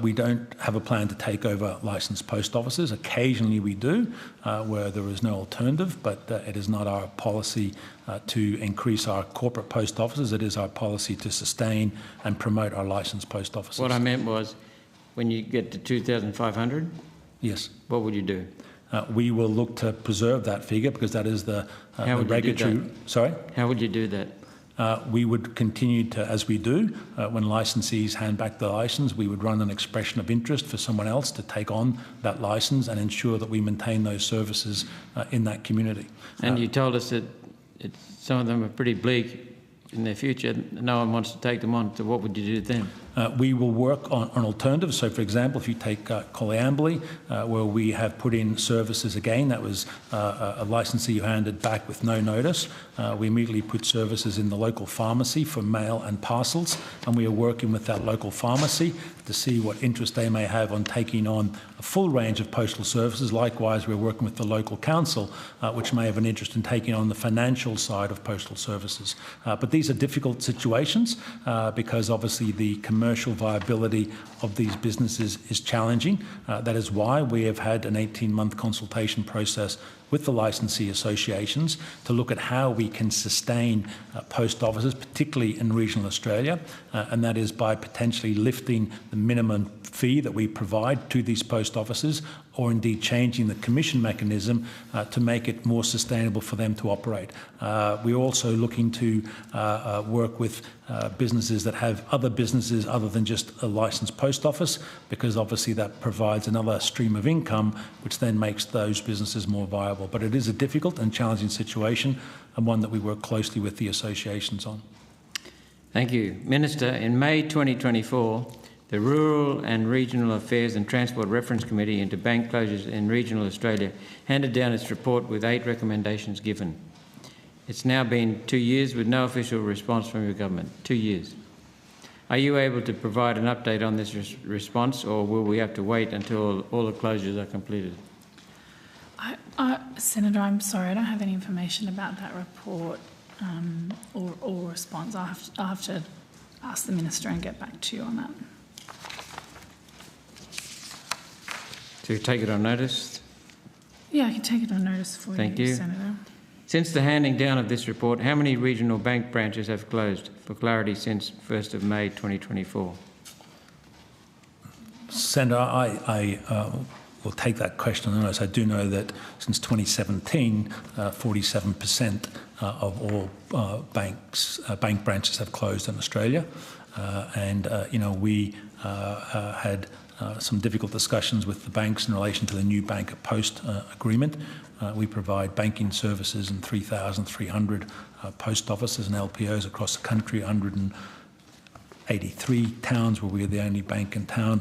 We don't have a plan to take over licensed post offices. Occasionally we do, where there is no alternative, but it is not our policy to increase our corporate post offices. It is our policy to sustain and promote our licensed post offices. What I meant was, when you get to 2,500, yes, what would you do? We will look to preserve that figure because that is the regulatory... Sorry? How would you do that? We would continue to, as we do, when licensees hand back the licence, we would run an expression of interest for someone else to take on that licence and ensure that we maintain those services in that community. And you told us that some of them are pretty bleak in the future, no one wants to take them on, so what would you do then? We will work on alternatives. So, for example, if you take Coleambally, where we have put in services again, that was a licensee who handed back with no notice. We immediately put services in the local pharmacy for mail and parcels, and we are working with that local pharmacy to see what interest they may have on taking on a full range of postal services. Likewise, we're working with the local council, which may have an interest in taking on the financial side of postal services. But these are difficult situations because obviously the commercial viability of these businesses is challenging. That is why we have had an 18-month consultation process with the licensee associations to look at how we can sustain post offices, particularly in regional Australia, and that is by potentially lifting the minimum fee that we provide to these post offices, or indeed changing the commission mechanism to make it more sustainable for them to operate. We're also looking to work with businesses that have other businesses other than just a licensed post office, because obviously that provides another stream of income, which then makes those businesses more viable. But it is a difficult and challenging situation, and one that we work closely with the associations on. Thank you. Minister, in May 2024, the Rural and Regional Affairs and Transport Reference Committee into bank closures in regional Australia handed down its report with 8 recommendations given. It's now been 2 years with no official response from your government. 2 years. Are you able to provide an update on this response, or will we have to wait until all the closures are completed? Senator, I'm sorry, I don't have any information about that report or response. I'll have to ask the Minister and get back to you on that. To take it on notice? Yeah, I can take it on notice for you, Senator. Since the handing down of this report, how many regional bank branches have closed, for clarity, since 1st of May 2024? Senator, I will take that question on notice. I do know that since 2017, 47% of all bank branches have closed in Australia. We had some difficult discussions with the banks in relation to the new bank post agreement. We provide banking services in 3,300 post offices and LPOs across the country, 183 towns where we are the only bank in town.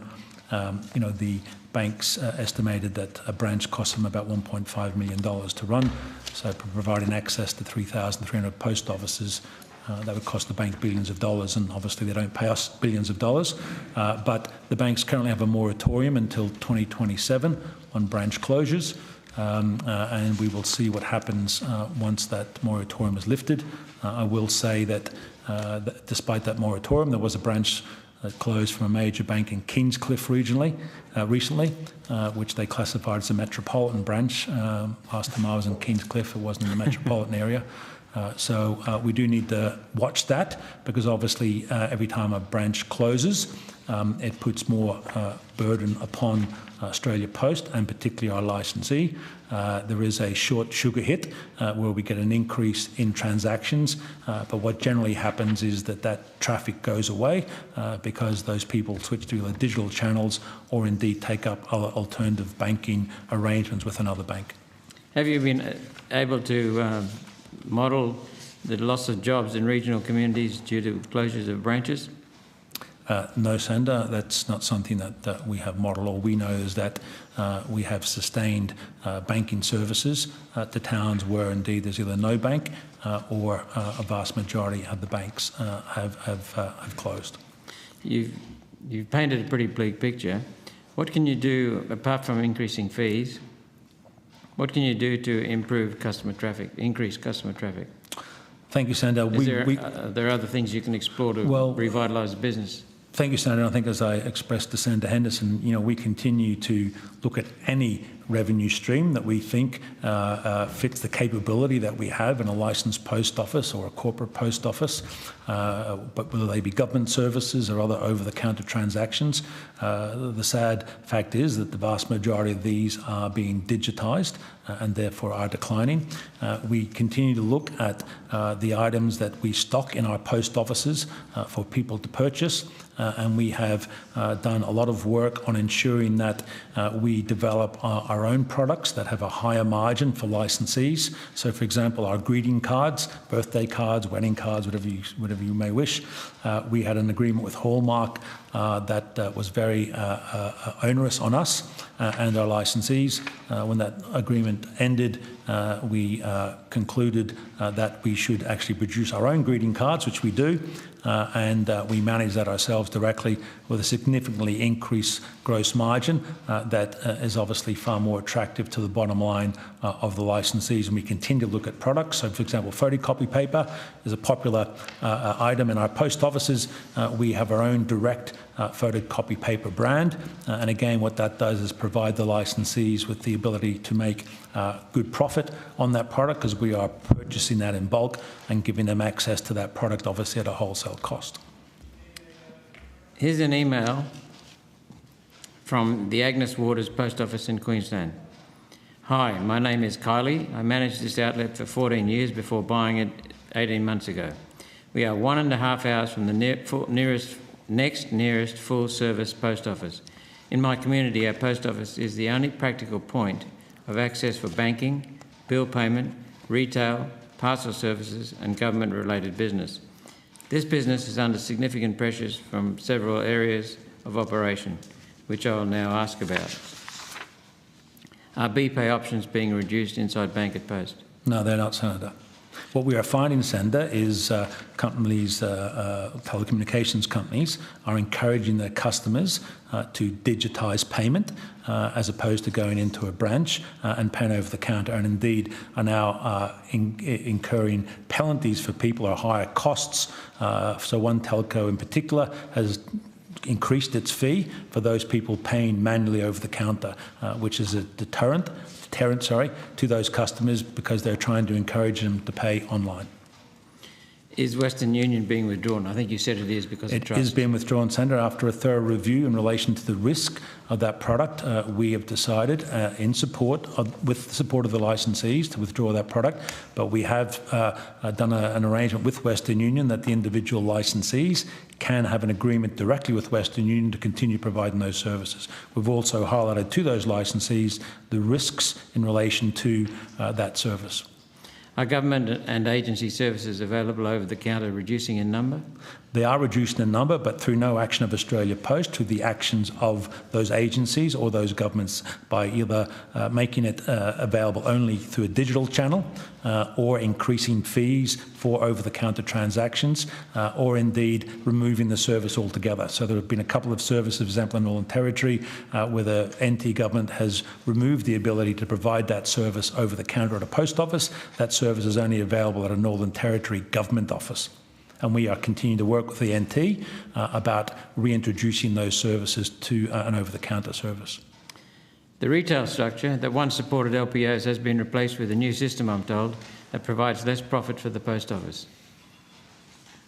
The banks estimated that a branch costs them about $1.5 million to run. So providing access to 3,300 post offices, that would cost the bank billions of dollars, and obviously they don't pay us billions of dollars. But the banks currently have a moratorium until 2027 on branch closures, and we will see what happens once that moratorium is lifted. I will say that despite that moratorium, there was a branch that closed from a major bank in Kingscliff recently, which they classified as a metropolitan branch. Last time I was in Kingscliff, it wasn't in the metropolitan area. So we do need to watch that, because obviously every time a branch closes, it puts more burden upon Australia Post, and particularly our licensee. There is a short sugar hit where we get an increase in transactions, but what generally happens is that traffic goes away because those people switch to the digital channels, or indeed take up other alternative banking arrangements with another bank. Have you been able to model the loss of jobs in regional communities due to closures of branches? No, Senator, that's not something that we have modelled. All we know is that we have sustained banking services to towns where indeed there's either no bank or a vast majority of the banks have closed. You've painted a pretty bleak picture. What can you do, apart from increasing fees, what can you do to improve customer traffic, increase customer traffic? Thank you, Senator. Are there other things you can explore to revitalise the business? Thank you, Senator. I think, as I expressed to Senator Henderson, we continue to look at any revenue stream that we think fits the capability that we have in a licensed post office or a corporate post office, but whether they be government services or other over-the-counter transactions. The sad fact is that the vast majority of these are being digitised and therefore are declining. We continue to look at the items that we stock in our post offices for people to purchase, and we have done a lot of work on ensuring that we develop our our own products that have a higher margin for licensees. So, for example, our greeting cards, birthday cards, wedding cards, whatever you may wish. We had an agreement with Hallmark that was very onerous on us and our licensees. When that agreement ended, we concluded that we should actually produce our own greeting cards, which we do, and we manage that ourselves directly with a significantly increased gross margin that is obviously far more attractive to the bottom line of the licensees. And we continue to look at products. So, for example, photocopy paper is a popular item in our post offices. We have our own direct photocopy paper brand. And again, what that does is provide the licensees with the ability to make good profit on that product, because we are purchasing that in bulk and giving them access to that product, obviously at a wholesale cost. Here's an email from the Agnes Waters Post Office in Queensland. Hi, my name is Kylie. I managed this outlet for 14 years before buying it 18 months ago. We are 1.5 hours from the next nearest full-service post office. In my community, our post office is the only practical point of access for banking, bill payment, retail, parcel services and government-related business. This business is under significant pressures from several areas of operation, which I will now ask about. Are BPay options being reduced inside bank at post? No, they're not, Senator. What we are finding, Senator, is companies, telecommunications companies, are encouraging their customers to digitise payment as opposed to going into a branch and paying over the counter, and indeed are now incurring penalties for people or higher costs. So one telco in particular has increased its fee for those people paying manually over the counter, which is a deterrent to those customers, because they're trying to encourage them to pay online. Is Western Union being withdrawn? I think you said it is because of trust. It is being withdrawn, Senator, after a thorough review in relation to the risk of that product. We have decided, with the support of the licensees, to withdraw that product. But we have done an arrangement with Western Union that the individual licensees can have an agreement directly with Western Union to continue providing those services. We've also highlighted to those licensees the risks in relation to that service. Are government and agency services available over the counter reducing in number? They are reducing in number, but through no action of Australia Post, through the actions of those agencies or those governments, by either making it available only through a digital channel or increasing fees for over-the-counter transactions or indeed removing the service altogether. So there have been a couple of services, for example, in the Northern Territory, where the NT government has removed the ability to provide that service over the counter at a post office. That service is only available at a Northern Territory government office. And we are continuing to work with the NT about reintroducing those services to an over-the-counter service. The retail structure that once supported LPOs has been replaced with a new system, I'm told, that provides less profit for the post office.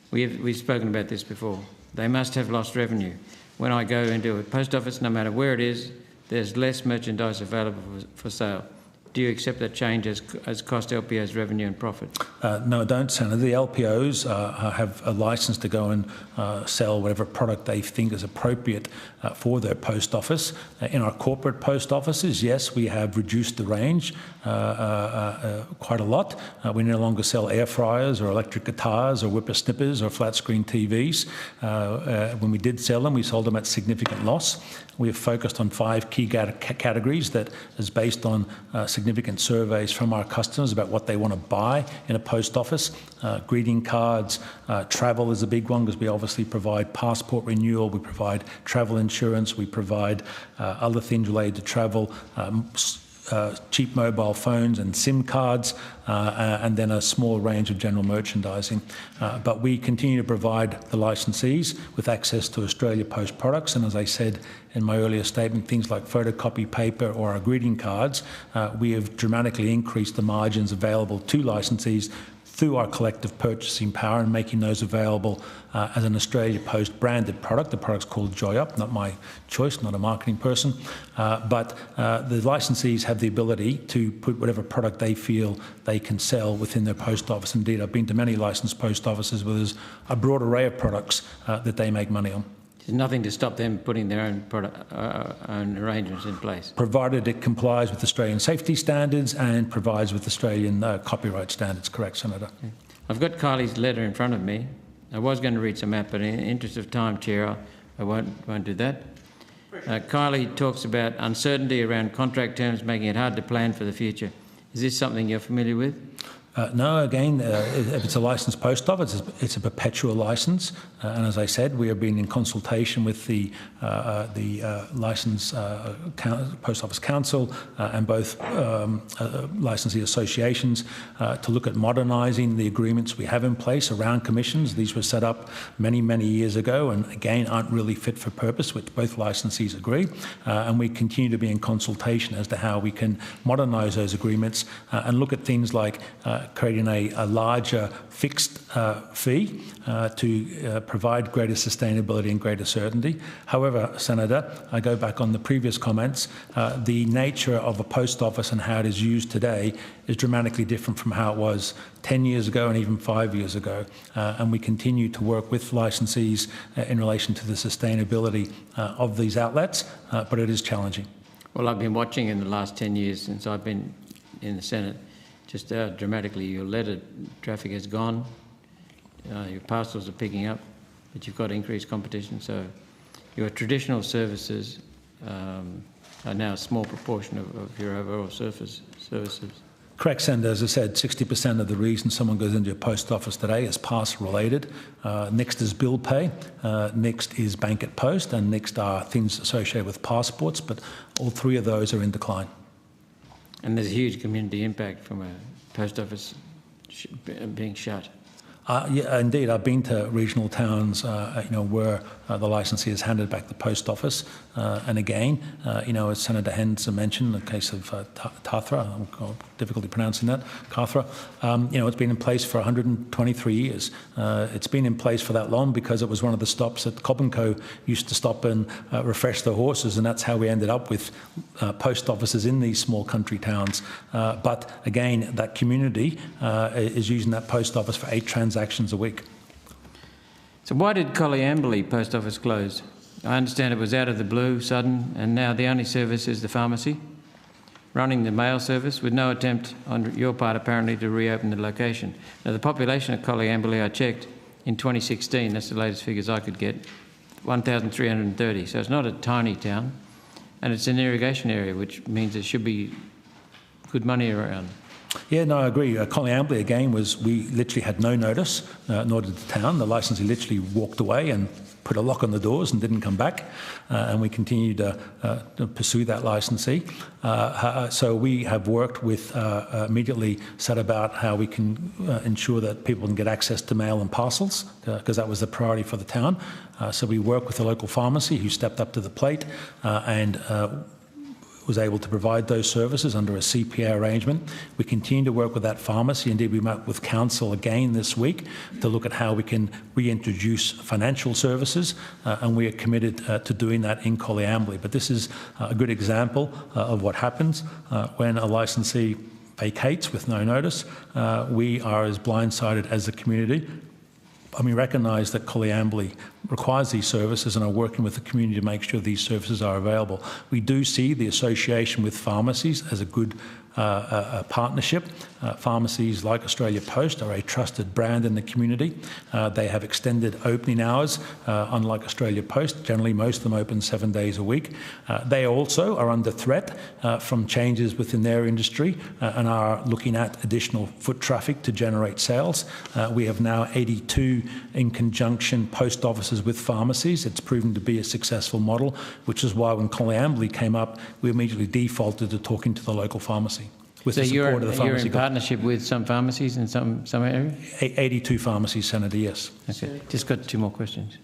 We've spoken about this before. They must have lost revenue. When I go into a post office, no matter where it is, there's less merchandise available for sale. Do you accept that change as cost LPOs revenue and profit? No, I don't, Senator. The LPOs have a licence to go and sell whatever product they think is appropriate for their post office. In our corporate post offices, yes, we have reduced the range quite a lot. We no longer sell air fryers or electric guitars or whippersnippers or flat screen TVs. When we did sell them, we sold them at significant loss. We have focused on 5 key categories that is based on significant surveys from our customers about what they want to buy in a post office. Greeting cards, travel is a big one, because we obviously provide passport renewal, we provide travel insurance, we provide other things related to travel, cheap mobile phones and SIM cards, and then a small range of general merchandising. But we continue to provide the licensees with access to Australia Post products, and as I said in my earlier statement, things like photocopy paper or our greeting cards, we have dramatically increased the margins available to licensees through our collective purchasing power and making those available as an Australia Post branded product. The product's called Joy Up, not my choice, not a marketing person. But the licensees have the ability to put whatever product they feel they can sell within their post office. Indeed, I've been to many licensed post offices where there's a broad array of products that they make money on. There's nothing to stop them putting their own own arrangements in place. Provided it complies with Australian safety standards and provides with Australian copyright standards, correct, Senator? Okay. I've got Kylie's letter in front of me. I was going to read some out, but in the interest of time, Chair, I won't do that. Kylie talks about uncertainty around contract terms, making it hard to plan for the future. Is this something you're familiar with? No, again, if it's a licensed post office, it's a perpetual licence. And as I said, we have been in consultation with the licensed Post Office Council and both licensee associations to look at modernising the agreements we have in place around commissions. These were set up many, many years ago and, again, aren't really fit for purpose, which both licensees agree. And we continue to be in consultation as to how we can modernise those agreements and look at things like creating a larger fixed fee to provide greater sustainability and greater certainty. However, Senator, I go back on the previous comments, the nature of a post office and how it is used today is dramatically different from how it was 10 years ago and even 5 years ago. And we continue to work with licensees in relation to the sustainability of these outlets, but it is challenging. Well, I've been watching in the last 10 years since I've been in the Senate just how dramatically your letter traffic has gone. Your parcels are picking up, but you've got increased competition. So your traditional services are now a small proportion of your overall services. Correct, Senator. As I said, 60% of the reason someone goes into a post office today is parcel related. Next is bill pay. Next is bank at post. And next are things associated with passports. But all three of those are in decline. And there's a huge community impact from a post office being shut. Yeah, indeed. I've been to regional towns, where the licensee has handed back the post office. And again, as Senator Henderson mentioned, the case of Tathra, I've difficulty pronouncing that, Cathra, it's been in place for 123 years. It's been in place for that long because it was one of the stops that Cobb & Co used to stop and refresh their horses, and that's how we ended up with post offices in these small country towns. But again, that community is using that post office for 8 transactions a week. So why did Coleambally Post Office close? I understand it was out of the blue, sudden, and now the only service is the pharmacy, running the mail service with no attempt on your part apparently to reopen the location. Now the population of Coleambally I checked in 2016, that's the latest figures I could get, 1,330. So it's not a tiny town, and it's an irrigation area, which means there should be good money around. Yeah, no, I agree. Coleambally, again, we literally had no notice, nor did the town. The licensee literally walked away and put a lock on the doors and didn't come back, and we continued to pursue that licensee. So we have worked with, immediately set about how we can ensure that people can get access to mail and parcels, because that was the priority for the town. So we work with the local pharmacy who stepped up to the plate and was able to provide those services under a CPA arrangement. We continue to work with that pharmacy. Indeed, we met with council again this week to look at how we can reintroduce financial services, and we are committed to doing that in Coleambally. But this is a good example of what happens when a licensee vacates with no notice. We are as blindsided as the community. And we recognise that Coleambally requires these services and are working with the community to make sure these services are available. We do see the association with pharmacies as a good partnership. Pharmacies like Australia Post are a trusted brand in the community. They have extended opening hours, unlike Australia Post. Generally, most of them open 7 days a week. They also are under threat from changes within their industry and are looking at additional foot traffic to generate sales. We have now 82 in conjunction post offices with pharmacies. It's proven to be a successful model, which is why when Coleambally came up, we immediately defaulted to talking to the local pharmacy. With so the support of the pharmacy. You're in partnership with some pharmacies in some areas? 82 pharmacies, Senator, yes. Okay, just got 2 more questions.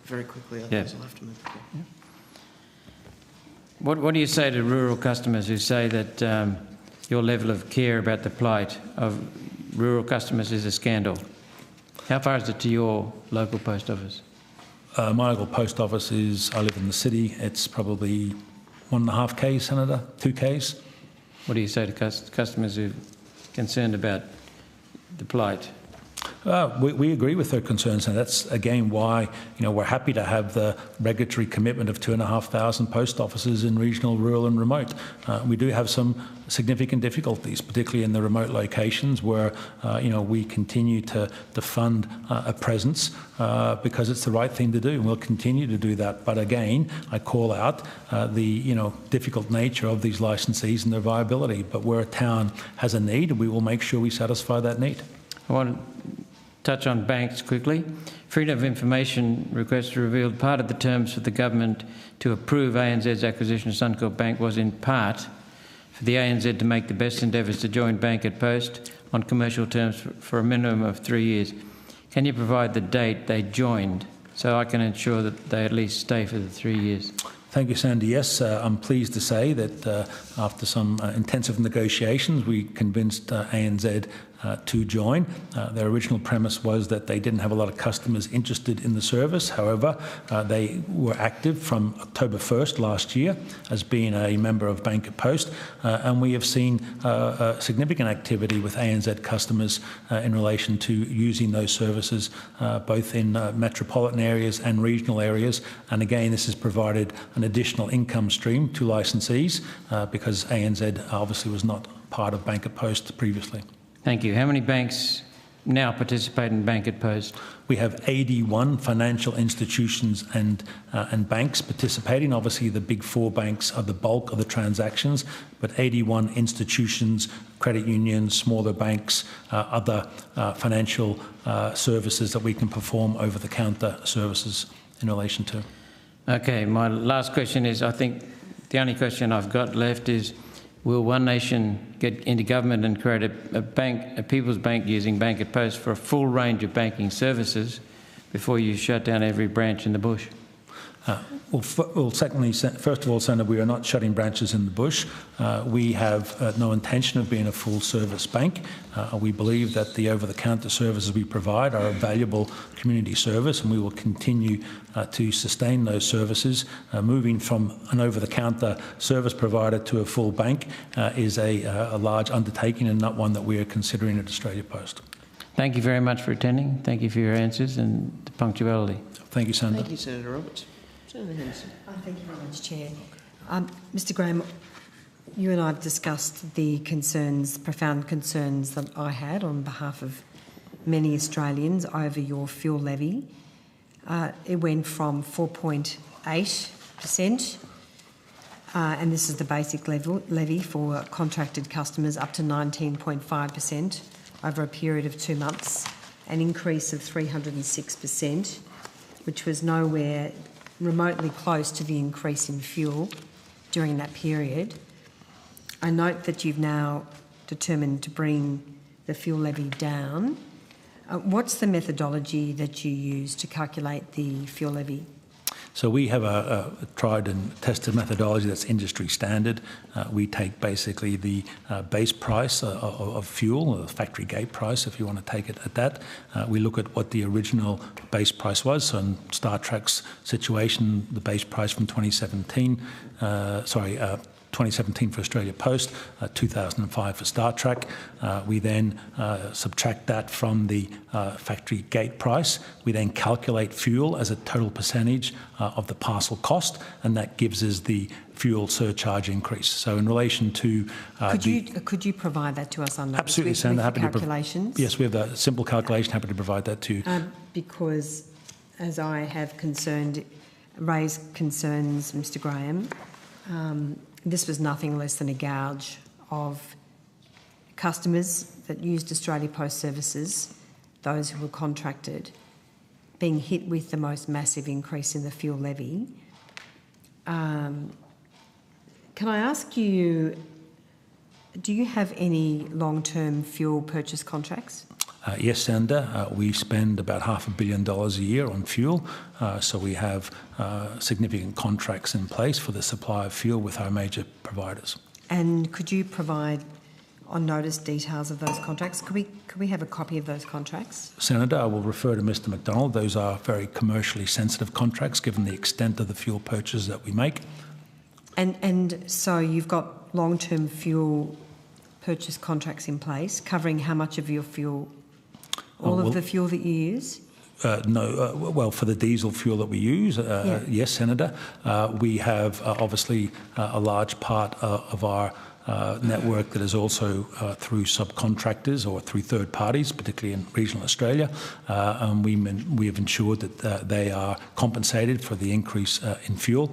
Very quickly, otherwise I'll have to move. Yeah. What do you say to rural customers who say that your level of care about the plight of rural customers is a scandal? How far is it to your local post office? My local post office is, I live in the city, it's probably 1.5 Ks, Senator, 2 Ks. What do you say to customers who are concerned about the plight? We agree with her concerns, and that's again why we're happy to have the regulatory commitment of 2,500 post offices in regional, rural, and remote. We do have some significant difficulties, particularly in the remote locations where we continue to fund a presence because it's the right thing to do, and we'll continue to do that. But again, I call out the difficult nature of these licensees and their viability. But where a town has a need, we will make sure we satisfy that need. I want to touch on banks quickly. Freedom of Information request revealed part of the terms for the government to approve ANZ's acquisition of Suncorp Bank was in part for the ANZ to make the best endeavours to join Bank at Post on commercial terms for a minimum of 3 years. Can you provide the date they joined so I can ensure that they at least stay for the 3 years? Thank you, Sandy. Yes, I'm pleased to say that after some intensive negotiations, we convinced ANZ to join. Their original premise was that they didn't have a lot of customers interested in the service. However, they were active from October 1st last year as being a member of Bank at Post, and we have seen significant activity with ANZ customers in relation to using those services both in metropolitan areas and regional areas. And again, this has provided an additional income stream to licensees because ANZ obviously was not part of Bank at Post previously. Thank you. How many banks now participate in Bank at Post? We have 81 financial institutions and banks participating. Obviously, the big four banks are the bulk of the transactions, but 81 institutions, credit unions, smaller banks, other financial services that we can perform over-the-counter services in relation to. Okay, my last question is, I think the only question I've got left is, will One Nation get into government and create a people's bank using Bank at Post for a full range of banking services before you shut down every branch in the bush? Well, secondly, first of all, Senator, we are not shutting branches in the bush. We have no intention of being a full-service bank. We believe that the over-the-counter services we provide are a valuable community service, and we will continue to sustain those services. Moving from an over-the-counter service provider to a full bank is a large undertaking and not one that we are considering at Australia Post. Thank you very much for attending. Thank you for your answers and the punctuality. Thank you, Senator. Thank you, Senator Roberts. Senator Henderson. Thank you very much, Chair. Mr Graham, you and I have discussed the concerns, profound concerns that I had on behalf of many Australians over your fuel levy. It went from 4.8%, and this is the basic levy for contracted customers, up to 19.5% over a period of 2 months, an increase of 306%, which was nowhere remotely close to the increase in fuel during that period. I note that you've now determined to bring the fuel levy down. What's the methodology that you use to calculate the fuel levy? So we have a tried and tested methodology that's industry standard. We take basically the base price of fuel, or the factory gate price, if you want to take it at that. We look at what the original base price was. So in Star Trek's situation, the base price from 2017 for Australia Post, 2005 for Star Trek. We then subtract that from the factory gate price. We then calculate fuel as a total percentage of the parcel cost, and that gives us the fuel surcharge increase. So in relation to... Could you provide that to us on notice? Absolutely, Senator. Happy calculations? Yes, we have a simple calculation. Happy to provide that to you. Because, as I have raised concerns, Mr Graham, this was nothing less than a gouge of customers that used Australia Post services, those who were contracted, being hit with the most massive increase in the fuel levy. Can I ask you, do you have any long-term fuel purchase contracts? Yes, Senator. We spend about $500 million a year on fuel, so we have significant contracts in place for the supply of fuel with our major providers. And could you provide on notice details of those contracts? Could we have a copy of those contracts? Senator, I will refer to Mr McDonald. Those are very commercially sensitive contracts given the extent of the fuel purchases that we make. And so you've got long-term fuel purchase contracts in place covering how much of your fuel? All of the fuel that you use? No, well, for the diesel fuel that we use, yes, Senator. We have obviously a large part of our network that is also through subcontractors or through third parties, particularly in regional Australia. And we have ensured that they are compensated for the increase in fuel.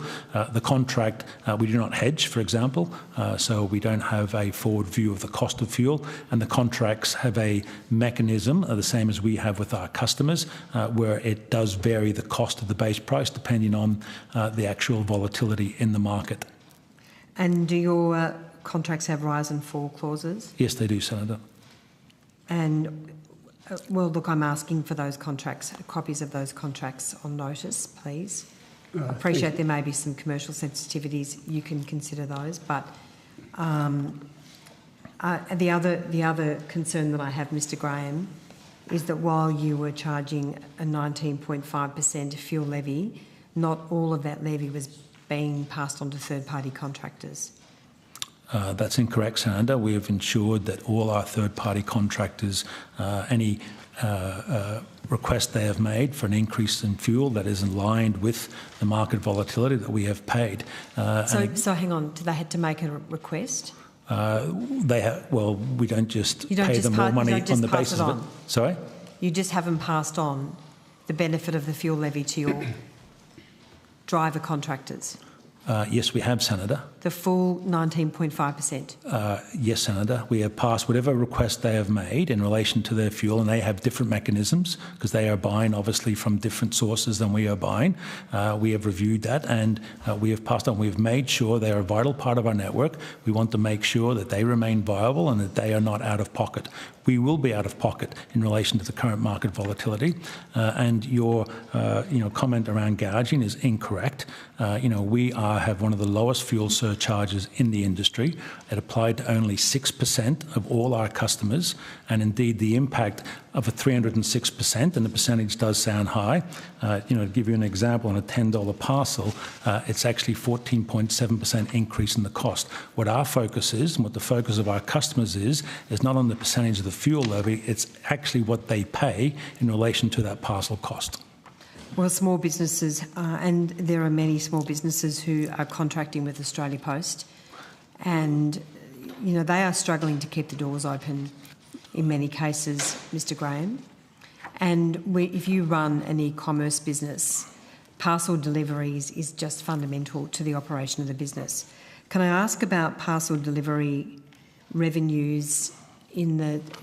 The contract, we do not hedge, for example, so we don't have a forward view of the cost of fuel. And the contracts have a mechanism, the same as we have with our customers, where it does vary the cost of the base price depending on the actual volatility in the market. And do your contracts have rise and fall clauses? Yes, they do, Senator. And, well, look, I'm asking for those contracts, copies of those contracts on notice, please. I appreciate there may be some commercial sensitivities. You can consider those, but the other concern that I have, Mr. Graham, is that while you were charging a 19.5% fuel levy, not all of that levy was being passed on to third-party contractors. That's incorrect, Senator. We have ensured that all our third-party contractors, any request they have made for an increase in fuel that is aligned with the market volatility that we have paid. So hang on, they had to make a request? Well, we don't just pay them more money on the basis of it. Sorry? You just haven't passed on the benefit of the fuel levy to your driver contractors? Yes, we have, Senator. The full 19.5%? Yes, Senator. We have passed whatever request they have made in relation to their fuel, and they have different mechanisms because they are buying, obviously, from different sources than we are buying. We have reviewed that and we have passed on. We have made sure they are a vital part of our network. We want to make sure that they remain viable and that they are not out of pocket. We will be out of pocket in relation to the current market volatility. And your comment around gouging is incorrect. We have one of the lowest fuel surcharges in the industry. It applied to only 6% of all our customers, and indeed the impact of a 306%, and the percentage does sound high. To give you an example, on a $10 parcel, it's actually 14.7% increase in the cost. What our focus is, and what the focus of our customers is not on the percentage of the fuel levy, it's actually what they pay in relation to that parcel cost. Well, small businesses, and there are many small businesses who are contracting with Australia Post, and, they are struggling to keep the doors open in many cases, Mr. Graham. And if you run an e-commerce business, parcel deliveries is just fundamental to the operation of the business. Can I ask about parcel delivery revenues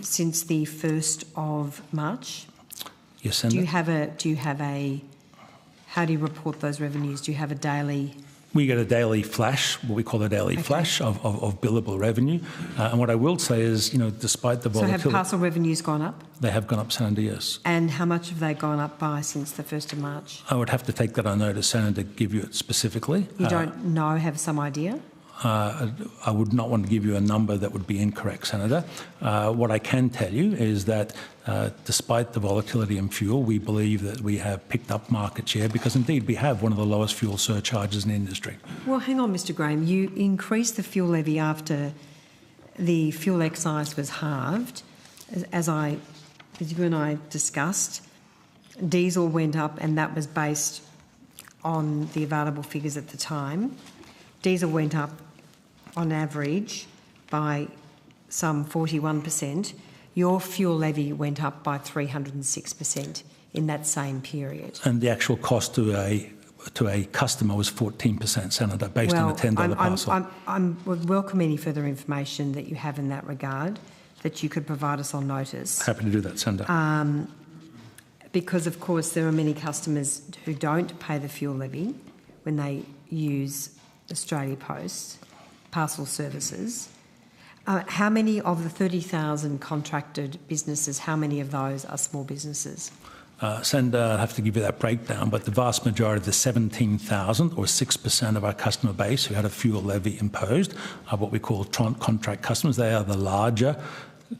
since the 1st of March? Yes, Senator. How do you report those revenues? Do you have a daily? We get a daily flash, what we call a daily flash of billable revenue. And what I will say is, despite the volatility... So have parcel revenues gone up? They have gone up, Senator, yes. And how much have they gone up by since the 1st of March? I would have to take that on notice, Senator, to give you it specifically. You don't know, have some idea? I would not want to give you a number that would be incorrect, Senator. What I can tell you is that despite the volatility in fuel, we believe that we have picked up market share because indeed we have one of the lowest fuel surcharges in the industry. Well, hang on, Mr. Graham. You increased the fuel levy after the fuel excise was halved. As you and I discussed, diesel went up and that was based on the available figures at the time. Diesel went up on average by some 41%. Your fuel levy went up by 306% in that same period. And the actual cost to a customer was 14%, Senator, based on a $10 parcel. I would welcome any further information that you have in that regard that you could provide us on notice. Happy to do that, Senator. Because, of course, there are many customers who don't pay the fuel levy when they use Australia Post parcel services. How many of the 30,000 contracted businesses, how many of those are small businesses? Senator, I'll have to give you that breakdown, but the vast majority of the 17,000 or 6% of our customer base who had a fuel levy imposed are what we call contract customers. They are the larger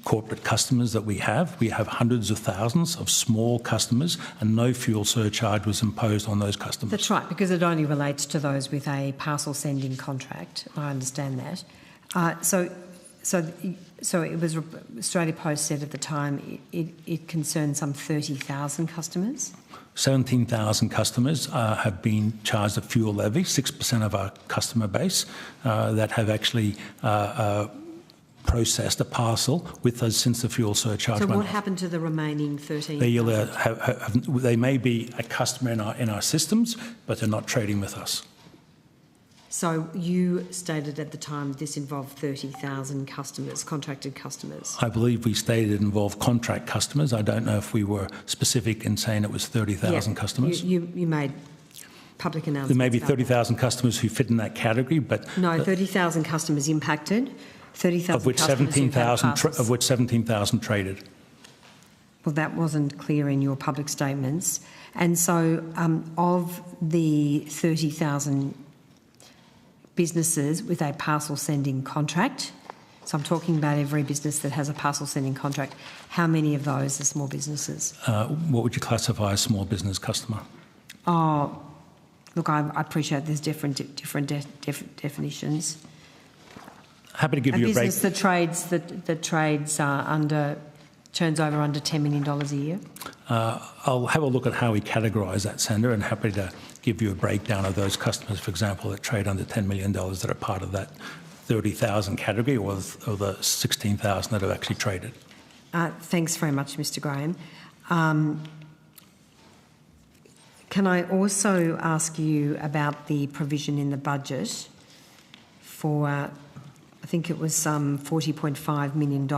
corporate customers that we have. We have hundreds of thousands of small customers and no fuel surcharge was imposed on those customers. That's right, because it only relates to those with a parcel sending contract. I understand that. So So it was Australia Post said at the time it concerned some 30,000 customers. 17,000 customers have been charged a fuel levy, 6% of our customer base that have actually processed a parcel with us since the fuel surcharge So went what off. happened to the remaining 13? They may be a customer in our systems, but they're not trading with us. So you stated at the time this involved 30,000 customers, contracted customers. I believe we stated it involved contract customers. I don't know if we were specific in saying it was 30,000 customers. You made public announcements. There may be 30,000 customers who fit in that category, but no, 30,000 customers impacted. 30,000 of which 17,000 traded. Well, that wasn't clear in your public statements. And so, of the 30,000 businesses with a parcel sending contract, so I'm talking about every business that has a parcel sending contract, how many of those are small businesses? What would you classify as small business customer? Oh, look, I appreciate there's different definitions. Happy to give you a break. A business that trades turns over under $10 million a year? I'll have a look at how we categorise that, Sandra, and happy to give you a breakdown of those customers, for example, that trade under $10 million that are part of that 30,000 category or the 16,000 that have actually traded. Thanks very much, Mr Graham. Can I also ask you about the provision in the budget for, I think it was some $40.5 million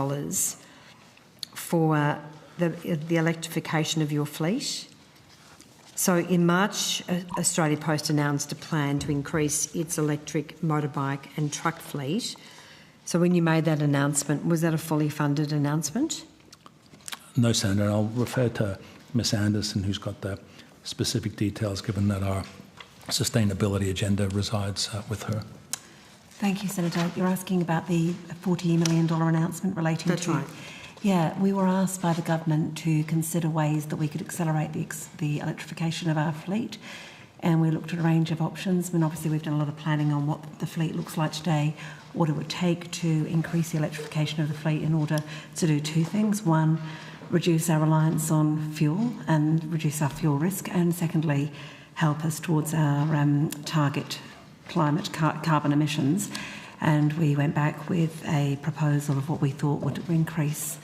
for the electrification of your fleet? So in March, Australia Post announced a plan to increase its electric motorbike and truck fleet. So when you made that announcement, was that a fully funded announcement? No, Sandra, and I'll refer to Ms Anderson, who's got the specific details, given that our sustainability agenda resides with her. Thank you, Senator. You're asking about the $40 million announcement relating That's to... right. Yeah, we were asked by the government to consider ways that we could accelerate the electrification of our fleet, and we looked at a range of options. I mean, obviously we've done a lot of planning on what the fleet looks like today, what it would take to increase the electrification of the fleet in order to do two things. One, reduce our reliance on fuel and reduce our fuel risk, and secondly, help us towards our target climate carbon emissions. And we went back with a proposal of what we thought would increase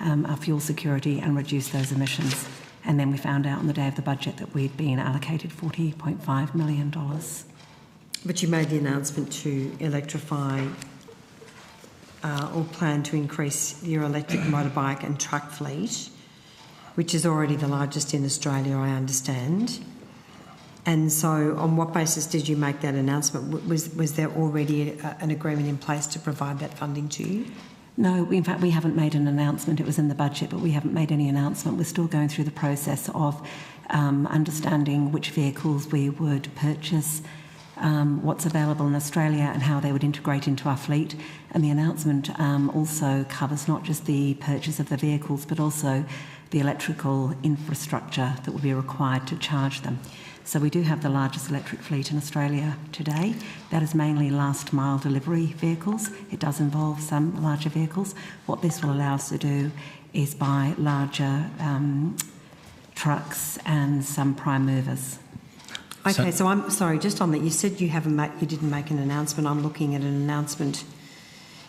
our fuel security and reduce those emissions. And then we found out on the day of the budget that we'd been allocated $40.5 million. But you made the announcement to electrify or plan to increase your electric motorbike and truck fleet, which is already the largest in Australia, I understand. And so on what basis did you make that announcement? Was there already an agreement in place to provide that funding to you? No, in fact, we haven't made an announcement. It was in the budget, but we haven't made any announcement. We're still going through the process of understanding which vehicles we would purchase, what's available in Australia and how they would integrate into our fleet. And the announcement also covers not just the purchase of the vehicles, but also the electrical infrastructure that will be required to charge them. So we do have the largest electric fleet in Australia today. That is mainly last mile delivery vehicles. It does involve some larger vehicles. What this will allow us to do is buy larger trucks and some prime movers. Okay, so I'm sorry, just on that, you said you didn't make an announcement. I'm looking at an announcement.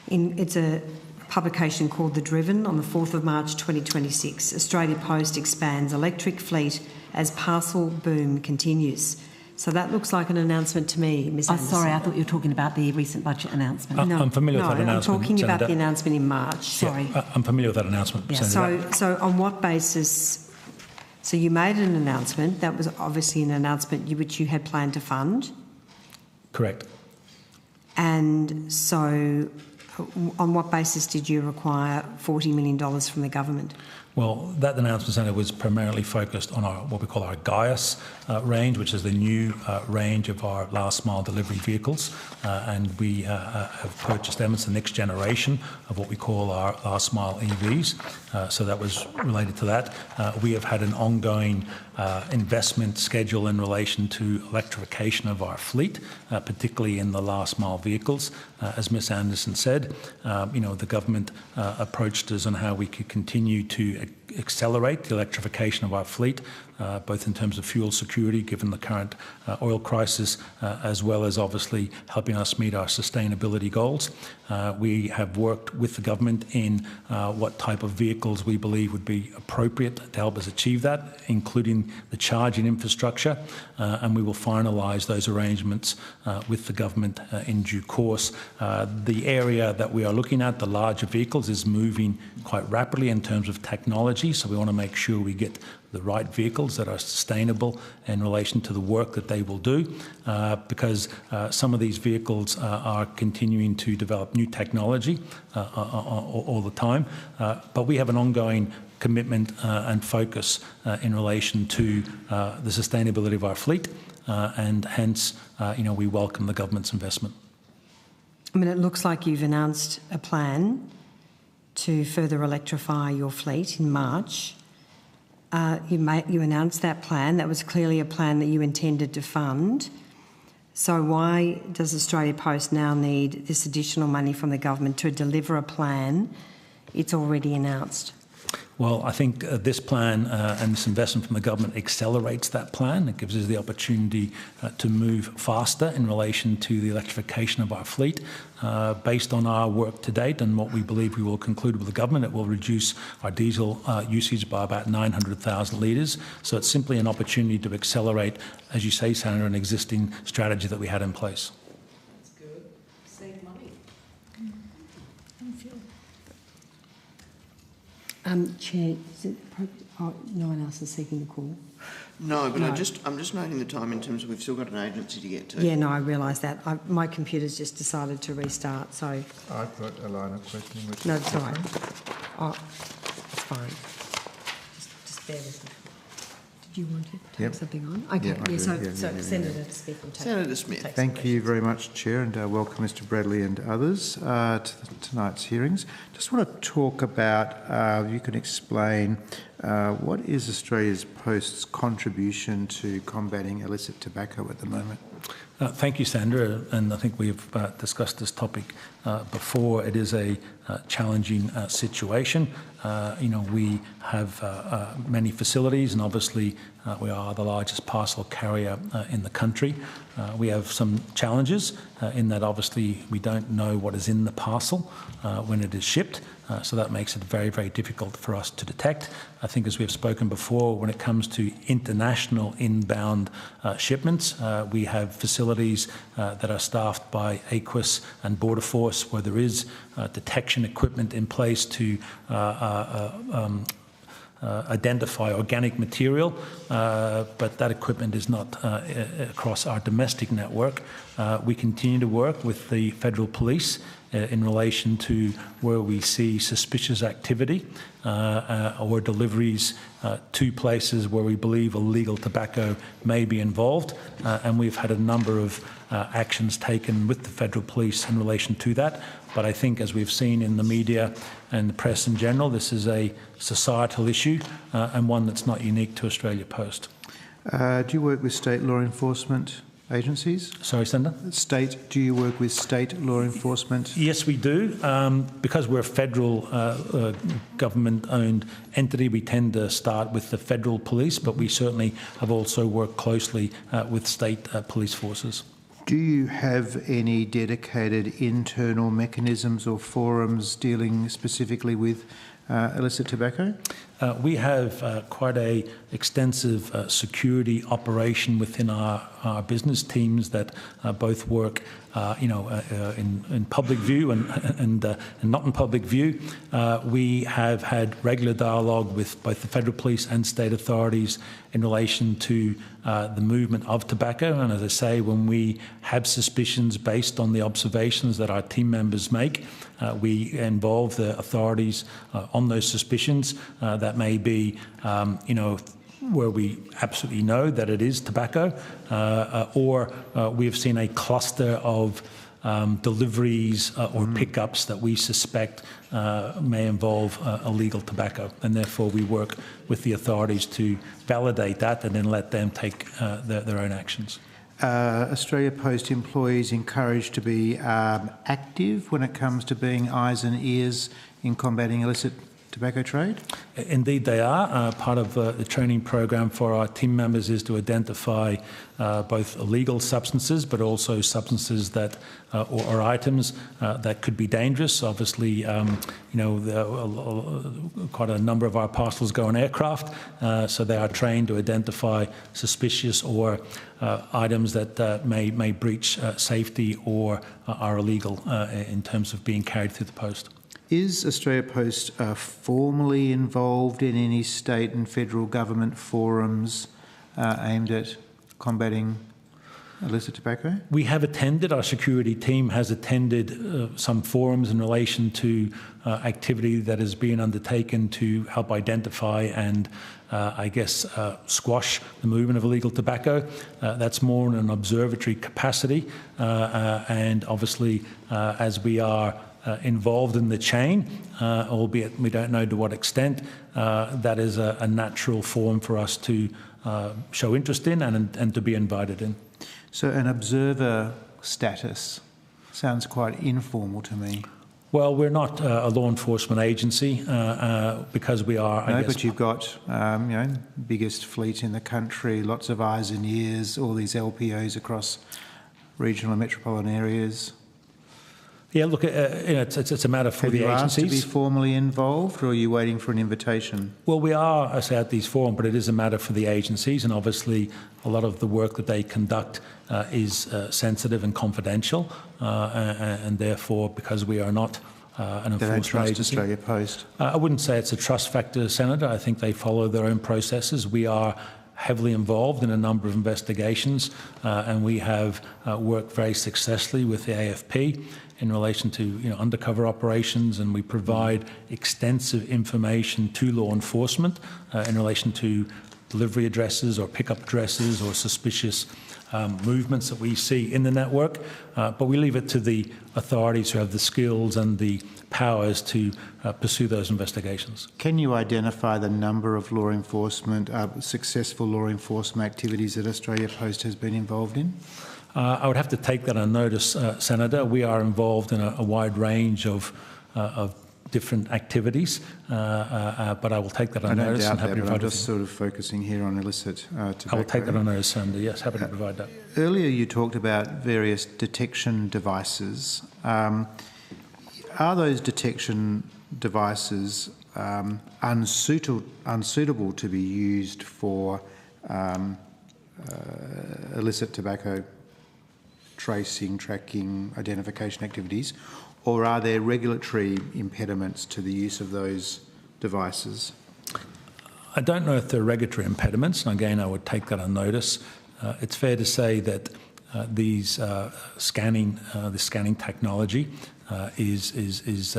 It's a publication called The Driven on the 4th of March 2026. Australia Post expands electric fleet as parcel boom continues. So that looks like an announcement to me, Ms Anderson. Sorry, I thought you were talking about the recent budget announcement. I'm familiar with that announcement. I'm talking Senator. about the announcement in March. Sorry. Yeah, I'm familiar with that announcement. Yeah. So on what basis? So you made an announcement. That was obviously an announcement which you had planned to fund. Correct. And so on what basis did you require $40 million from the government? Well, that announcement centre was primarily focused on what we call our Gaius range, which is the new range of our last mile delivery vehicles. And we have purchased them. It's the next generation of what we call our last mile EVs. So that was related to that. We have had an ongoing investment schedule in relation to electrification of our fleet, particularly in the last mile vehicles. As Ms Anderson said, the government approached us on how we could continue to accelerate the electrification of our fleet, both in terms of fuel security, given the current oil crisis, as well as obviously helping us meet our sustainability goals. We have worked with the government in what type of vehicles we believe would be appropriate to help us achieve that, including the charging infrastructure, and we will finalise those arrangements with the government in due course. The area that we are looking at, the larger vehicles, is moving quite rapidly in terms of technology, so we want to make sure we get the right vehicles that are sustainable in relation to the work that they will do, because some of these vehicles are continuing to develop new technology all the time. But we have an ongoing commitment and focus in relation to the sustainability of our fleet, and hence, we welcome the government's investment. I mean, it looks like you've announced a plan to further electrify your fleet in March. You announced that plan. That was clearly a plan that you intended to fund. So why does Australia Post now need this additional money from the government to deliver a plan it's already announced? Well, I think this plan and this investment from the government accelerates that plan. It gives us the opportunity to move faster in relation to the electrification of our fleet. Based on our work to date and what we believe we will conclude with the government, it will reduce our diesel usage by about 900,000 litres. So it's simply an opportunity to accelerate, as you say, Senator, an existing strategy that we had in place. That's good. Save money. Chair, is it appropriate? Oh, no one else is seeking the call. No, but no. I'm just noting the time in terms of we've still got an agency to get to. Yeah, no, I realise that. My computer's just decided to restart, so... I've got a line of questioning. Which no, it's all right. Oh, it's fine. Just bear with me. Did you want to take something on? Okay, yeah, so Senator Smith will take Senator Smith. Thank you very much, Chair, and welcome Mr Bradley and others to tonight's hearings. Just want to talk about, you can explain what is Australia's Post's contribution to combating illicit tobacco at the moment? Thank you, Sandra, and I think we've discussed this topic before. It is a challenging situation. We have many facilities, and obviously we are the largest parcel carrier in the country. We have some challenges in that obviously we don't know what is in the parcel when it is shipped. So that makes it very, very difficult for us to detect. I think, as we've spoken before, when it comes to international inbound shipments, we have facilities that are staffed by AQUIS and Border Force, where there is detection equipment in place to identify organic material, but that equipment is not across our domestic network. We continue to work with the Federal Police in relation to where we see suspicious activity or deliveries to places where we believe illegal tobacco may be involved, and we've had a number of actions taken with the Federal Police in relation to that. But I think, as we've seen in the media and the press in general, this is a societal issue and one that's not unique to Australia Post. Do you work with state law enforcement agencies? Sorry, Senator? Do you work with state law enforcement? Yes, we do. Because we're a federal government-owned entity, we tend to start with the federal police, but we certainly have also worked closely with state police forces. Do you have any dedicated internal mechanisms or forums dealing specifically with illicit tobacco? We have quite an extensive security operation within our business teams that both work, in public view and not in public view. We have had regular dialogue with both the Federal Police and state authorities in relation to the movement of tobacco. And as I say, when we have suspicions based on the observations that our team members make, we involve the authorities on those suspicions. That that may be, where we absolutely know that it is tobacco, or we have seen a cluster of deliveries or pickups that we suspect may involve illegal tobacco, and therefore we work with the authorities to validate that and then let them take their own actions. Australia Post employees encouraged to be active when it comes to being eyes and ears in combating illicit tobacco trade? Indeed they are. Part of the training program for our team members is to identify both illegal substances but also substances that or items that could be dangerous. Obviously, quite a number of our parcels go on aircraft, so they are trained to identify suspicious or items that may breach safety or are illegal in terms of being carried through the post. Is Australia Post formally involved in any state and federal government forums aimed at combating illicit tobacco? We have attended, our security team has attended some forums in relation to activity that is being undertaken to help identify and squash the movement of illegal tobacco. That's more in an observatory capacity, and obviously as we are involved in the chain, albeit we don't know to what extent, that is a natural forum for us to show interest in and to be invited in. So an observer status sounds quite informal to me. Well, we're not a law enforcement agency because we are. No, but you've got biggest fleet in the country, lots of eyes and ears, all these LPOs across regional and metropolitan areas. Yeah, look, it's a matter for the agencies. Have you asked to be formally involved, or are you waiting for an invitation? Well, we are, at these forums, but it is a matter for the agencies, and obviously a lot of the work that they conduct is sensitive and confidential, and therefore, because we are not an enforcement agency. Australia Post? I wouldn't say it's a trust factor, Senator. I think they follow their own processes. We are heavily involved in a number of investigations, and we have worked very successfully with the AFP in relation to undercover operations, and we provide extensive information to law enforcement in relation to delivery addresses or pickup addresses or suspicious movements that we see in the network. But we leave it to the authorities who have the skills and the powers to pursue those investigations. Can you identify the number of law enforcement, successful law enforcement activities that Australia Post has been involved in? I would have to take that on notice, Senator. We are involved in a wide range of different activities, but I will take that on notice. I don't doubt that, but I'm just sort of focusing here on illicit tobacco. I will take that on notice, Senator. Yes, happy to provide that. Earlier you talked about various detection devices. Are those detection devices unsuitable to be used for illicit tobacco tracing, tracking, identification activities, or are there regulatory impediments to the use of those devices? I don't know if there are regulatory impediments, and again I would take that on notice. It's fair to say that this scanning technology is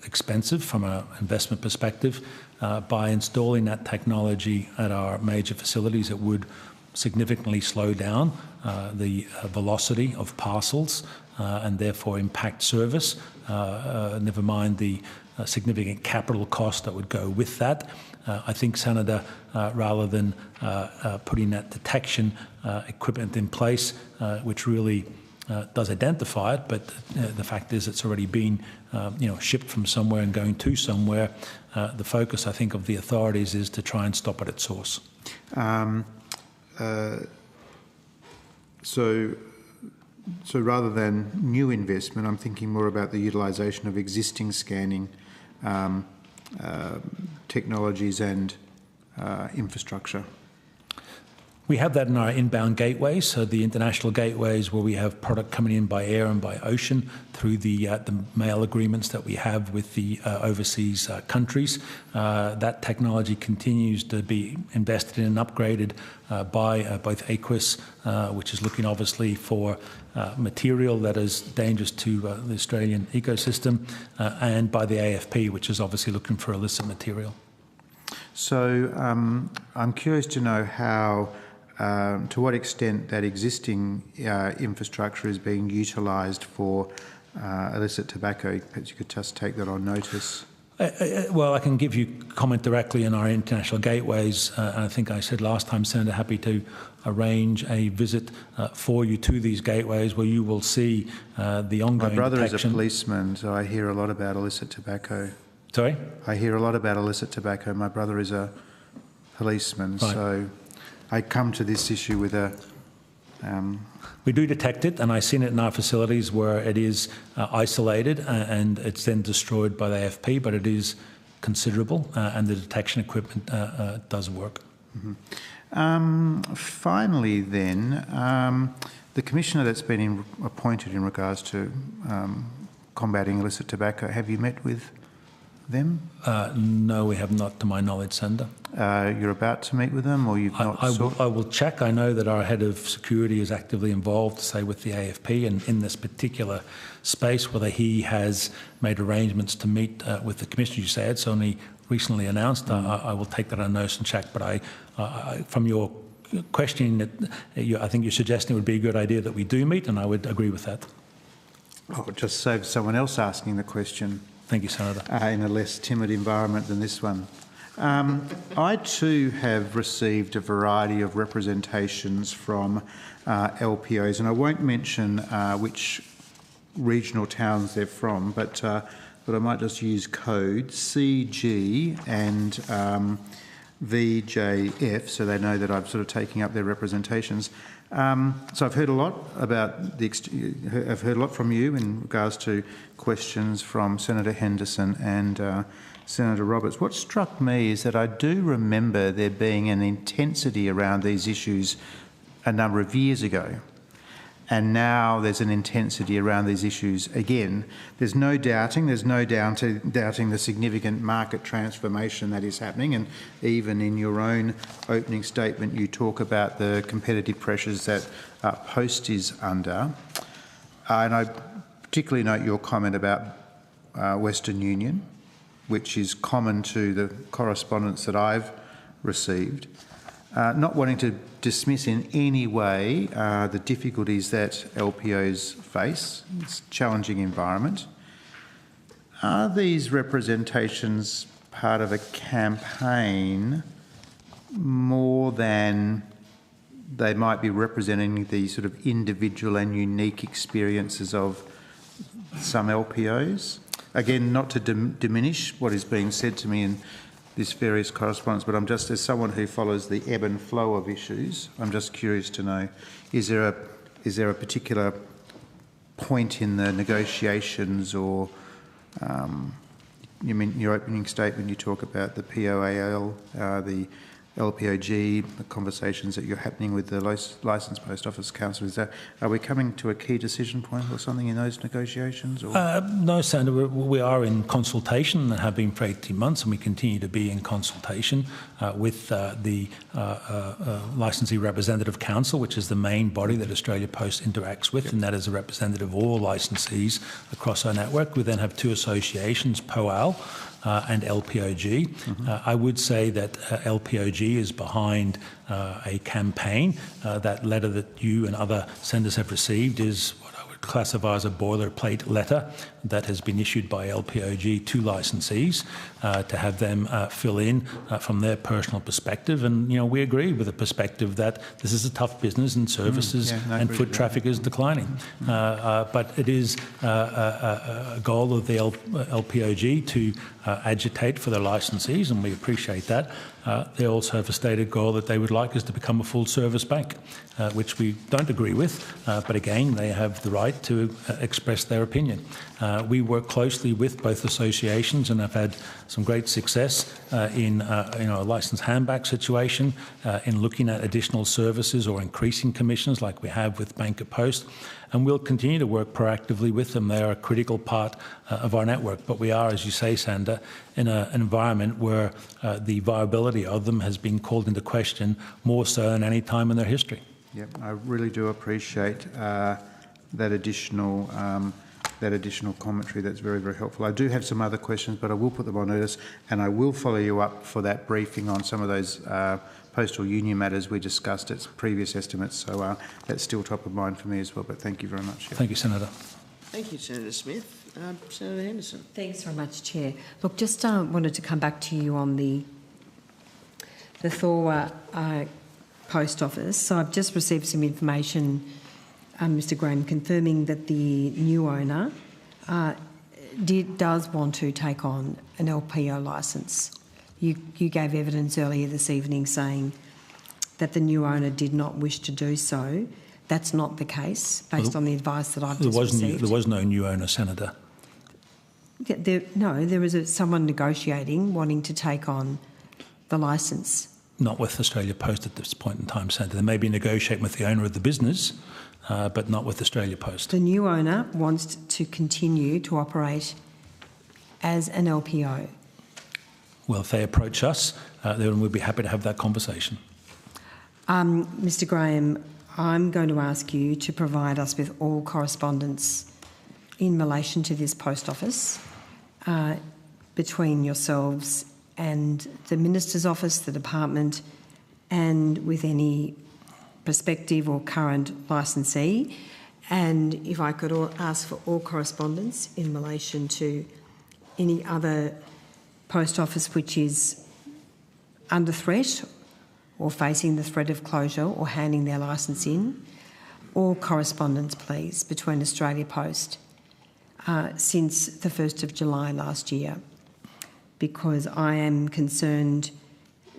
expensive from an investment perspective. By installing that technology at our major facilities, it would significantly slow down the velocity of parcels and therefore impact service, never mind the significant capital cost that would go with that. I think, Senator, rather than putting that detection equipment in place, which really does identify it, but the fact is it's already been shipped from somewhere and going to somewhere, the focus, I think, of the authorities is to try and stop it at source. So rather than new investment, I'm thinking more about the utilisation of existing scanning technologies and infrastructure. We have that in our inbound gateways, so the international gateways where we have product coming in by air and by ocean through the mail agreements that we have with the overseas countries. That technology continues to be invested in and upgraded by both AQUIS, which is looking obviously for material that is dangerous to the Australian ecosystem, and by the AFP, which is obviously looking for illicit material. So I'm curious to know how, to what extent that existing infrastructure is being utilised for illicit tobacco. Perhaps you could just take that on notice. Well, I can give you comment directly in our international gateways. And I think I said last time, Senator, happy to arrange a visit for you to these gateways where you will see the ongoing My brother detection. is a policeman, so I hear a lot about illicit tobacco. Sorry? I hear a lot about illicit tobacco. My brother is a policeman, Right. so I come to this issue with a... We do detect it, and I've seen it in our facilities where it is isolated and it's then destroyed by the AFP, but it is considerable, and the detection equipment does work. Mm-hmm. Finally then, the commissioner that's been appointed in regards to combating illicit tobacco, have you met with them? No, we have not, to my knowledge, Senator. You're about to meet with them, or you've not? I will check. I know that our head of security is actively involved, say, with the AFP, and in this particular space, whether he has made arrangements to meet with the commissioner. You say it's only recently announced. I will take that on notice and check. But I from your question, I think you're suggesting it would be a good idea that we do meet, and I would agree with that. Oh, just save someone else asking the question. Thank you, Senator. In a less timid environment than this one. I too have received a variety of representations from LPOs, and I won't mention which regional towns they're from, but I might just use code CG and VJF, so they know that I'm sort of taking up their representations. So I've heard a lot about I've heard a lot from you in regards to questions from Senator Henderson and Senator Roberts. What struck me is that I do remember there being an intensity around these issues a number of years ago, and now there's an intensity around these issues again. There's no doubting the significant market transformation that is happening, and even in your own opening statement you talk about the competitive pressures that Post is under. And I particularly note your comment about Western Union, which is common to the correspondence that I've received. Not wanting to dismiss in any way the difficulties that LPOs face. It's a challenging environment. Are these representations part of a campaign more than they might be representing the sort of individual and unique experiences of some LPOs? Again, not to diminish what is being said to me in this various correspondence, but I'm just, as someone who follows the ebb and flow of issues, I'm just curious to know, is there a particular point in the negotiations, or you mean in your opening statement you talk about the POAL, the LPOG, the conversations that you're happening with the Licensed Post Office Council. Are we coming to a key decision point or something in those negotiations? Or? No, Senator. We are in consultation and have been for 18 months, and we continue to be in consultation with the Licensee Representative Council, which is the main body that Australia Post interacts with, and that is a representative of all licensees across our network. We then have two associations, POAL and LPOG. Mm-hmm. I would say that LPOG is behind a campaign. That letter that you and other senators have received is what I would classify as a boilerplate letter that has been issued by LPOG to licensees to have them fill in from their personal perspective. And, you know, we agree with the perspective that this is a tough business and services and foot traffic is declining. But it is a goal of the LPOG to agitate for their licensees, and we appreciate that. They also have a stated goal that they would like us to become a full-service bank, which we don't agree with, but again, they have the right to express their opinion. We work closely with both associations and have had some great success in a licensed handbag situation, in looking at additional services or increasing commissions like we have with Bank of Post. And we'll continue to work proactively with them. They are a critical part of our network. But we are, as you say, Sandra, in an environment where the viability of them has been called into question more so than any time in their history. Yep, I really do appreciate that additional commentary. That's very, very helpful. I do have some other questions, but I will put them on notice, and I will follow you up for that briefing on some of those postal union matters we discussed at previous estimates. So that's still top of mind for me as well. But thank you very much. Thank you, Senator. Thank you, Senator Smith. Senator Henderson. Thanks very much, Chair. Look, just wanted to come back to you on the Thorwa post office. So I've just received some information, Mr Graham, confirming that the new owner does want to take on an LPO licence. You gave evidence earlier this evening saying that the new owner did not wish to do so. That's not the case, based on the advice that I've just received. There was no new owner, Senator. Yeah, there is someone negotiating, wanting to take on the licence. Not with Australia Post at this point in time, Senator. They may be negotiating with the owner of the business, but not with Australia Post. The new owner wants to continue to operate as an LPO. Well, if they approach us, then we'd be happy to have that conversation. Mr Graham, I'm going to ask you to provide us with all correspondence in relation to this post office between yourselves and the Minister's office, the department, and with any prospective or current licensee. And if I could ask for all correspondence in relation to any other post office which is under threat or facing the threat of closure or handing their licence in, all correspondence, please, between Australia Post since the 1st of July last year, because I am concerned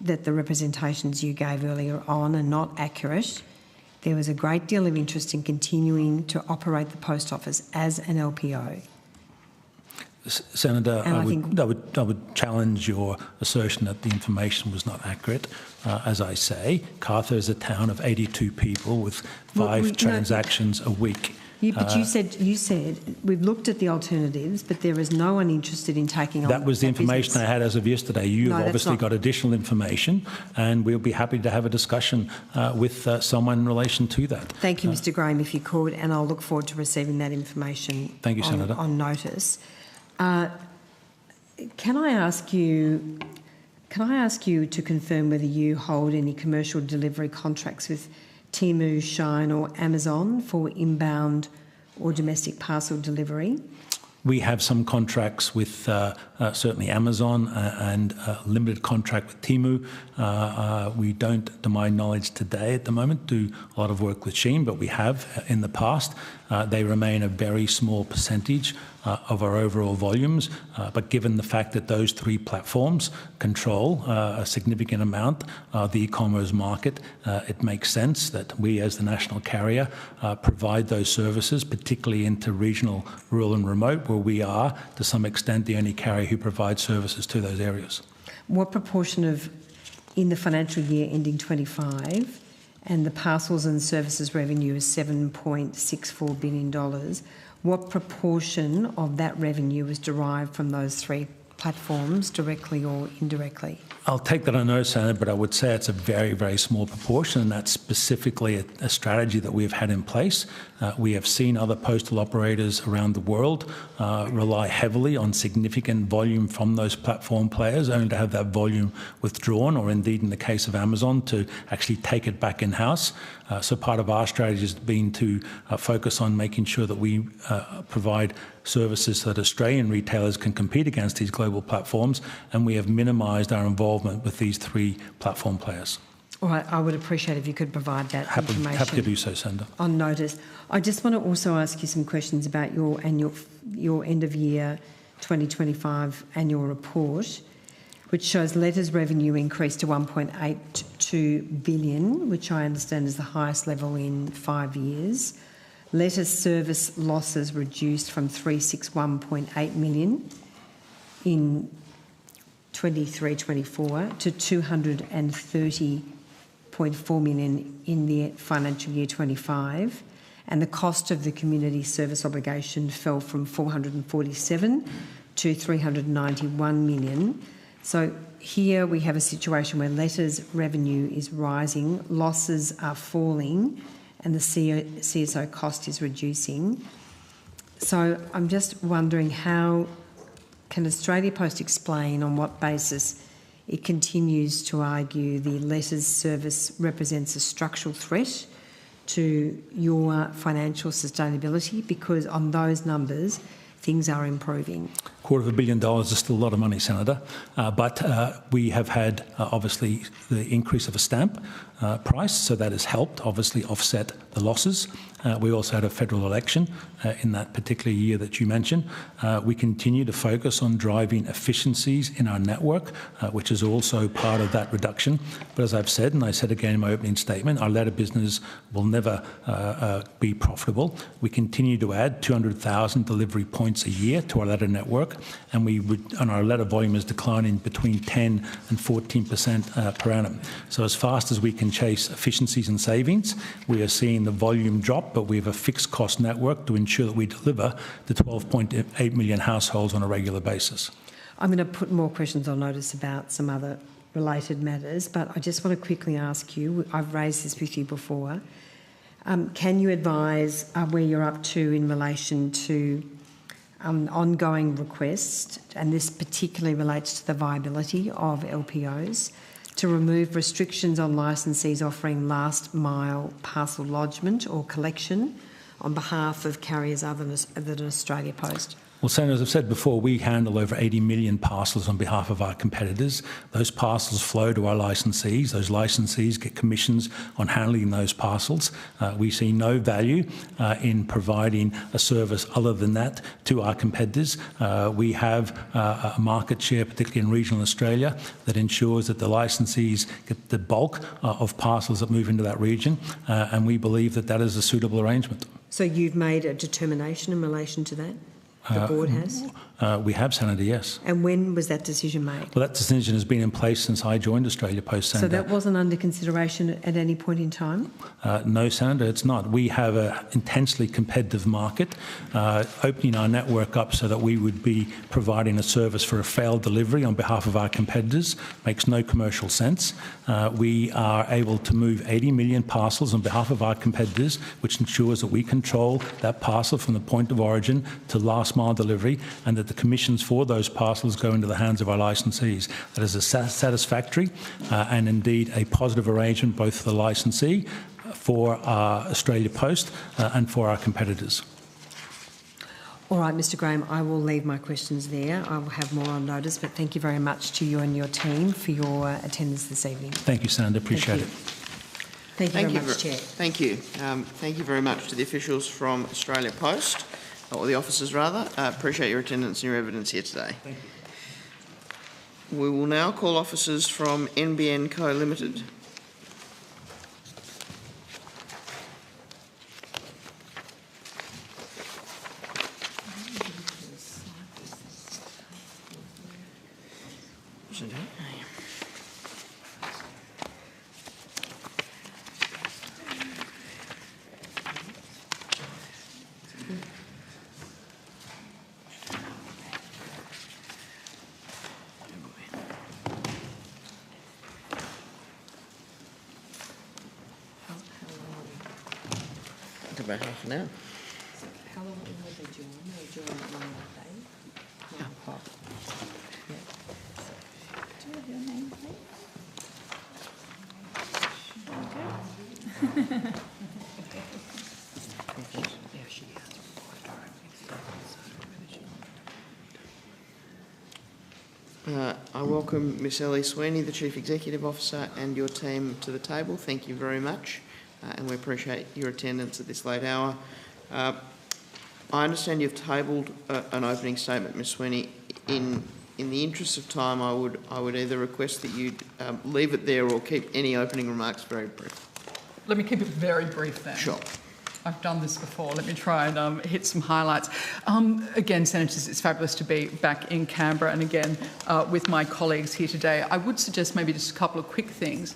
that the representations you gave earlier on are not accurate. There was a great deal of interest in continuing to operate the post office as an LPO. Senator, I would challenge your assertion that the information was not accurate. As I say, Cartha is a town of 82 people with 5 transactions a week. But you said we've looked at the alternatives, but there is no one interested in taking on that was the information business. I had as of yesterday. You've obviously got additional information, and we'll be happy to have a discussion with someone in relation to that. Thank you, Mr Graham, if you could, and I'll look forward to receiving that information. Thank you, Senator. On notice. Can I ask you to confirm whether you hold any commercial delivery contracts with Temu, Shine or Amazon for inbound or domestic parcel delivery? We have some contracts with certainly Amazon and a limited contract with Temu. We don't, to my knowledge today at the moment, do a lot of work with Shein, but we have in the past. They remain a very small percentage of our overall volumes, but given the fact that those 3 platforms control a significant amount of the e-commerce market, it makes sense that we as the national carrier provide those services, particularly into regional, rural and remote, where we are to some extent the only carrier who provides services to those areas. What proportion of, in the financial year ending 25, and the parcels and services revenue is $7.64 billion, what proportion of that revenue is derived from those 3 platforms, directly or indirectly? I'll take that on notice, Senator, but I would say it's a very, very small proportion, and that's specifically a strategy that we've had in place. We have seen other postal operators around the world rely heavily on significant volume from those platform players, only to have that volume withdrawn, or indeed in the case of Amazon, to actually take it back in-house. So part of our strategy has been to focus on making sure that we provide services so that Australian retailers can compete against these global platforms, and we have minimised our involvement with these 3 platform players. All right, I would appreciate if you could provide that information. Happy to do so, Senator. On notice. I just want to also ask you some questions about your end of year 2025 annual report, which shows letters revenue increased to $1.82 billion, which I understand is the highest level in 5 years. Letters service losses reduced from $361.8 million in 23-24 to $230.4 million in the financial year 25, and the cost of the community service obligation fell from $447 to $391 million. So here we have a situation where letters revenue is rising, losses are falling, and the CSO cost is reducing. So I'm just wondering, how can Australia Post explain on what basis it continues to argue the letters service represents a structural threat to your financial sustainability? Because on those numbers, things are improving. $250 million is still a lot of money, Senator, but we have had obviously the increase of a stamp price, so that has helped obviously offset the losses. We also had a federal election in that particular year that you mentioned. We continue to focus on driving efficiencies in our network, which is also part of that reduction. But as I've said, and I said again in my opening statement, our letter business will never be profitable. We continue to add 200,000 delivery points a year to our letter network, and our letter volume is declining between 10 and 14% per annum. So as fast as we can chase efficiencies and savings, we are seeing the volume drop, but we have a fixed cost network to ensure that we deliver the 12.8 million households on a regular basis. I'm going to put more questions on notice about some other related matters, but I just want to quickly ask you, I've raised this with you before, can you advise where you're up to in relation to ongoing requests, and this particularly relates to the viability of LPOs, to remove restrictions on licensees offering last mile parcel lodgement or collection on behalf of carriers other than Australia Post? Well, Senator, as I've said before, we handle over 80 million parcels on behalf of our competitors. Those parcels flow to our licensees. Those licensees get commissions on handling those parcels. We see no value in providing a service other than that to our competitors. We have a market share, particularly in regional Australia, that ensures that the licensees get the bulk of parcels that move into that region, and we believe that that is a suitable arrangement. So you've made a determination in relation to that? The board has? We have, Senator, yes. And when was that decision made? Well, that decision has been in place since I joined Australia Post, Senator. So that wasn't under consideration at any point in time? No, Senator, it's not. We have an intensely competitive market. Opening our network up so that we would be providing a service for a failed delivery on behalf of our competitors makes no commercial sense. We are able to move 80 million parcels on behalf of our competitors, which ensures that we control that parcel from the point of origin to last mile delivery, and that the commissions for those parcels go into the hands of our licensees. That is a satisfactory and indeed a positive arrangement both for the licensee, for Australia Post and for our competitors. All right, Mr Graham, I will leave my questions there. I will have more on notice, but thank you very much to you and your team for your attendance this evening. Thank you, Senator. Appreciate it. Thank you very much, Chair. Thank you. Thank you very much to the officials from Australia Post, or the officers rather. Appreciate your attendance and your evidence here today. Thank you. We will now call officers from NBN Co Limited. About half an hour. How long will they join? They'll join at 9 o'clock. 9 o'clock. Yeah. Do you have your name, please? I welcome Miss Ellie Sweeney, the Chief Executive Officer, and your team to the table. Thank you very much. And we appreciate your attendance at this late hour. I understand you've tabled an opening statement, Ms Sweeney. In the interest of time, I would either request that you leave it there or keep any opening remarks very brief. Let me keep it very brief then. Sure. I've done this before. Let me try and hit some highlights. Again, Senators, it's fabulous to be back in Canberra and again with my colleagues here today. I would suggest maybe just a couple of quick things.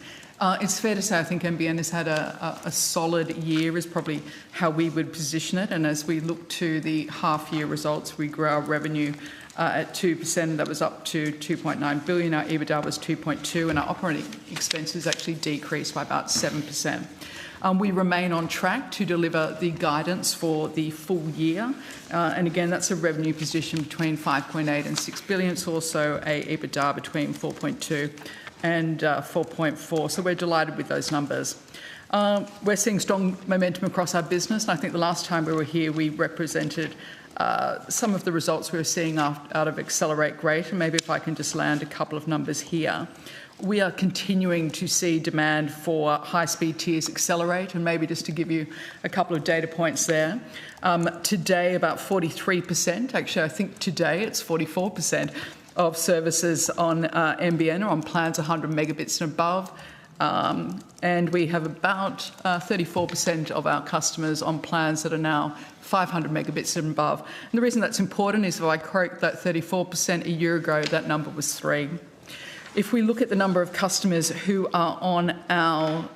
It's fair to say I think NBN has had a solid year is probably how we would position it. And as we look to the half-year results, we grew our revenue at 2%. That was up to 2.9 billion. Our EBITDA was 2.2, and our operating expenses actually decreased by about 7%. We remain on track to deliver the guidance for the full year. And again, that's a revenue position between 5.8 and 6 billion. It's also a EBITDA between 4.2 and 4.4. So we're delighted with those numbers. We're seeing strong momentum across our business. And I think the last time we were here, we represented some of the results we were seeing out of Accelerate Great. And maybe if I can just land a couple of numbers here. We are continuing to see demand for high-speed tiers accelerate, and maybe just to give you a couple of data points there. Today, about 43%, actually I think today it's 44% of services on NBN are on plans 100 megabits and above. And we have about 34% of our customers on plans that are now 500 megabits and above. And the reason that's important is if I correct that 34%, a year ago that number was 3%. If we look at the number of customers who are on our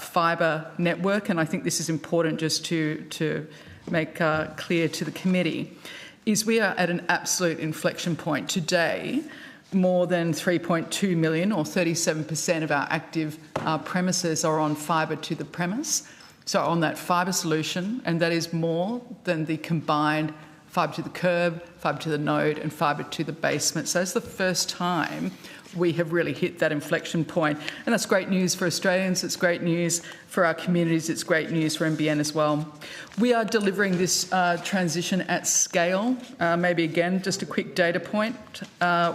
fibre network, and I think this is important just to make clear to the committee, is we are at an absolute inflection point. Today, more than 3.2 million, or 37% of our active premises are on fibre to the premise, so on that fibre solution, and that is more than the combined fibre to the curb, fibre to the node and fibre to the basement. So it's the first time we have really hit that inflection point. And that's great news for Australians, it's great news for our communities, it's great news for NBN as well. We are delivering this transition at scale. Maybe again, just a quick data point.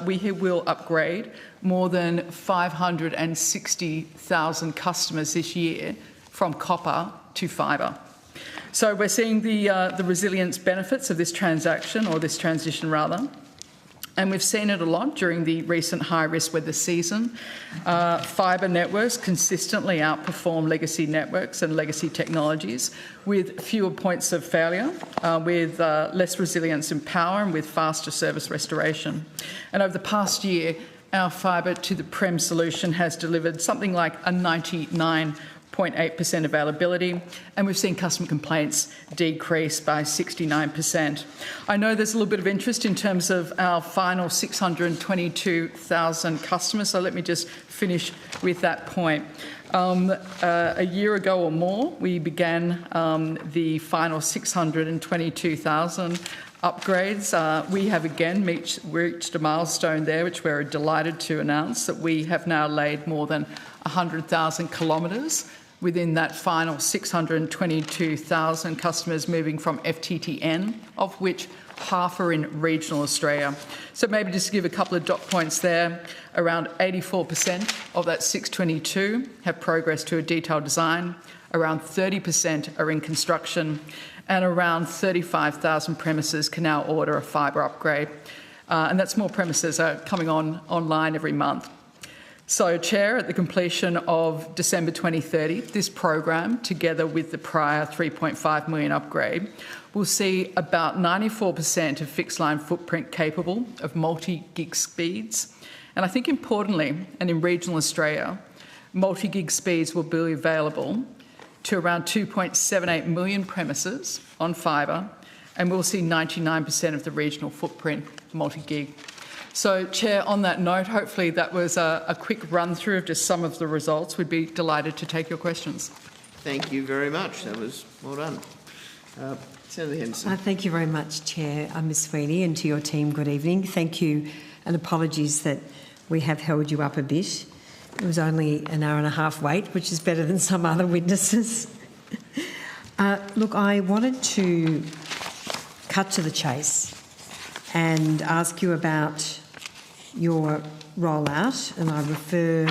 We will upgrade more than 560,000 customers this year from copper to fibre. So we're seeing the resilience benefits of this transaction, or this transition rather. And we've seen it a lot during the recent high-risk weather season. Fibre networks consistently outperform legacy networks and legacy technologies with fewer points of failure, with less resilience in power and with faster service restoration. And over the past year, our fibre to the prem solution has delivered something like a 99.8% availability, and we've seen customer complaints decrease by 69%. I know there's a little bit of interest in terms of our final 622,000 customers, so let me just finish with that point. A year ago or more, we began the final 622,000 upgrades. We have again reached a milestone there, which we're delighted to announce, that we have now laid more than 100,000 kilometres within that final 622,000 customers moving from FTTN, of which half are in regional Australia. So maybe just to give a couple of dot points there, around 84% of that 622 have progressed to a detailed design, around 30% are in construction, and around 35,000 premises can now order a fibre upgrade. And that's more premises are coming online every month. So, Chair, at the completion of December 2030, this program, together with the prior 3.5 million upgrade, will see about 94% of fixed line footprint capable of multi-gig speeds. And I think importantly, and in regional Australia, multi-gig speeds will be available to around 2.78 million premises on fibre, and we'll see 99% of the regional footprint multi-gig. So, Chair, on that note, hopefully that was a quick run-through of just some of the results. We'd be delighted to take your questions. Thank you very much. That was well done. Senator Henderson. Thank you very much, Chair, Ms Sweeney, and to your team, good evening. Thank you, and apologies that we have held you up a bit. It was only an hour and a half wait, which is better than some other witnesses. Look, I wanted to cut to the chase and ask you about your rollout, and I refer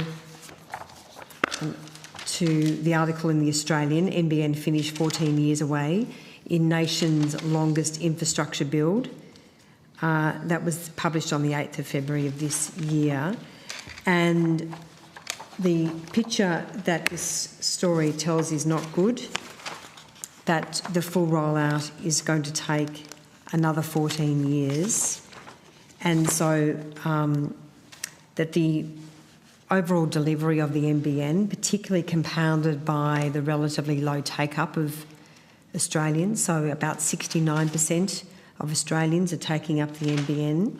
to the article in The Australian, NBN finished 14 years away in nation's longest infrastructure build. That was published on the 8th of February of this year. And the picture that this story tells is not good, that the full rollout is going to take another 14 years, and so that the overall delivery of the NBN, particularly compounded by the relatively low take-up of Australians, so about 69% of Australians are taking up the NBN,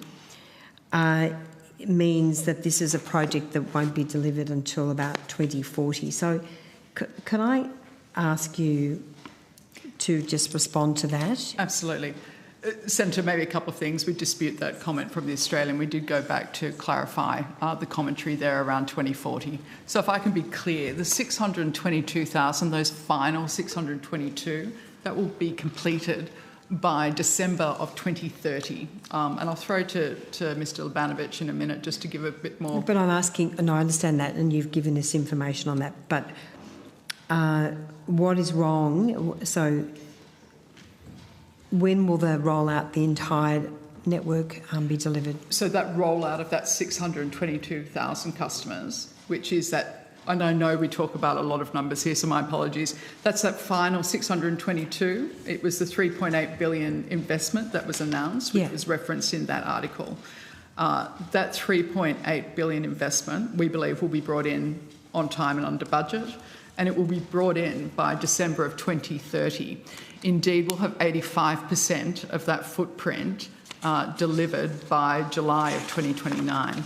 means that this is a project that won't be delivered until about 2040. So can I ask you to just respond to that. Absolutely. Senator, maybe a couple of things. We dispute that comment from the Australian. We did go back to clarify the commentary there around 2040. So if I can be clear, the 622,000, those final 622, that will be completed by December of 2030. And I'll throw to Mr Labanovic in a minute just to give a bit more... But I'm asking, and I understand that, and you've given us information on that, but what is wrong? So when will the rollout, the entire network be delivered? So that rollout of that 622,000 customers, which is that, and I know we talk about a lot of numbers here, so my apologies, that's that final 622. It was the 3.8 billion investment that was announced, which was referenced in that article. That 3.8 billion investment, we believe, will be brought in on time and under budget, and it will be brought in by December of 2030. Indeed, we'll have 85% of that footprint delivered by July of 2029.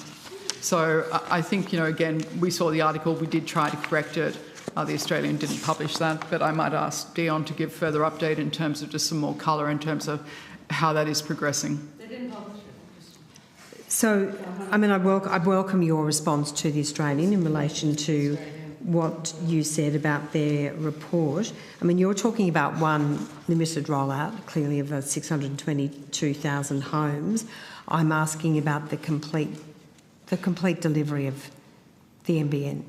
So I think, again, we saw the article, we did try to correct it. The Australian didn't publish that, but I might ask Dion to give further update in terms of just some more colour in terms of how that is progressing. They didn't publish it. So, I mean, I welcome your response to the Australian in relation to what you said about their report. I mean, you're talking about one limited rollout, clearly, of 622,000 homes. I'm asking about the complete delivery of the NBN.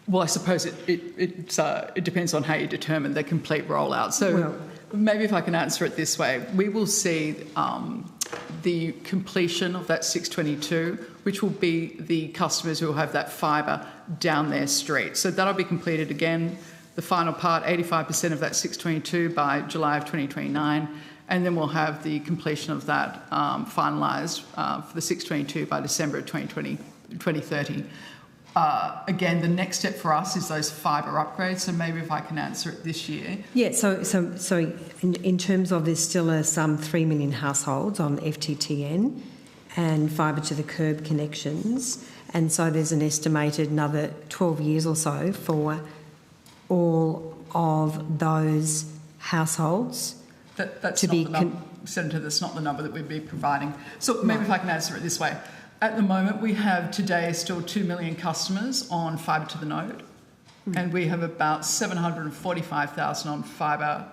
Well, I suppose it depends on how you determine the complete rollout. So maybe if I can answer it this way, we will see the completion of that 622, which will be the customers who will have that fibre down their street. So that'll be completed again, the final part, 85% of that 622 by July of 2029, and then we'll have the completion of that finalised for the 622 by December of 2030. Again, the next step for us is those fibre upgrades, so maybe if I can answer it this year. Yeah, so in terms of there's still some 3 million households on FTTN and fibre to the curb connections, and so there's an estimated another 12 years or so for all of those households that's to be... Senator, that's not the number that we'd be providing. So maybe if I can answer it this way. At the moment, we have today still 2 million customers on fibre to the node, and we have about 745,000 on fibre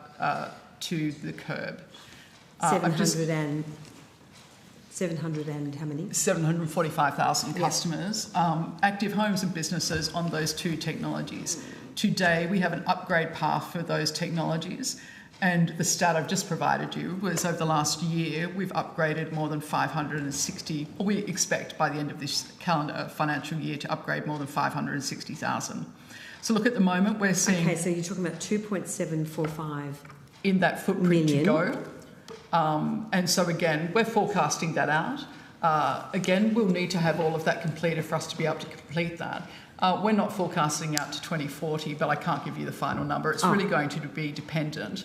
to the curb. 700 and how many? 745,000 customers, active homes and businesses on those two technologies. Today, we have an upgrade path for those technologies. And the stat I've just provided you was over the last year, we've upgraded more than 560, or we expect by the end of this calendar financial year to upgrade more than 560,000. So look, at the moment, we're seeing... Okay, so you're talking about 2.745 in that footprint million. To go. And so, again, we're forecasting that out. Again, we'll need to have all of that completed for us to be able to complete that. We're not forecasting out to 2040, but I can't give you the final number. It's really going to be dependent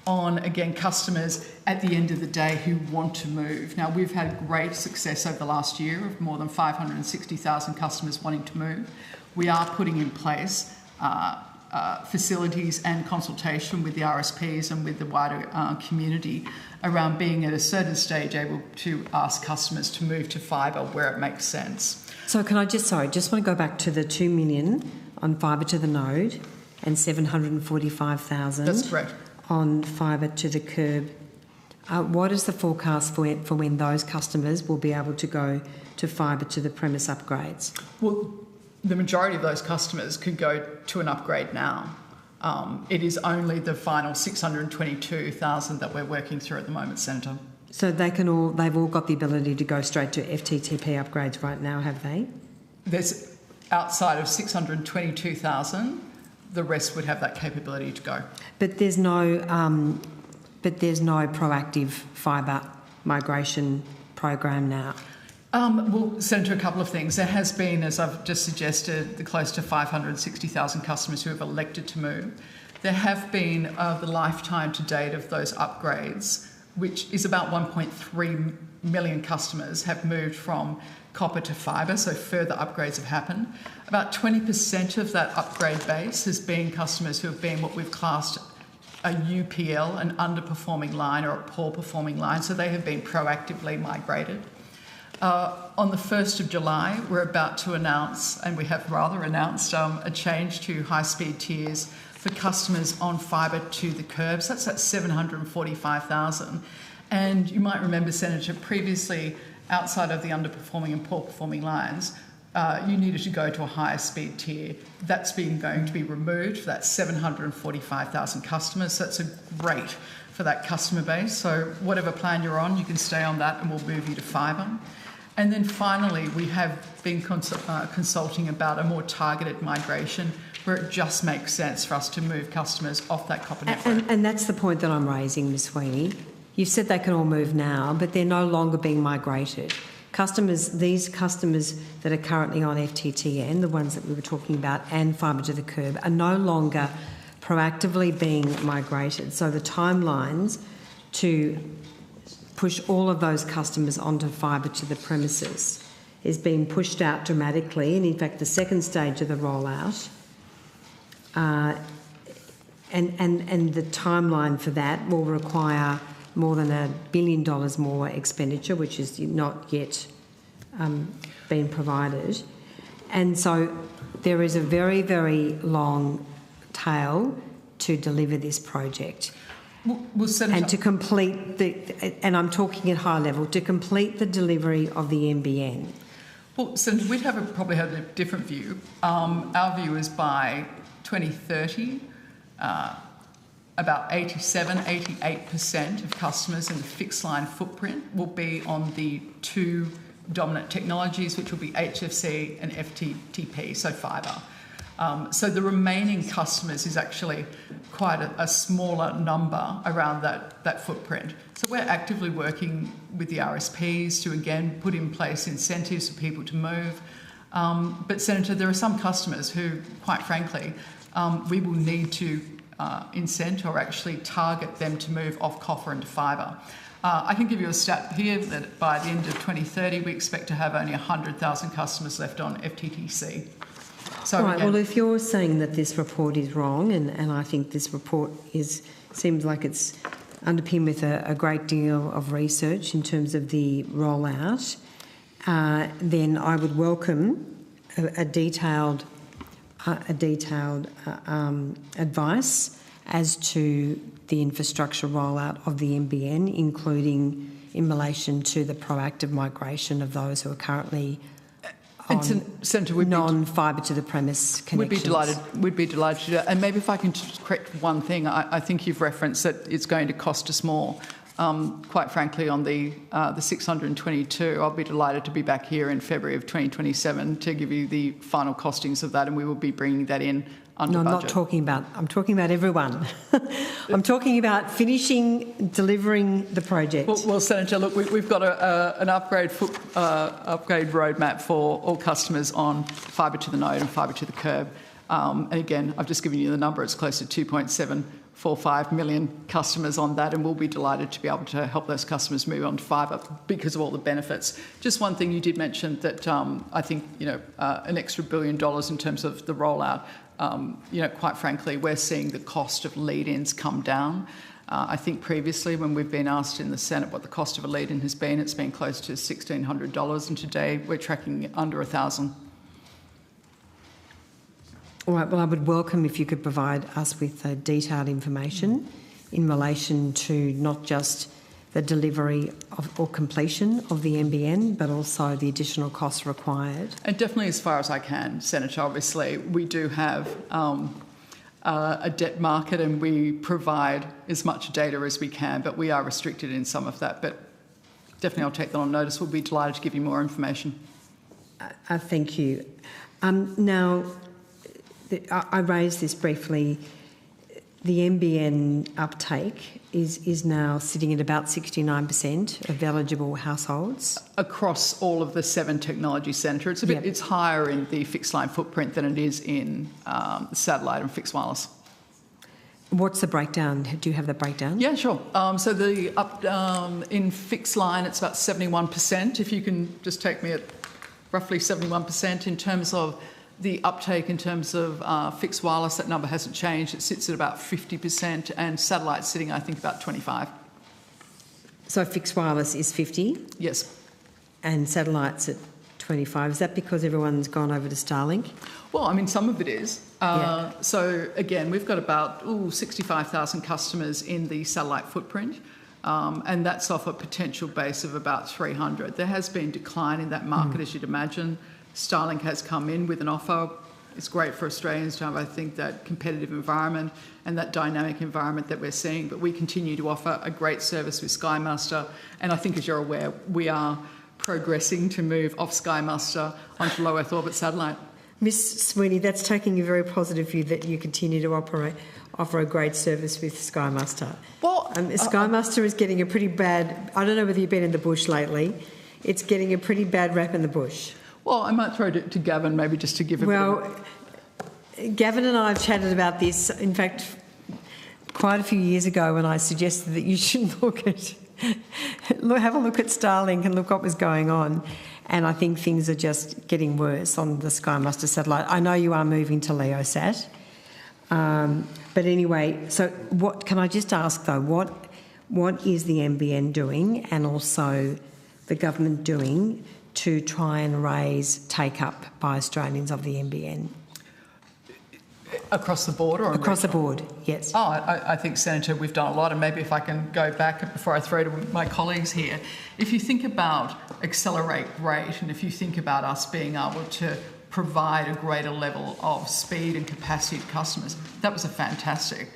on, again, customers at the end of the day who want to move. Now, we've had great success over the last year of more than 560,000 customers wanting to move. We are putting in place facilities and consultation with the RSPs and with the wider community around being at a certain stage able to ask customers to move to fibre where it makes sense. So can I just want to go back to the 2 million on fibre to the node and 745,000 That's correct. On fibre to the curb. What is the forecast for when those customers will be able to go to fibre to the premise upgrades? Well, the majority of those customers could go to an upgrade now. It is only the final 622,000 that we're working through at the moment, Senator. So they've all got the ability to go straight to FTTP upgrades right now, have they? There's outside of 622,000, the rest would have that capability to go. But there's no proactive fibre migration program now. Well, Senator, a couple of things. There has been, as I've just suggested, close to 560,000 customers who have elected to move. There have been, the lifetime to date of those upgrades, which is about 1.3 million customers, have moved from copper to fibre, so further upgrades have happened. About 20% of that upgrade base has been customers who have been what we've classed a UPL, an underperforming line or a poor performing line, so they have been proactively migrated. On the 1st of July, we're about to announce, and we have rather announced, a change to high-speed tiers for customers on fibre to the curb. So that's at 745,000. And you might remember, Senator, previously, outside of the underperforming and poor performing lines, you needed to go to a higher speed tier. That's going to be removed for that 745,000 customers. So that's a great for that customer base. So whatever plan you're on, you can stay on that and we'll move you to fibre. And then finally, we have been consulting about a more targeted migration where it just makes sense for us to move customers off that copper network. And that's the point that I'm raising, Ms Sweeney. You've said they can all move now, but they're no longer being migrated. These customers that are currently on FTTN, the ones that we were talking about, and fibre to the curb, are no longer proactively being migrated. So the timelines to push all of those customers onto fibre to the premises is being pushed out dramatically. And in fact, the second stage of the rollout and the timeline for that will require more than $1 billion more expenditure, which is not yet been provided. And so there is a very, very long tail to deliver this project. Well, Senator, and to complete and I'm talking at high level, to complete the delivery of the NBN. Well, Senator, we'd probably have a different view. Our view is by 2030, about 88% of customers in the fixed line footprint will be on the two dominant technologies, which will be HFC and FTTP, so fibre. So the remaining customers is actually quite a smaller number around that footprint. So we're actively working with the RSPs to, again, put in place incentives for people to move. But, Senator, there are some customers who, quite frankly, we will need to incent or actually target them to move off copper into fibre. I can give you a stat here that by the end of 2030, we expect to have only 100,000 customers left on FTTC. So right, well, if you're saying that this report is wrong, and I think this report seems like it's underpinned with a great deal of research in terms of the rollout, then I would welcome a detailed advice as to the infrastructure rollout of the NBN, including in relation to the proactive migration of those who are currently on non-fibre to the premise connections. We'd be delighted to do that. And maybe if I can just correct one thing, I think you've referenced that it's going to cost us more. Quite frankly, on the 622, I'll be delighted to be back here in February of 2027 to give you the final costings of that, and we will be bringing that in under budget. I'm talking about everyone. I'm talking about delivering the project. Well, Senator, look, we've got an upgrade roadmap for all customers on fibre to the node and fibre to the curb. And again, I've just given you the number. It's close to 2.745 million customers on that, and we'll be delighted to be able to help those customers move on to fibre because of all the benefits. Just one thing you did mention that I think, an extra $1 billion in terms of the rollout. Quite frankly, we're seeing the cost of lead-ins come down. I think previously when we've been asked in the Senate what the cost of a lead-in has been, it's been close to $1,600, and today we're tracking under $1,000. All right, well, I would welcome if you could provide us with detailed information in relation to not just the delivery or completion of the NBN, but also the additional costs required. And definitely as far as I can, Senator, obviously, we do have a debt market and we provide as much data as we can, but we are restricted in some of that. But definitely I'll take that on notice. We'll be delighted to give you more information. Thank you. Now, I raised this briefly. The NBN uptake is now sitting at about 69% of eligible households. Across all of the 7 technology centres. It's higher in the fixed line footprint than it is in satellite and fixed wireless. What's the breakdown? Do you have the breakdown? Yeah, sure. So the in fixed line, it's about 71%. If you can just take me at roughly 71% in terms of the uptake in terms of fixed wireless, that number hasn't changed. It sits at about 50%, and satellite sitting, I think, about 25%. So fixed wireless is 50? Yes. And satellites at 25. Is that because everyone's gone over to Starlink? Well, I mean, some of it is. So, again, we've got about 65,000 customers in the satellite footprint, and that's off a potential base of about 300. There has been decline in that market, as you'd imagine. Starlink has come in with an offer. It's great for Australians to have, I think, that competitive environment and that dynamic environment that we're seeing, but we continue to offer a great service with Sky Master, and I think, as you're aware, we are progressing to move off Sky Master onto low Earth orbit satellite. Ms Sweeney, that's taking a very positive view that you continue to offer a great service with Sky Master. Well, Sky Master is getting a pretty bad, I don't know whether you've been in the bush lately, it's getting a pretty bad rap in the bush. Well, I might throw it to Gavin maybe just to give a bit of Gavin and I have chatted about this, in fact, quite a few years ago when I suggested that you should have a look at Starlink and look what was going on. And I think things are just getting worse on the Sky Master satellite. I know you are moving to LeoSat. But anyway, so what can I just ask though, what is the NBN doing and also the government doing to try and raise take-up by Australians of the NBN? Across the board? Or across the board, yes. Oh, I think, Senator, we've done a lot, and maybe if I can go back before I throw to my colleagues here. If you think about accelerate rate, and if you think about us being able to provide a greater level of speed and capacity to customers, that was a fantastic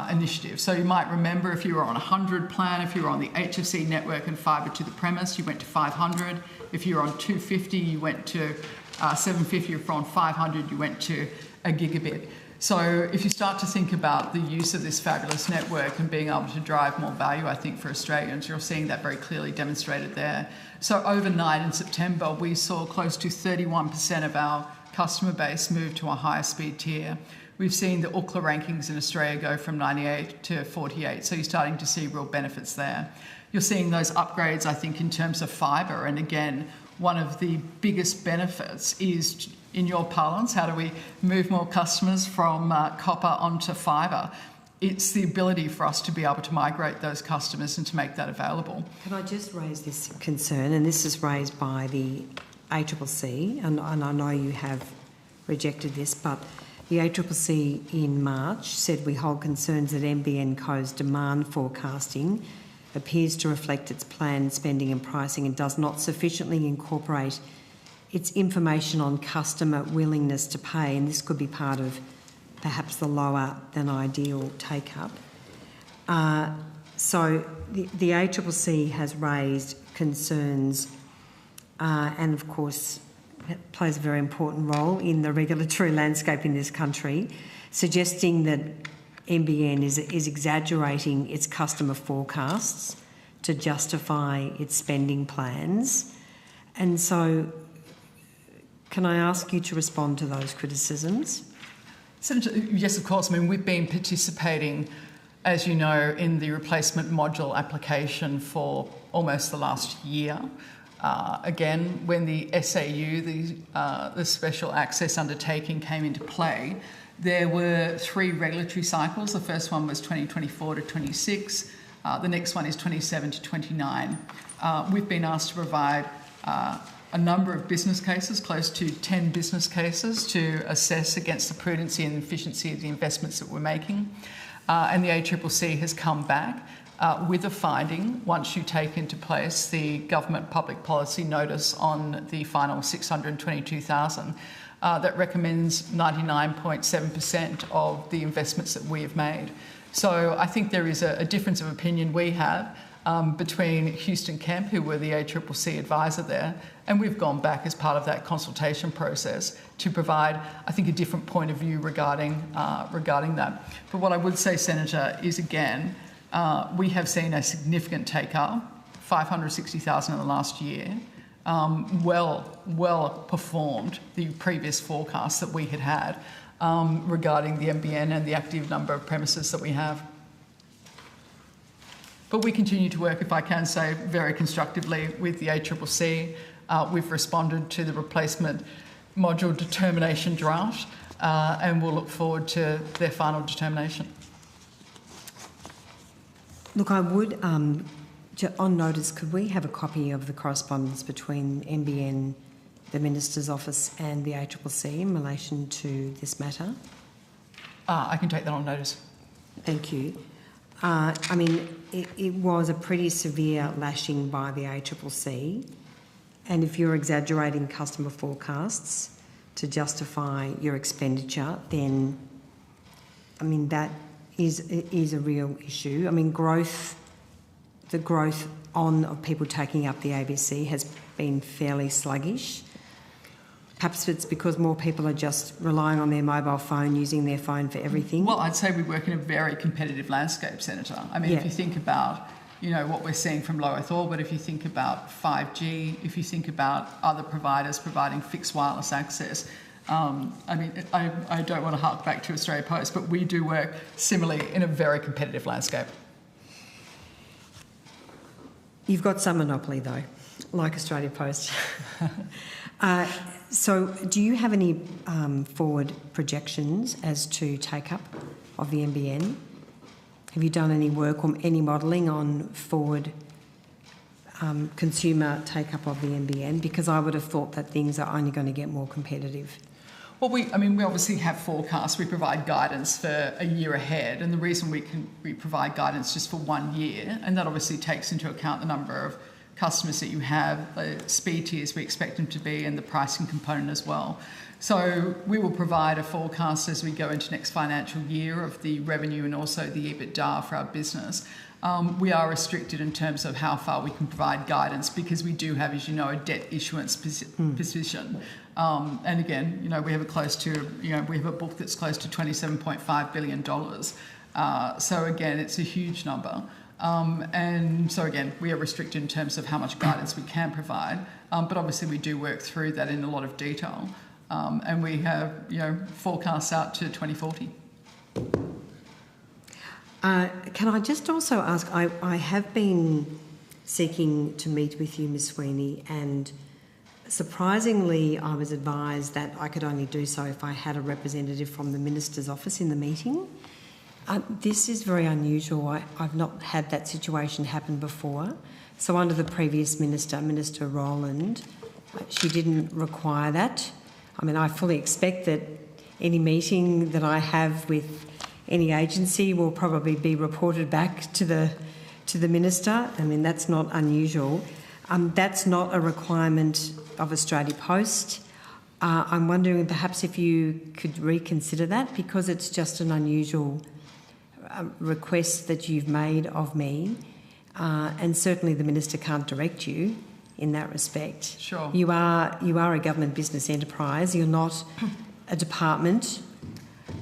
initiative. So you might remember if you were on a 100 plan, if you were on the HFC network and fibre to the premise, you went to 500. If you were on 250, you went to 750. If you're on 500, you went to a gigabit. So if you start to think about the use of this fabulous network and being able to drive more value, I think, for Australians, you're seeing that very clearly demonstrated there. So overnight in September, we saw close to 31% of our customer base move to a higher speed tier. We've seen the Ookla rankings in Australia go from 98 to 48, so you're starting to see real benefits there. You're seeing those upgrades, I think, in terms of fibre, and again, one of the biggest benefits is, in your parlance, how do we move more customers from copper onto fibre? It's the ability for us to be able to migrate those customers and to make that available. Can I just raise this concern, and this is raised by the ACCC, and I know you have rejected this, but the ACCC in March said we hold concerns that NBN Co's demand forecasting appears to reflect its planned spending and pricing and does not sufficiently incorporate its information on customer willingness to pay, and this could be part of perhaps the lower than ideal take-up. So the ACCC has raised concerns and, of course, plays a very important role in the regulatory landscape in this country, suggesting that NBN is exaggerating its customer forecasts to justify its spending plans. And so can I ask you to respond to those criticisms? Senator, yes, of course. I mean, we've been participating, as you know, in the replacement module application for almost the last year. Again, when the SAU, the Special Access Undertaking, came into play, there were 3 regulatory cycles. The first one was 2024 to 26. The next one is 27 to 29. We've been asked to provide a number of business cases, close to 10 business cases, to assess against the prudency and efficiency of the investments that we're making. And the ACCC has come back with a finding, once you take into place the government public policy notice on the final 622,000, that recommends 99.7% of the investments that we have made. So I think there is a difference of opinion we have between Houston Kemp, who were the ACCC advisor there, and we've gone back as part of that consultation process to provide, I think, a different point of view regarding that. But what I would say, Senator, is again, we have seen a significant take-up, 560,000 in the last year, well performed the previous forecast that we had. regarding the NBN and the active number of premises that we have. But we continue to work, if I can say, very constructively with the ACCC. We've responded to the replacement module determination draft, and we'll look forward to their final determination. Look, I would, on notice, could we have a copy of the correspondence between NBN, the Minister's Office and the ACCC in relation to this matter? I can take that on notice. Thank you. I mean, it was a pretty severe lashing by the ACCC, and if you're exaggerating customer forecasts to justify your expenditure, then, I mean, that is a real issue. I mean, the growth of people taking up the ABC has been fairly sluggish. Perhaps it's because more people are just relying on their mobile phone, using their phone for everything. Well, I'd say we work in a very competitive landscape, Senator. I mean, if you think about, you know, what we're seeing from low Earth orbit, if you think about 5G, if you think about other providers providing fixed wireless access, I mean, I don't want to hark back to Australia Post, but we do work similarly in a very competitive landscape. You've got some monopoly, though, like Australia Post. So do you have any forward projections as to take-up of the NBN? Have you done any work or any modelling on forward consumer take-up of the NBN? Because I would have thought that things are only going to get more competitive. Well, we obviously have forecasts. We provide guidance for a year ahead, and the reason we provide guidance just for 1 year, and that obviously takes into account the number of customers that you have, the speed tiers we expect them to be, and the pricing component as well. So we will provide a forecast as we go into next financial year of the revenue and also the EBITDA for our business. We are restricted in terms of how far we can provide guidance because we do have, as you know, a debt issuance position. And again, you know, we have a book that's close to $27.5 billion. So again, it's a huge number. And so again, we are restricted in terms of how much guidance we can provide. But obviously we do work through that in a lot of detail. And we have, you know, forecasts out to 2040. Can I just also ask, I have been seeking to meet with you, Ms Sweeney, and surprisingly I was advised that I could only do so if I had a representative from the Minister's Office in the meeting. This is very unusual. I've not had that situation happen before. So under the previous Minister, Minister Rowland, she didn't require that. I mean, I fully expect that any meeting that I have with any agency will probably be reported back to the Minister. I mean, that's not unusual. That's not a requirement of Australia Post. I'm wondering perhaps if you could reconsider that because it's just an unusual request that you've made of me, and certainly the Minister can't direct you in that respect. Sure. You are a government business enterprise. You're not a department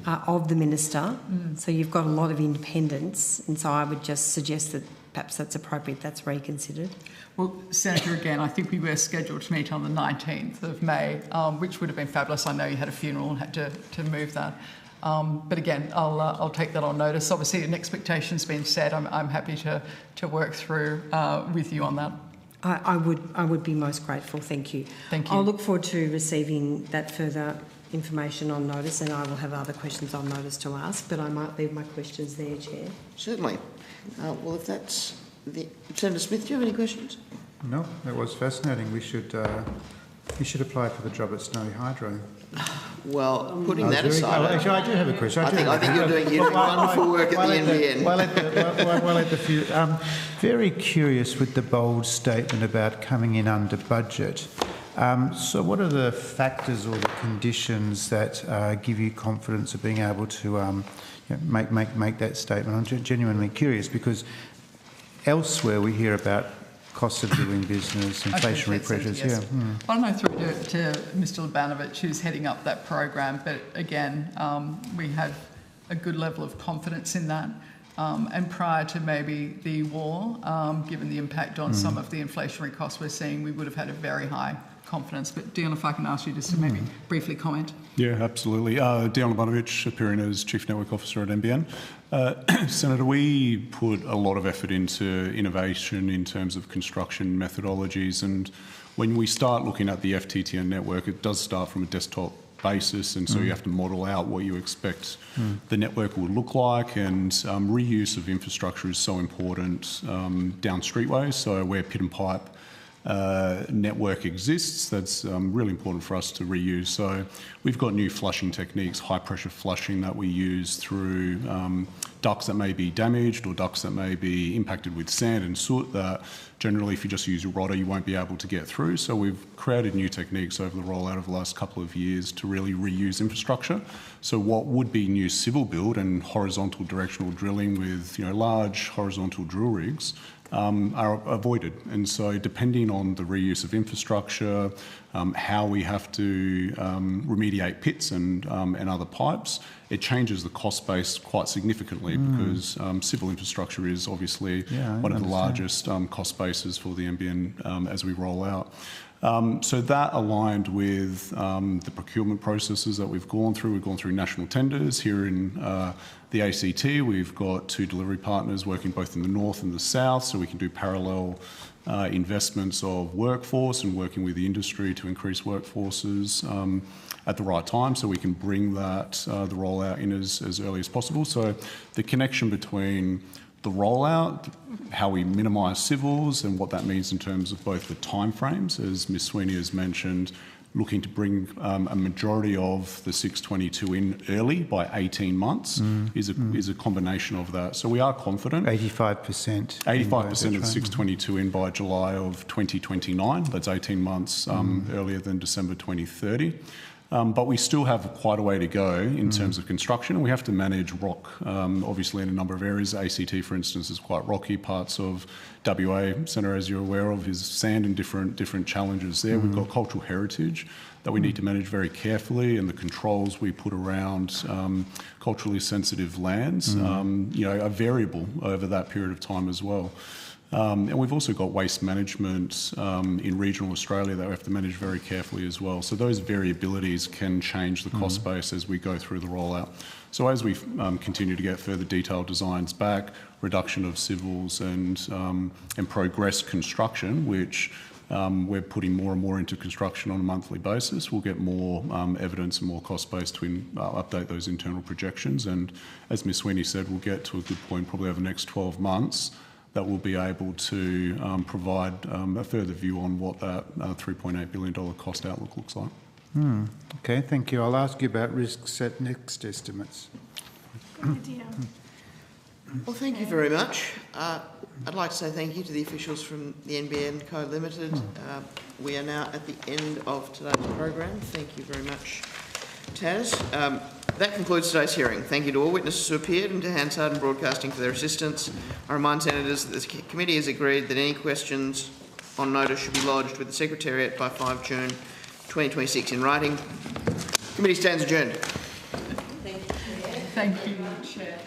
of the Minister, so you've got a lot of independence, and so I would just suggest that perhaps that's appropriate, that's reconsidered. Well, Senator, again, I think we were scheduled to meet on the 19th of May, which would have been fabulous. I know you had a funeral and had to move that. But again, I'll take that on notice. Obviously, an expectation's been set. I'm happy to work through with you on that. I would be most grateful. Thank you. Thank you. I'll look forward to receiving that further information on notice, and I will have other questions on notice to ask, but I might leave my questions there, Chair. Certainly. Well, if that's Senator Smith, do you have any questions? No, that was fascinating. We should apply for the job at Snowy Hydro. Well, putting that aside... actually, I do have a question. I think you're doing wonderful work at the NBN. Well, at the few, very curious with the bold statement about coming in under budget. So what are the factors or the conditions that give you confidence of being able to make that statement? I'm genuinely curious because elsewhere we hear about cost of doing business, inflationary pressures. Yes. Yeah. I don't know through to Mr. Labanovich, who's heading up that program, but again, we have a good level of confidence in that. And prior to maybe the war, given the impact on some of the inflationary costs we're seeing, we would have had a very high confidence. But Dion, if I can ask you just to maybe briefly comment. Yeah, absolutely. Dion Labanovich, appearing as Chief Network Officer at NBN. Senator, we put a lot of effort into innovation in terms of construction methodologies, and when we start looking at the FTTN network, it does start from a desktop basis, and so you have to model out what you expect the network will look like, and reuse of infrastructure is so important down streetways, so where pit and pipe network exists, that's really important for us to reuse. So we've got new flushing techniques, high pressure flushing that we use through ducts that may be damaged or ducts that may be impacted with sand and soot that generally if you just use your rodder you won't be able to get through. So we've created new techniques over the rollout of the last couple of years to really reuse infrastructure. So what would be new civil build and horizontal directional drilling with large horizontal drill rigs are avoided. And so depending on the reuse of infrastructure, how we have to remediate pits and other pipes, it changes the cost base quite significantly because civil infrastructure is obviously one of the largest cost bases for the NBN as we roll out. So that aligned with the procurement processes that we've gone through. We've gone through national tenders here in the ACT. We've got 2 delivery partners working both in the north and the south, so we can do parallel investments of workforce and working with the industry to increase workforces at the right time, so we can bring that the rollout in as early as possible. So the connection between the rollout, how we minimise civils and what that means in terms of both the timeframes, as Ms Sweeney has mentioned, looking to bring a majority of the 622 in early by 18 months is a combination of that. So we are confident. 85%. 85% of the 622 in by July of 2029. That's 18 months earlier than December 2030. But we still have quite a way to go in terms of construction. We have to manage rock, obviously, in a number of areas. ACT, for instance, is quite rocky. Parts of WA, Senator, as you're aware of, is sand and different challenges there. We've got cultural heritage that we need to manage very carefully, and the controls we put around culturally sensitive lands, are variable over that period of time as well. And we've also got waste management in regional Australia that we have to manage very carefully as well. So those variabilities can change the cost base as we go through the rollout. So as we continue to get further detailed designs back, reduction of civils and progress construction, which we're putting more and more into construction on a monthly basis, we'll get more evidence and more cost base to update those internal projections. And as Ms Sweeney said, we'll get to a good point probably over the next 12 months that will be able to provide a further view on what that $3.8 billion cost outlook looks like. Okay, thank you. I'll ask you about risks at next estimates. Well, thank you very much. I'd like to say thank you to the officials from the NBN Co Limited. We are now at the end of today's program. Thank you very much, Taz. That concludes today's hearing. Thank you to all witnesses who appeared and to Hansard Broadcasting for their assistance. I remind senators that the committee has agreed that any questions on notice should be lodged with the Secretariat by 5 June 2026 in writing. Committee stands adjourned. Thank you, Chair.